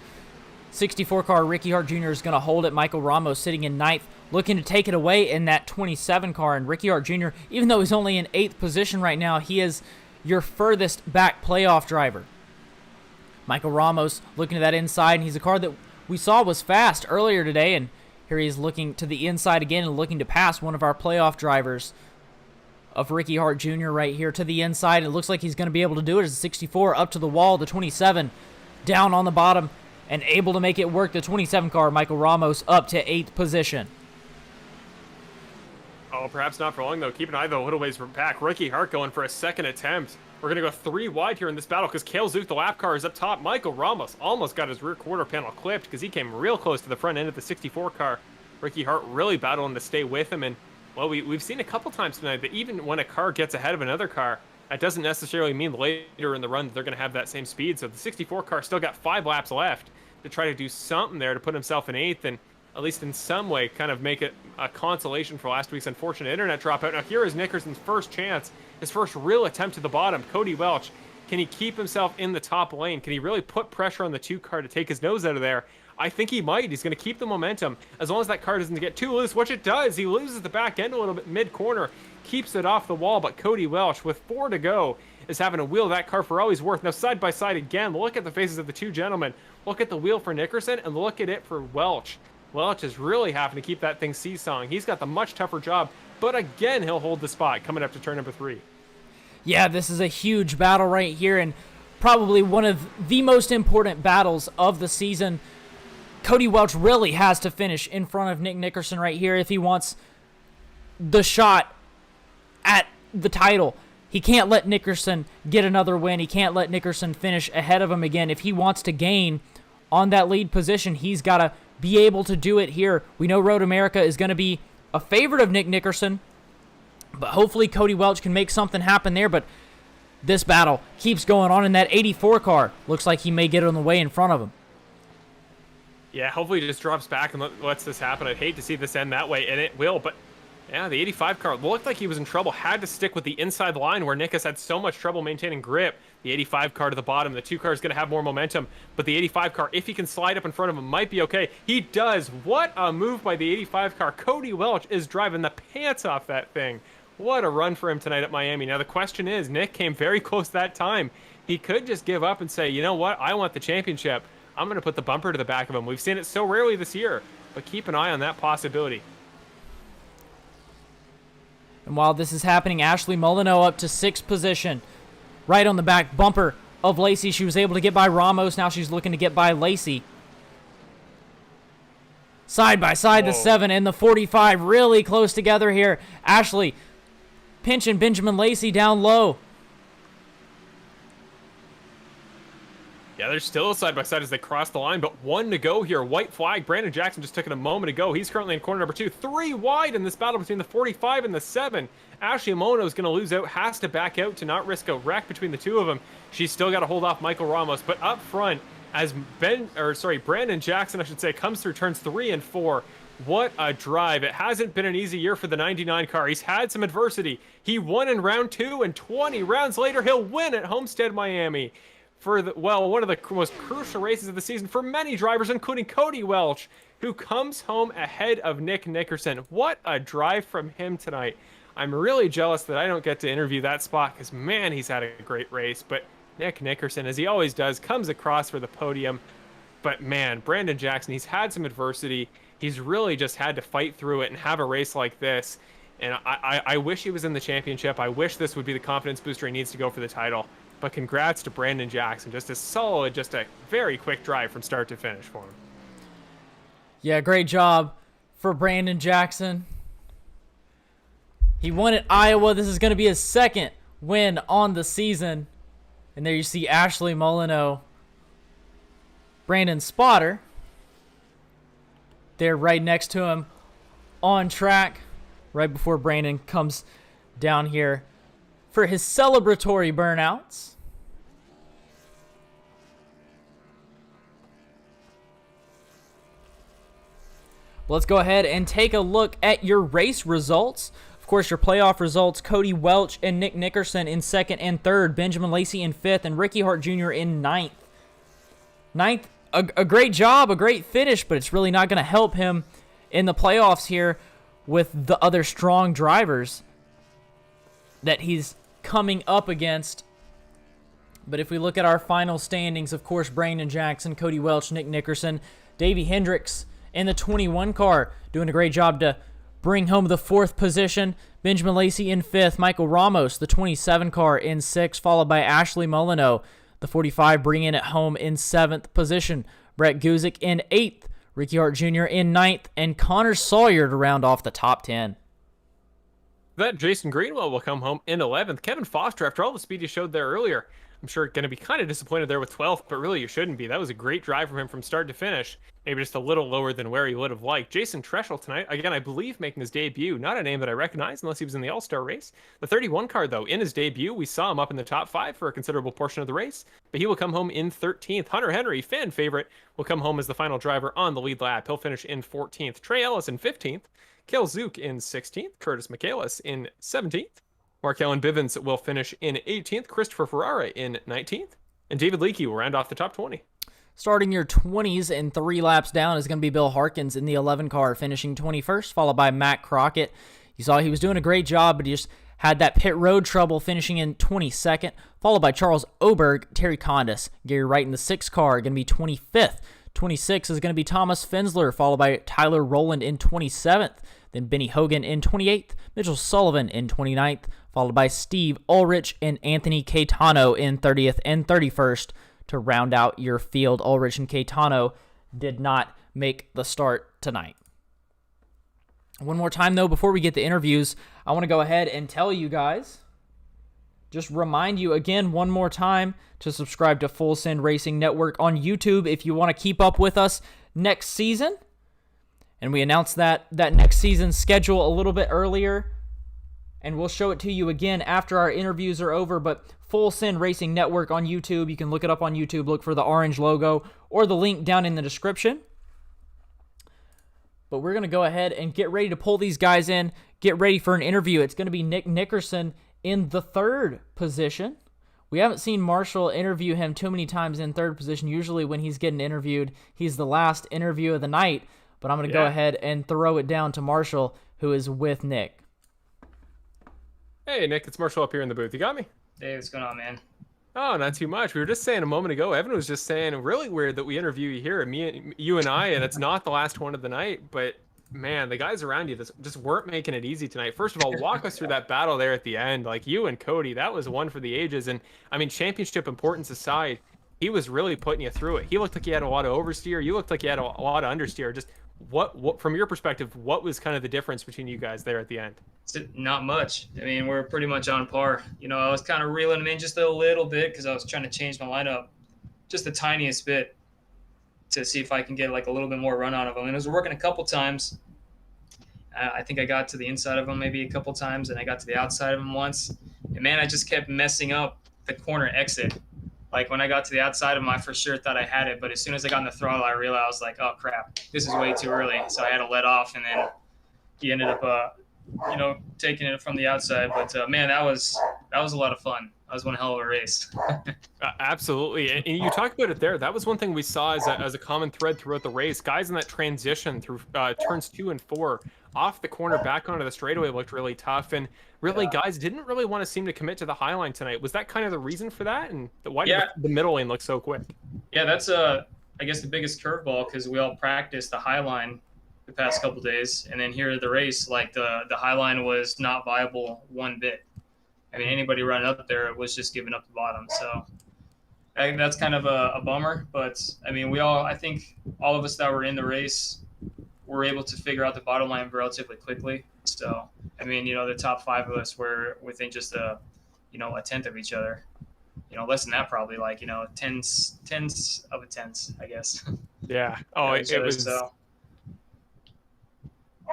S1: 64 car Ricky Hart Jr. is going to hold it. Michael Ramos sitting in 9th, looking to take it away in that 27 car. And Ricky Hart Jr., even though he's only in 8th position right now, he is your furthest back playoff driver. Michael Ramos looking to that inside, and he's a car that we saw was fast earlier today, and here he is looking to the inside again and looking to pass one of our playoff drivers of Ricky Hart Jr. right here to the inside. It looks like he's going to be able to do it as the 64 up to the wall, the 27 down on the bottom, and able to make it work. The 27 car, Michael Ramos, up to 8th position.
S2: Oh, perhaps not for long, though. Keep an eye, though, a little ways back. Ricky Hart going for a second attempt. We're going to go 3 wide here in this battle because Kale Zook, the lap car, is up top. Michael Ramos almost got his rear quarter panel clipped because he came real close to the front end of the 64 car. Ricky Hart really battling to stay with him. And, well, we've seen a couple times tonight that even when a car gets ahead of another car, that doesn't necessarily mean later in the run that they're going to have that same speed. So the 64 car still got 5 laps left to try to do something there to put himself in 8th and at least in some way kind of make it a consolation for last week's unfortunate internet dropout. Now here is Nickerson's first chance, his first real attempt to the bottom. Cody Welch, can he keep himself in the top lane? Can he really put pressure on the 2 car to take his nose out of there? I think he might. He's going to keep the momentum as long as that car doesn't get too loose, which it does. He loses the back end a little bit mid-corner, keeps it off the wall, but Cody Welch, with 4 to go, is having to wheel that car for all he's worth. Now, side by side again, look at the faces of the 2 gentlemen. Look at the wheel for Nickerson, and look at it for Welch. Welch is really having to keep that thing seesawing. He's got the much tougher job, but again, he'll hold the spot coming up to turn number 3.
S1: Yeah, this is a huge battle right here, and probably one of the most important battles of the season. Cody Welch really has to finish in front of Nick Nickerson right here if he wants the shot at the title. He can't let Nickerson get another win. He can't let Nickerson finish ahead of him again. If he wants to gain on that lead position, he's got to be able to do it here. We know Road America is going to be a favorite of Nick Nickerson, but hopefully Cody Welch can make something happen there. But this battle keeps going on in that 84 car. Looks like he may get on the way in front of him.
S2: Yeah, hopefully he just drops back and lets this happen. I'd hate to see this end that way, and it will, but yeah, the 85 car looked like he was in trouble. Had to stick with the inside line where Nick has had so much trouble maintaining grip. The 85 car to the bottom. The 2 car is going to have more momentum, but the 85 car, if he can slide up in front of him, might be okay. He does. What a move by the 85 car. Cody Welch is driving the pants off that thing. What a run for him tonight at Miami. Now, the question is, Nick came very close that time. He could just give up and say, you know what? I want the championship. I'm going to put the bumper to the back of him. We've seen it so rarely this year, but keep an eye on that possibility.
S1: And while this is happening, Ashley Molyneux up to 6th position. Right on the back bumper of Lacey. She was able to get by Ramos. Now she's looking to get by Lacey. Side by side, the 7 and the 45 really close together here. Ashley pinching Benjamin Lacey down low.
S2: Yeah, they're still side by side as they cross the line, but 1 to go here. White flag. Brandon Jackson just took it a moment ago. He's currently in corner number 2. 3 wide in this battle between the 45 and the 7. Ashley Mono is going to lose out, has to back out to not risk a wreck between the 2 of them. She's still got to hold off Michael Ramos, but up front, as Brandon Jackson, I should say, comes through turns 3 and 4. What a drive. It hasn't been an easy year for the 99 car. He's had some adversity. He won in round 2, and 20 rounds later, he'll win at Homestead, Miami. For one of the most crucial races of the season for many drivers, including Cody Welch, who comes home ahead of Nick Nickerson. What a drive from him tonight. I'm really jealous that I don't get to interview that spot because, man, he's had a great race. But Nick Nickerson, as he always does, comes across for the podium. But, man, Brandon Jackson, he's had some adversity. He's really just had to fight through it and have a race like this. And I wish he was in the championship. I wish this would be the confidence booster he needs to go for the title. But congrats to Brandon Jackson. Just a solid, just a very quick drive from start to finish for him.
S1: Yeah, great job for Brandon Jackson. He won at Iowa. This is going to be his 2nd win on the season. And there you see Ashley Molyneux, Brandon Spotter, there right next to him on track right before Brandon comes down here for his celebratory burnouts. Let's go ahead and take a look at your race results. Of course, your playoff results, Cody Welch and Nick Nickerson in 2nd and 3rd, Benjamin Lacey in 5th, and Ricky Hart Jr. in 9th. 9th, a great job, a great finish, but it's really not going to help him in the playoffs here with the other strong drivers that he's coming up against. But if we look at our final standings, of course, Brandon Jackson, Cody Welch, Nick Nickerson, Davey Hendricks in the 21 car doing a great job to bring home the 4th position. Benjamin Lacey in 5th, Michael Ramos, the 27 car in 6th, followed by Ashley Molyneux, the 45, bringing it home in 7th position. Brett Guzik in 8th, Ricky Hart Jr. in 9th, and Connor Sawyer to round off the top 10.
S2: That Jason Greenwell will come home in 11th. Kevin Foster, after all the speed he showed there earlier, I'm sure going to be kind of disappointed there with 12th, but really you shouldn't be. That was a great drive from him from start to finish. Maybe just a little lower than where he would have liked. Jason Treschel tonight, again, I believe making his debut. Not a name that I recognize unless he was in the All-Star race. The 31 car, though, in his debut, we saw him up in the top 5 for a considerable portion of the race, but he will come home in 13th. Hunter Henry, fan favorite, will come home as the final driver on the lead lap. He'll finish in 14th. Trey Ellis in 15th. Kale Zook in 16th. Curtis Michaelis in 17th. Markellen Bivens will finish in 18th. Christopher Ferrara in 19th. And David Leakey will round off the top 20.
S1: Starting your 20s and 3 laps down is going to be Bill Harkins in the 11 car, finishing 21st, followed by Matt Crockett. You saw he was doing a great job, but he just had that pit road trouble, finishing in 22nd, followed by Charles Oberg, Terry Condis. Gary Wright in the 6 car, going to be 25th. 26 is going to be Thomas Fensler, followed by Tyler Rowland in 27th. Then Benny Hogan in 28th, Mitchell Sullivan in 29th, followed by Steve Ulrich and Anthony Caetano in 30th and 31st to round out your field. Ulrich and Caetano did not make the start tonight. One more time, though, before we get the interviews, I want to go ahead and tell you guys, just remind you again one more time to subscribe to Full Send Racing Network on YouTube if you want to keep up with us next season. And we announced that next season schedule a little bit earlier, and we'll show it to you again after our interviews are over. But Full Send Racing Network on YouTube, you can look it up on YouTube, look for the orange logo or the link down in the description. But we're going to go ahead and get ready to pull these guys in, get ready for an interview. It's going to be Nick Nickerson in the 3rd position. We haven't seen Marshall interview him too many times in 3rd position. Usually when he's getting interviewed, he's the last interview of the night. But I'm going to go ahead and throw it down to Marshall, who is with Nick.
S2: Hey, Nick, it's Marshall up here in the booth. You got me?
S3: Hey, what's going on, man?
S2: Oh, not too much. We were just saying a moment ago, Evan was just saying, really weird that we interview you here, you and I, and it's not the last one of the night, but man, the guys around you just weren't making it easy tonight. First of all, walk us through that battle there at the end. Like you and Cody, that was one for the ages. And I mean, championship importance aside, he was really putting you through it. He looked like he had a lot of oversteer. You looked like you had a lot of understeer. Just what from your perspective, what was kind of the difference between you guys there at the end?
S3: Not much. I mean, we're pretty much on par. You know, I was kind of reeling them in just a little bit because I was trying to change my lineup just the tiniest bit to see if I can get like a little bit more run out of them. And it was working a couple times. I think I got to the inside of them maybe a couple times, and I got to the outside of them once. And man, I just kept messing up the corner exit. Like when I got to the outside of them, I for sure thought I had it, but as soon as I got in the throttle, I realized like, oh crap, this is way too early. So I had to let off, and then he ended up, taking it from the outside. But man, that was a lot of fun. That was one hell of a race.
S2: Absolutely. And you talked about it there. That was one thing we saw as a common thread throughout the race. Guys in that transition through turns 2 and 4 off the corner back onto the straightaway looked really tough. And really, guys didn't really want to seem to commit to the high line tonight. Was that kind of the reason for that? And why did the middle lane look so quick?
S3: Yeah, that's I guess the biggest curveball because we all practiced the high line the past couple days. And then here at the race, like the high line was not viable one bit. I mean, anybody running up there was just giving up the bottom. So I think that's kind of a bummer. But, I mean, I think all of us that were in the race were able to figure out the bottom line relatively quickly. So, I mean, the top 5 of us were within just a tenth of each other. Less than that probably, like, tenths of a tenth, I guess.
S2: Yeah. Oh, it was...
S3: So.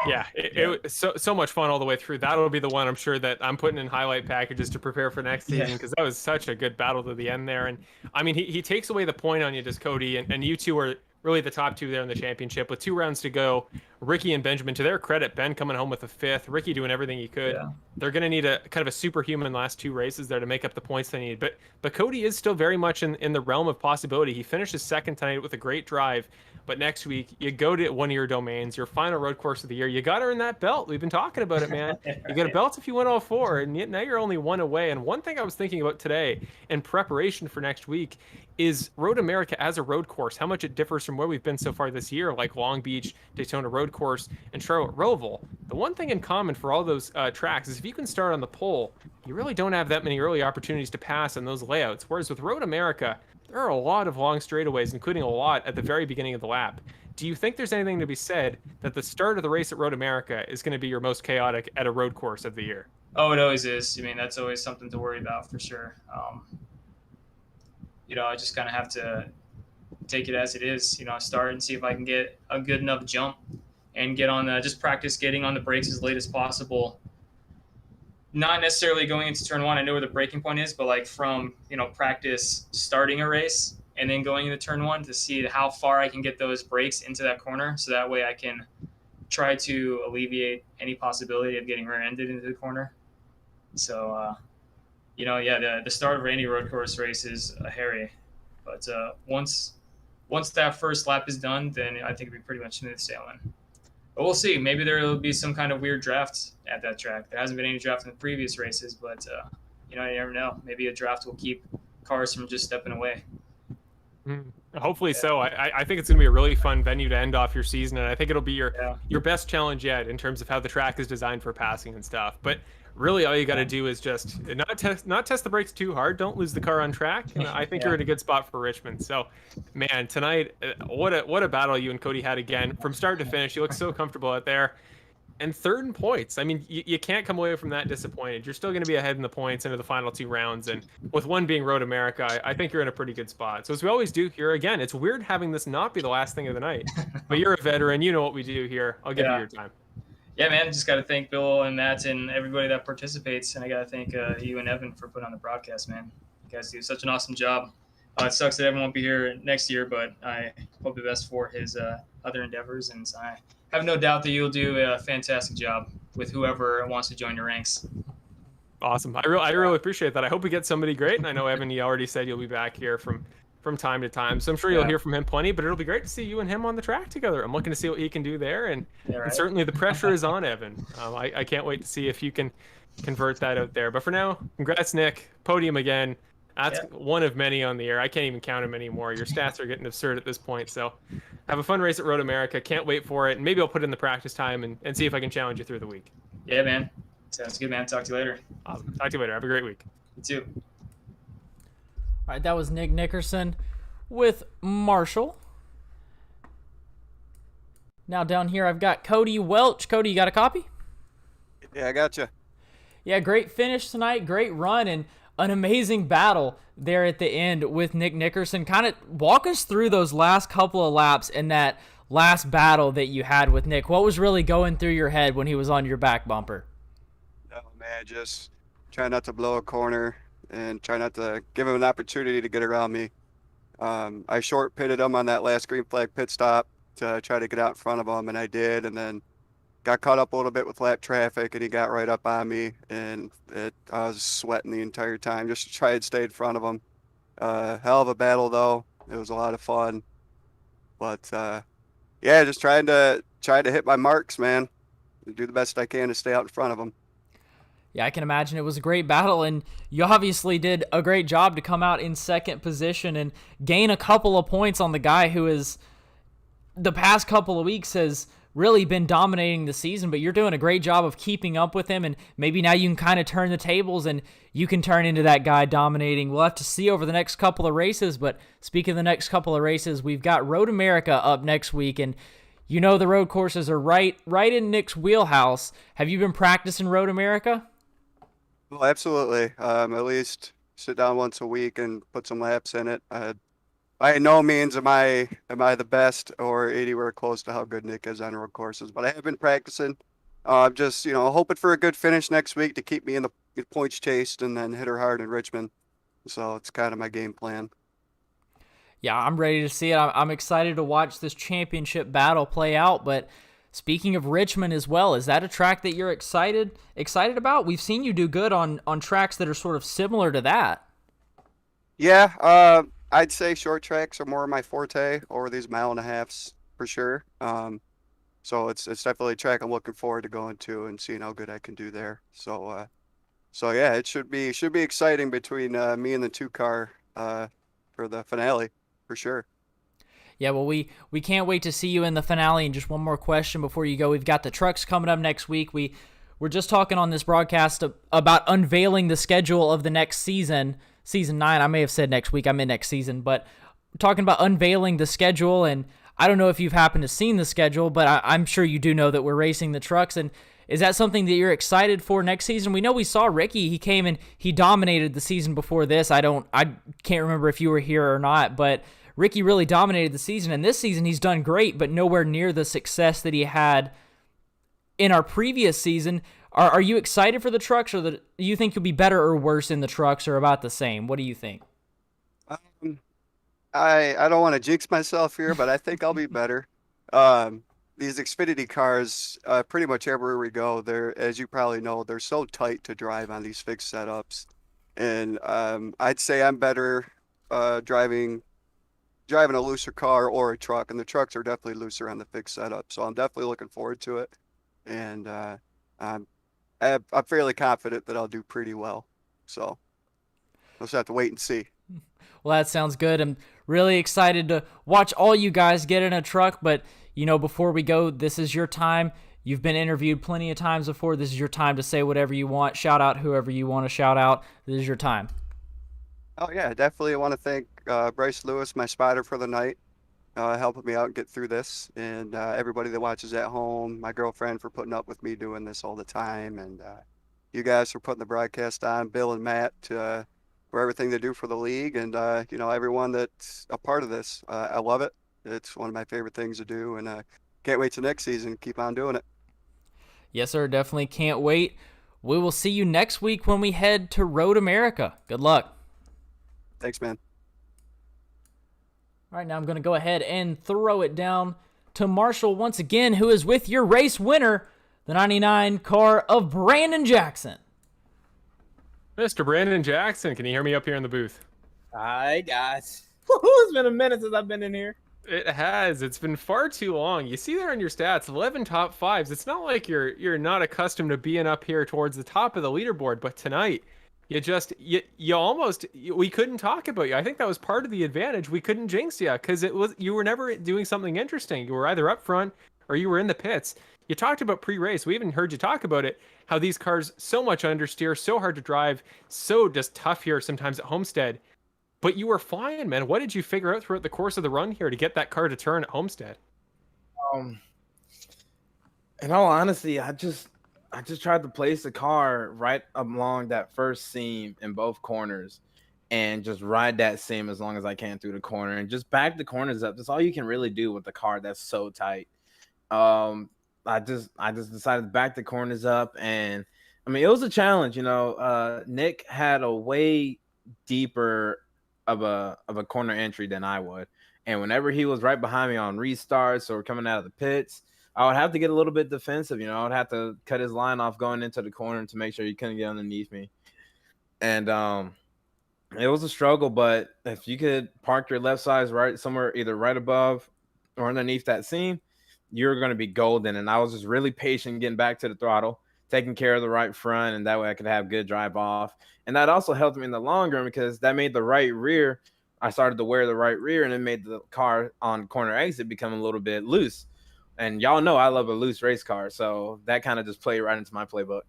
S2: Yeah, it was so much fun all the way through. That'll be the one I'm sure that I'm putting in highlight packages to prepare for next season because that was such a good battle to the end there. And I mean, he takes away the point on you, just Cody, and you two are really the top 2 there in the championship with 2 rounds to go. Ricky and Benjamin, to their credit, Ben coming home with a 5th, Ricky doing everything he could. Yeah. They're going to need a kind of a superhuman last 2 races there to make up the points they need. But Cody is still very much in the realm of possibility. He finishes 2nd tonight with a great drive. But next week, you go to one of your domains, your final road course of the year. You got to earn that belt. We've been talking about it, man. You get a belt if you win all 4, and now you're only 1 away. And one thing I was thinking about today in preparation for next week is Road America as a road course, how much it differs from where we've been so far this year, like Long Beach, Daytona Road Course, and Charlotte Roval. The one thing in common for all those tracks is if you can start on the pole, you really don't have that many early opportunities to pass on those layouts. Whereas with Road America, there are a lot of long straightaways, including a lot at the very beginning of the lap. do you think there's anything to be said that the start of the race at Road America is going to be your most chaotic at a road course of the year?
S3: Oh, it always is. I mean, that's always something to worry about for sure. I just kind of have to take it as it is, start and see if I can get a good enough jump and get on just practice getting on the brakes as late as possible. Not necessarily going into turn one. I know where the braking point is, but like from, practice starting a race and then going into turn one to see how far I can get those brakes into that corner. So that way I can try to alleviate any possibility of getting rear-ended into the corner. So, the start of any road course race is hairy. But once that first lap is done, then I think it'll be pretty much smooth sailing. But we'll see. Maybe there will be some kind of weird draft at that track. There hasn't been any draft in the previous races, but, you never know. Maybe a draft will keep cars from just stepping away.
S2: Hopefully so. I think it's going to be a really fun venue to end off your season, and I think it'll be your best challenge yet in terms of how the track is designed for passing and stuff. But really, all you got to do is just not test the brakes too hard. Don't lose the car on track. And I think you're in a good spot for Richmond. So, man, tonight, what a battle you and Cody had again from start to finish. You look so comfortable out there. And third in points. I mean, you can't come away from that disappointed. You're still going to be ahead in the points into the final 2 rounds. And with one being Road America, I think you're in a pretty good spot. So as we always do here, again, it's weird having this not be the last thing of the night. But you're a veteran. You know what we do here. I'll give you your time.
S3: Yeah, man. Just got to thank Bill and Matt and everybody that participates. And I got to thank you and Evan for putting on the broadcast, man. You guys do such an awesome job. It sucks that Evan won't be here next year, but I hope the best for his other endeavors. And I have no doubt that you'll do a fantastic job with whoever wants to join your ranks.
S2: Awesome. I really appreciate that. I hope we get somebody great. And I know, Evan, you already said you'll be back here from time to time. So I'm sure you'll hear from him plenty, but it'll be great to see you and him on the track together. I'm looking to see what he can do there. And certainly the pressure is on Evan. I can't wait to see if you can convert that out there. But for now, congrats, Nick. Podium again. That's one of many on the air. I can't even count them anymore. Your stats are getting absurd at this point. So have a fun race at Road America. Can't wait for it. And maybe I'll put in the practice time and see if I can challenge you through the week.
S3: Yeah, man. Sounds good, man. Talk to you later.
S2: Awesome. Talk to you later. Have a great week.
S3: You too.
S1: All right, that was Nick Nickerson with Marshall. Now down here I've got Cody Welch. Cody, you got a copy?
S4: Yeah, I got you.
S1: Yeah, great finish tonight. Great run and an amazing battle there at the end with Nick Nickerson. Kind of walk us through those last couple of laps and that last battle that you had with Nick. What was really going through your head when he was on your back bumper?
S4: Oh, man, just try not to blow a corner and try not to give him an opportunity to get around me. I short pitted him on that last green flag pit stop to try to get out in front of him, and I did, and then got caught up a little bit with lap traffic, and he got right up on me, and I was sweating the entire time just to try and stay in front of him. Hell of a battle, though. It was a lot of fun. But, just trying to hit my marks, man. Do the best I can to stay out in front of him.
S1: Yeah, I can imagine it was a great battle, and you obviously did a great job to come out in second position and gain a couple of points on the guy who is, the past couple of weeks, has really been dominating the season, but you're doing a great job of keeping up with him, and maybe now you can kind of turn the tables and you can turn into that guy dominating. We'll have to see over the next couple of races, but speaking of the next couple of races, we've got Road America up next week, and you know the road courses are right in Nick's wheelhouse. Have you been practicing Road America?
S4: Well, absolutely. At least sit down once a week and put some laps in it. By no means am I the best or anywhere close to how good Nick is on road courses, but I have been practicing. I'm just, hoping for a good finish next week to keep me in the points chased and then hit her hard in Richmond. So it's kind of my game plan.
S1: Yeah, I'm ready to see it. I'm excited to watch this championship battle play out, but speaking of Richmond as well, is that a track that you're excited about? We've seen you do good on tracks that are sort of similar to that.
S4: Yeah, I'd say short tracks are more my forte over these 1.5 miles for sure. So it's definitely a track I'm looking forward to going to and seeing how good I can do there. So yeah, it should be exciting between me and the 2-car for the finale for sure.
S1: Yeah, well, we can't wait to see you in the finale. And just one more question before you go. We've got the trucks coming up next week. We're just talking on this broadcast about unveiling the schedule of the next season, Season 9. I may have said next week. I meant next season. But we're talking about unveiling the schedule, and I don't know if you've happened to seen the schedule, but I'm sure you do know that we're racing the trucks. And is that something that you're excited for next season? We know we saw Ricky. He came and he dominated the season before this. I can't remember if you were here or not, but Ricky really dominated the season. And this season he's done great, but nowhere near the success that he had in our previous season. Are you excited for the trucks, or do you think you'll be better or worse in the trucks, or about the same? What do you think?
S4: I don't want to jinx myself here, but I think I'll be better. These Xfinity cars, pretty much everywhere we go, they're, as you probably know, they're so tight to drive on these fixed setups. And I'd say I'm better driving a looser car or a truck, and the trucks are definitely looser on the fixed setup. So I'm definitely looking forward to it. And I'm fairly confident that I'll do pretty well. So we'll just have to wait and see.
S1: Well, that sounds good. I'm really excited to watch all you guys get in a truck, but before we go, this is your time. You've been interviewed plenty of times before. This is your time to say whatever you want. Shout out whoever you want to shout out. This is your time.
S4: Oh yeah, definitely. I want to thank Bryce Lewis, my spotter for the night, helping me out and get through this, and everybody that watches at home, my girlfriend for putting up with me doing this all the time, and you guys for putting the broadcast on, Bill and Matt, for everything they do for the league, and everyone that's a part of this. I love it. It's one of my favorite things to do, and can't wait till next season. Keep on doing it.
S1: Yes, sir. Definitely can't wait. We will see you next week when we head to Road America. Good luck.
S4: Thanks, man.
S1: All right, now I'm going to go ahead and throw it down to Marshall once again, who is with your race winner, the 99 car of Brandon Jackson.
S2: Mr. Brandon Jackson, can you hear me up here in the booth?
S5: Hi, guys. It's been a minute since I've been in here.
S2: It has. It's been far too long. You see there on your stats, 11 top fives. It's not like you're not accustomed to being up here towards the top of the leaderboard, but tonight we couldn't talk about you. I think that was part of the advantage. We couldn't jinx you because you were never doing something interesting. You were either up front or you were in the pits. You talked about pre-race. We even heard you talk about it, how these cars so much understeer, so hard to drive, so just tough here sometimes at Homestead. But you were flying, man. What did you figure out throughout the course of the run here to get that car to turn at Homestead?
S5: In all honesty, I just tried to place the car right along that first seam in both corners and just ride that seam as long as I can through the corner and just back the corners up. That's all you can really do with the car that's so tight. I just decided to back the corners up, and I mean, it was a challenge. Nick had a way deeper of a corner entry than I would, and whenever he was right behind me on restarts or coming out of the pits, I would have to get a little bit defensive. I would have to cut his line off going into the corner to make sure he couldn't get underneath me, and it was a struggle. But if you could park your left side right somewhere, either right above or underneath that seam, you're going to be golden. And I was just really patient getting back to the throttle, taking care of the right front, and that way I could have good drive off. And that also helped me in the long run because that made the right rear. I started to wear the right rear, and it made the car on corner exit become a little bit loose. And y'all know I love a loose race car, so that kind of just played right into my playbook.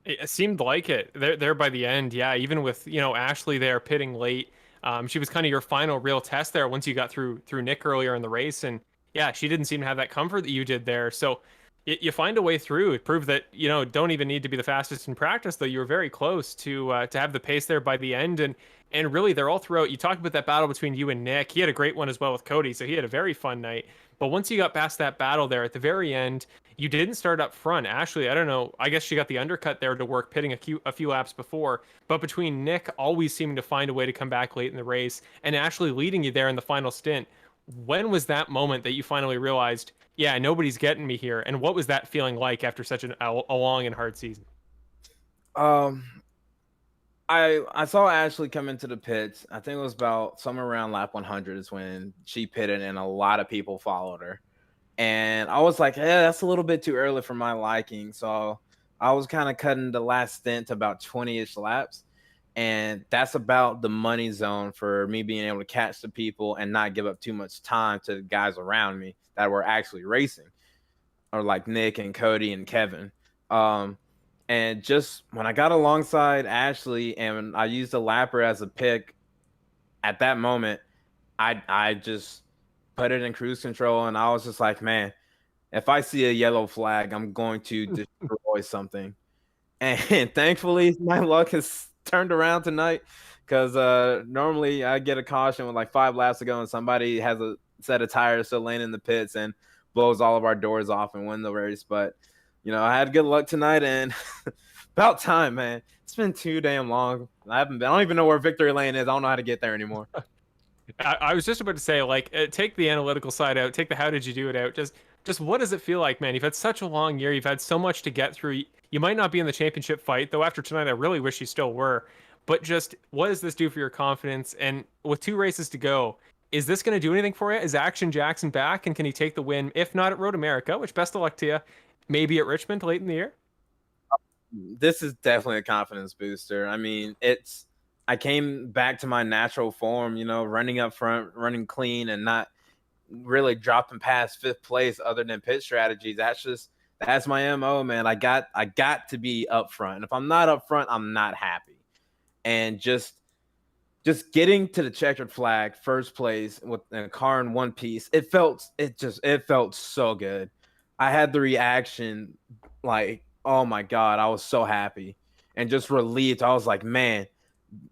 S2: It seemed like it there by the end. Yeah, even with Ashley there pitting late, she was kind of your final real test there once you got through Nick earlier in the race, and yeah, she didn't seem to have that comfort that you did there. So you find a way through. It proved that don't even need to be the fastest in practice, though. You were very close to have the pace there by the end, and really they're all throughout. You talked about that battle between you and Nick. He had a great one as well with Cody, so he had a very fun night. But once you got past that battle there at the very end, you didn't start up front. Ashley, I don't know. I guess she got the undercut there to work, pitting a few laps before. But between Nick always seeming to find a way to come back late in the race, and Ashley leading you there in the final stint, when was that moment that you finally realized, yeah, nobody's getting me here? And what was that feeling like after such a long and hard season?
S5: I saw Ashley come into the pits. I think it was about somewhere around lap 100 is when she pitted, and a lot of people followed her. And I was like, that's a little bit too early for my liking. So I was kind of cutting the last stint to about 20-ish laps. And that's about the money zone for me being able to catch the people and not give up too much time to the guys around me that were actually racing, or like Nick and Cody and Kevin. And just when I got alongside Ashley and I used the lapper as a pick, at that moment, I put it in cruise control, and I was just like, man, if I see a yellow flag, I'm going to destroy something. And thankfully, my luck has turned around tonight because normally I get a caution with like 5 laps to go, and somebody has a set of tires still laying in the pits and blows all of our doors off and win the race. But I had good luck tonight, and about time, man. It's been too damn long. I don't even know where victory lane is. I don't know how to get there anymore.
S2: I was just about to say, like, take the analytical side out, take the how did you do it out. Just what does it feel like, man? You've had such a long year. You've had so much to get through. You might not be in the championship fight, though after tonight, I really wish you still were. But just what does this do for your confidence? And with 2 races to go, is this going to do anything for you? Is Action Jackson back? And can he take the win? If not at Road America, which best of luck to you, maybe at Richmond late in the year?
S5: This is definitely a confidence booster. I mean, I came back to my natural form, running up front, running clean, and not really dropping past 5th place other than pit strategies. That's my MO, man. I got to be up front. And if I'm not up front, I'm not happy. And just getting to the checkered flag, 1st place with a car in one piece, it felt so good. I had the reaction like, oh my God, I was so happy and just relieved. I was like, man,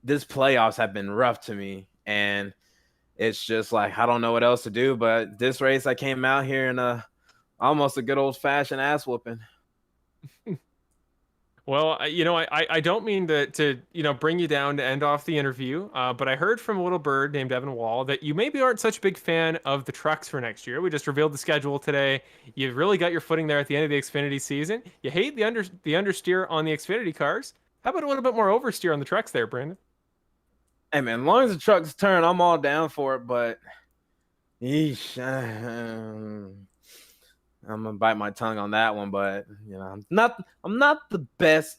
S5: this playoffs have been rough to me. And it's just like, I don't know what else to do. But this race, I came out here in almost a good old fashioned ass whooping.
S2: Well, I don't mean to bring you down to end off the interview, but I heard from a little bird named Evan Wall that you maybe aren't such a big fan of the trucks for next year. We just revealed the schedule today. You've really got your footing there at the end of the Xfinity season. You hate the understeer on the Xfinity cars. How about a little bit more oversteer on the trucks there, Brandon?
S5: Hey, man, as long as the trucks turn, I'm all down for it. But yeesh, I'm gonna bite my tongue on that one, but I'm not the best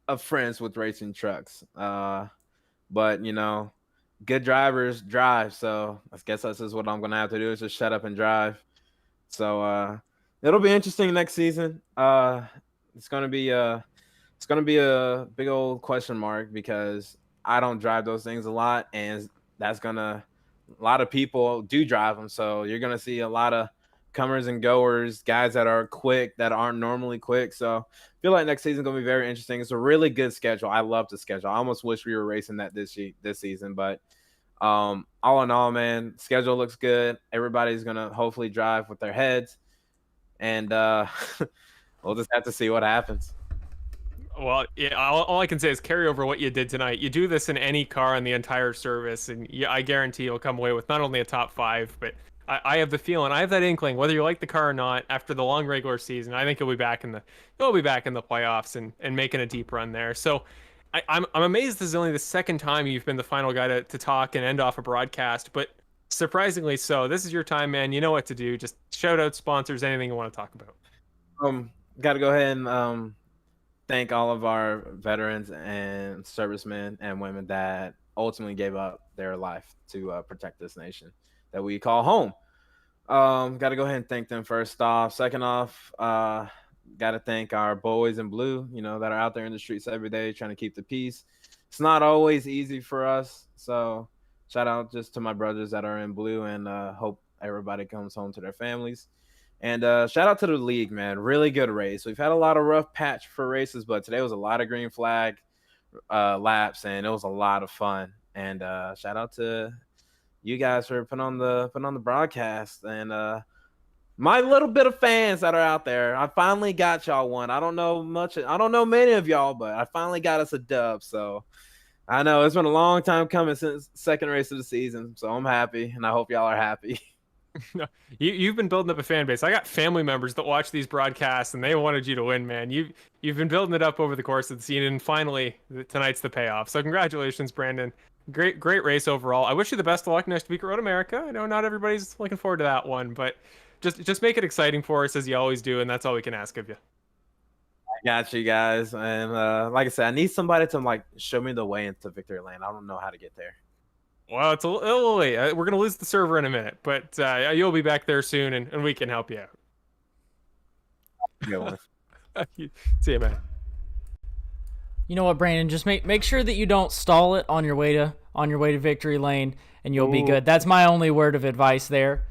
S5: of friends with racing trucks. But good drivers drive, so I guess that's just what I'm gonna have to do is just shut up and drive. So it'll be interesting next season. It's gonna be a big old question mark because I don't drive those things a lot, and a lot of people do drive them, so you're gonna see a lot of comers and goers, guys that are quick that aren't normally quick. So I feel like next season is going to be very interesting. It's a really good schedule. I love the schedule. I almost wish we were racing that this season, but all in all, man, schedule looks good. Everybody's going to hopefully drive with their heads, and we'll just have to see what happens.
S2: Well, yeah, all I can say is carry over what you did tonight. You do this in any car in the entire service, and I guarantee you'll come away with not only a top 5, but I have the feeling, I have that inkling, whether you like the car or not, after the long regular season, I think you'll be back in the playoffs and making a deep run there. So I'm amazed this is only the 2nd time you've been the final guy to talk and end off a broadcast, but surprisingly so. This is your time, man. You know what to do. Just shout out sponsors, anything you want to talk about.
S5: Got to go ahead and thank all of our veterans and servicemen and women that ultimately gave up their life to protect this nation that we call home. Got to go ahead and thank them first off. Second off, got to thank our boys in blue, that are out there in the streets every day trying to keep the peace. It's not always easy for us. So shout out just to my brothers that are in blue, and hope everybody comes home to their families. And shout out to the league, man. Really good race. We've had a lot of rough patch for races, but today was a lot of green flag laps, and it was a lot of fun. And shout out to you guys for putting on the broadcast, and my little bit of fans that are out there. I finally got y'all one. I don't know many of y'all, but I finally got us a dub. So I know it's been a long time coming since 2nd race of the season. So I'm happy, and I hope y'all are happy.
S2: You've been building up a fan base. I got family members that watch these broadcasts, and they wanted you to win, man. You've been building it up over the course of the season, and finally tonight's the payoff. So congratulations, Brandon. Great race overall. I wish you the best of luck next week at Road America. I know not everybody's looking forward to that one, but just make it exciting for us as you always do, and that's all we can ask of you.
S5: I got you guys, and like I said, I need somebody to show me the way into victory lane. I don't know how to get there.
S2: Well, it's a little late. We're gonna lose the server in a minute, but you'll be back there soon, and we can help you out.
S5: Good one.
S2: See you, man.
S1: You know what, Brandon? Just make sure that you don't stall it on your way to victory lane, and you'll be good. That's my only word of advice there.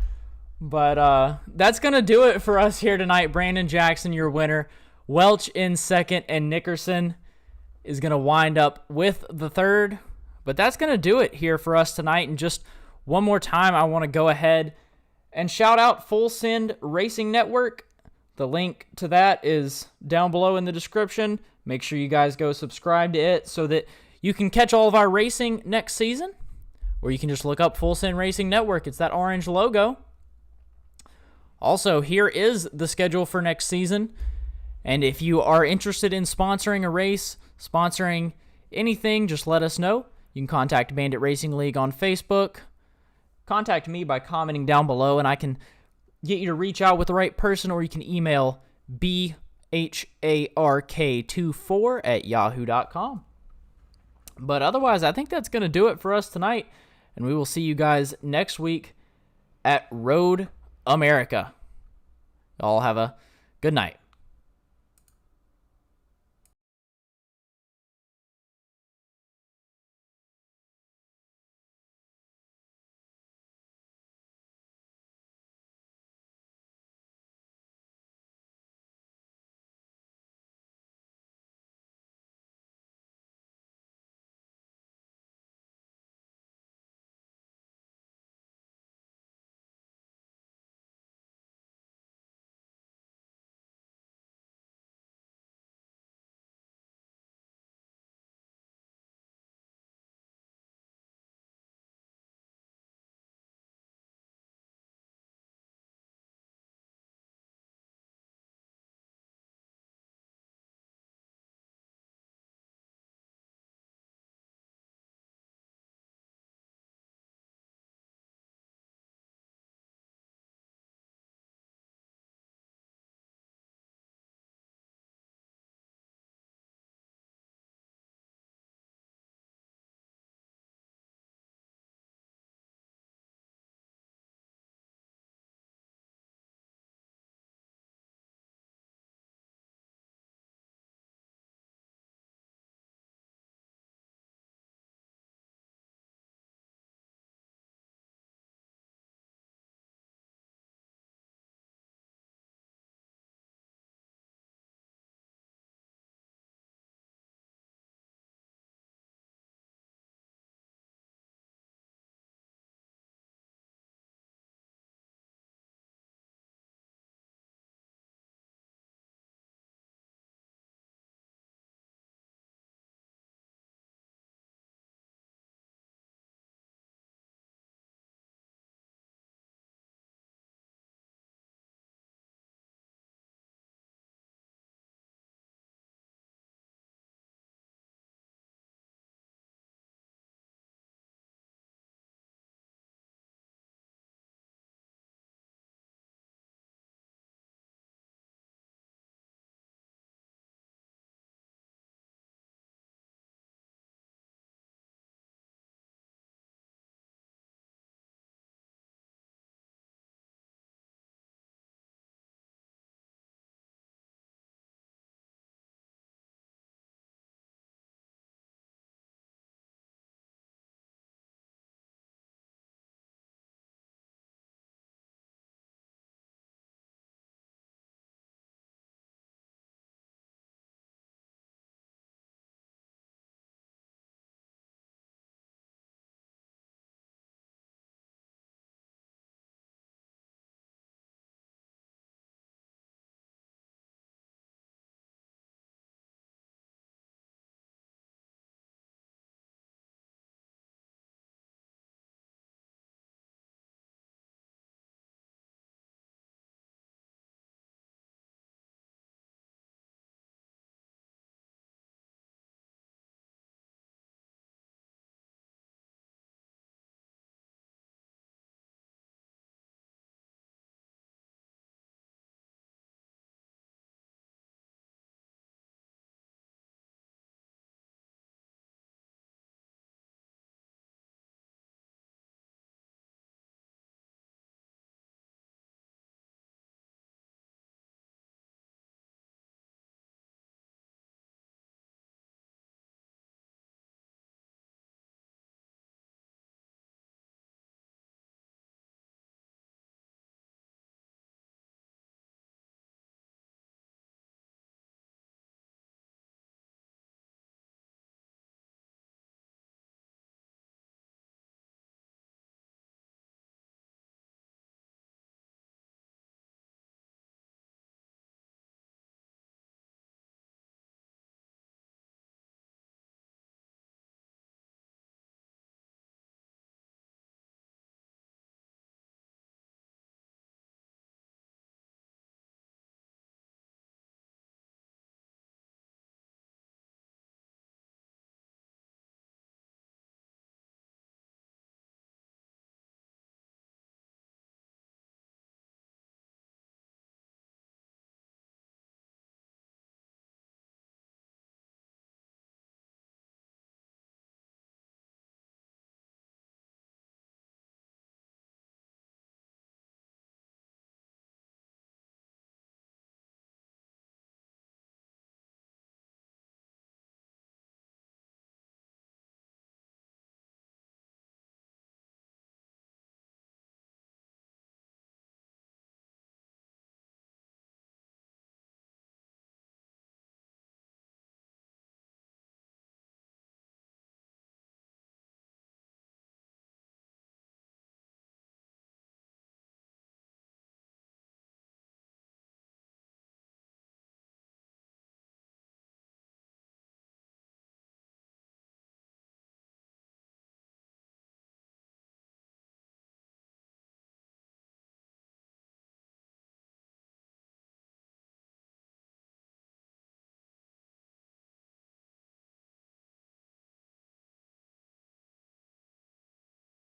S1: But that's going to do it for us here tonight. Brandon Jackson, your winner. Welch in second, and Nickerson is going to wind up with the third. But that's going to do it here for us tonight. And just one more time, I want to go ahead and shout out Full Send Racing Network. The link to that is down below in the description. Make sure you guys go subscribe to it so that you can catch all of our racing next season. Or you can just look up Full Send Racing Network. It's that orange logo. Also, here is the schedule for next season. And if you are interested in sponsoring a race, sponsoring anything, just let us know. You can contact Bandit Racing League on Facebook. Contact me by commenting down below, and I can get you to reach out with the right person, or you can email bhark24@yahoo.com. But otherwise, I think that's going to do it for us tonight, and we will see you guys next week at Road America. Y'all have a good night.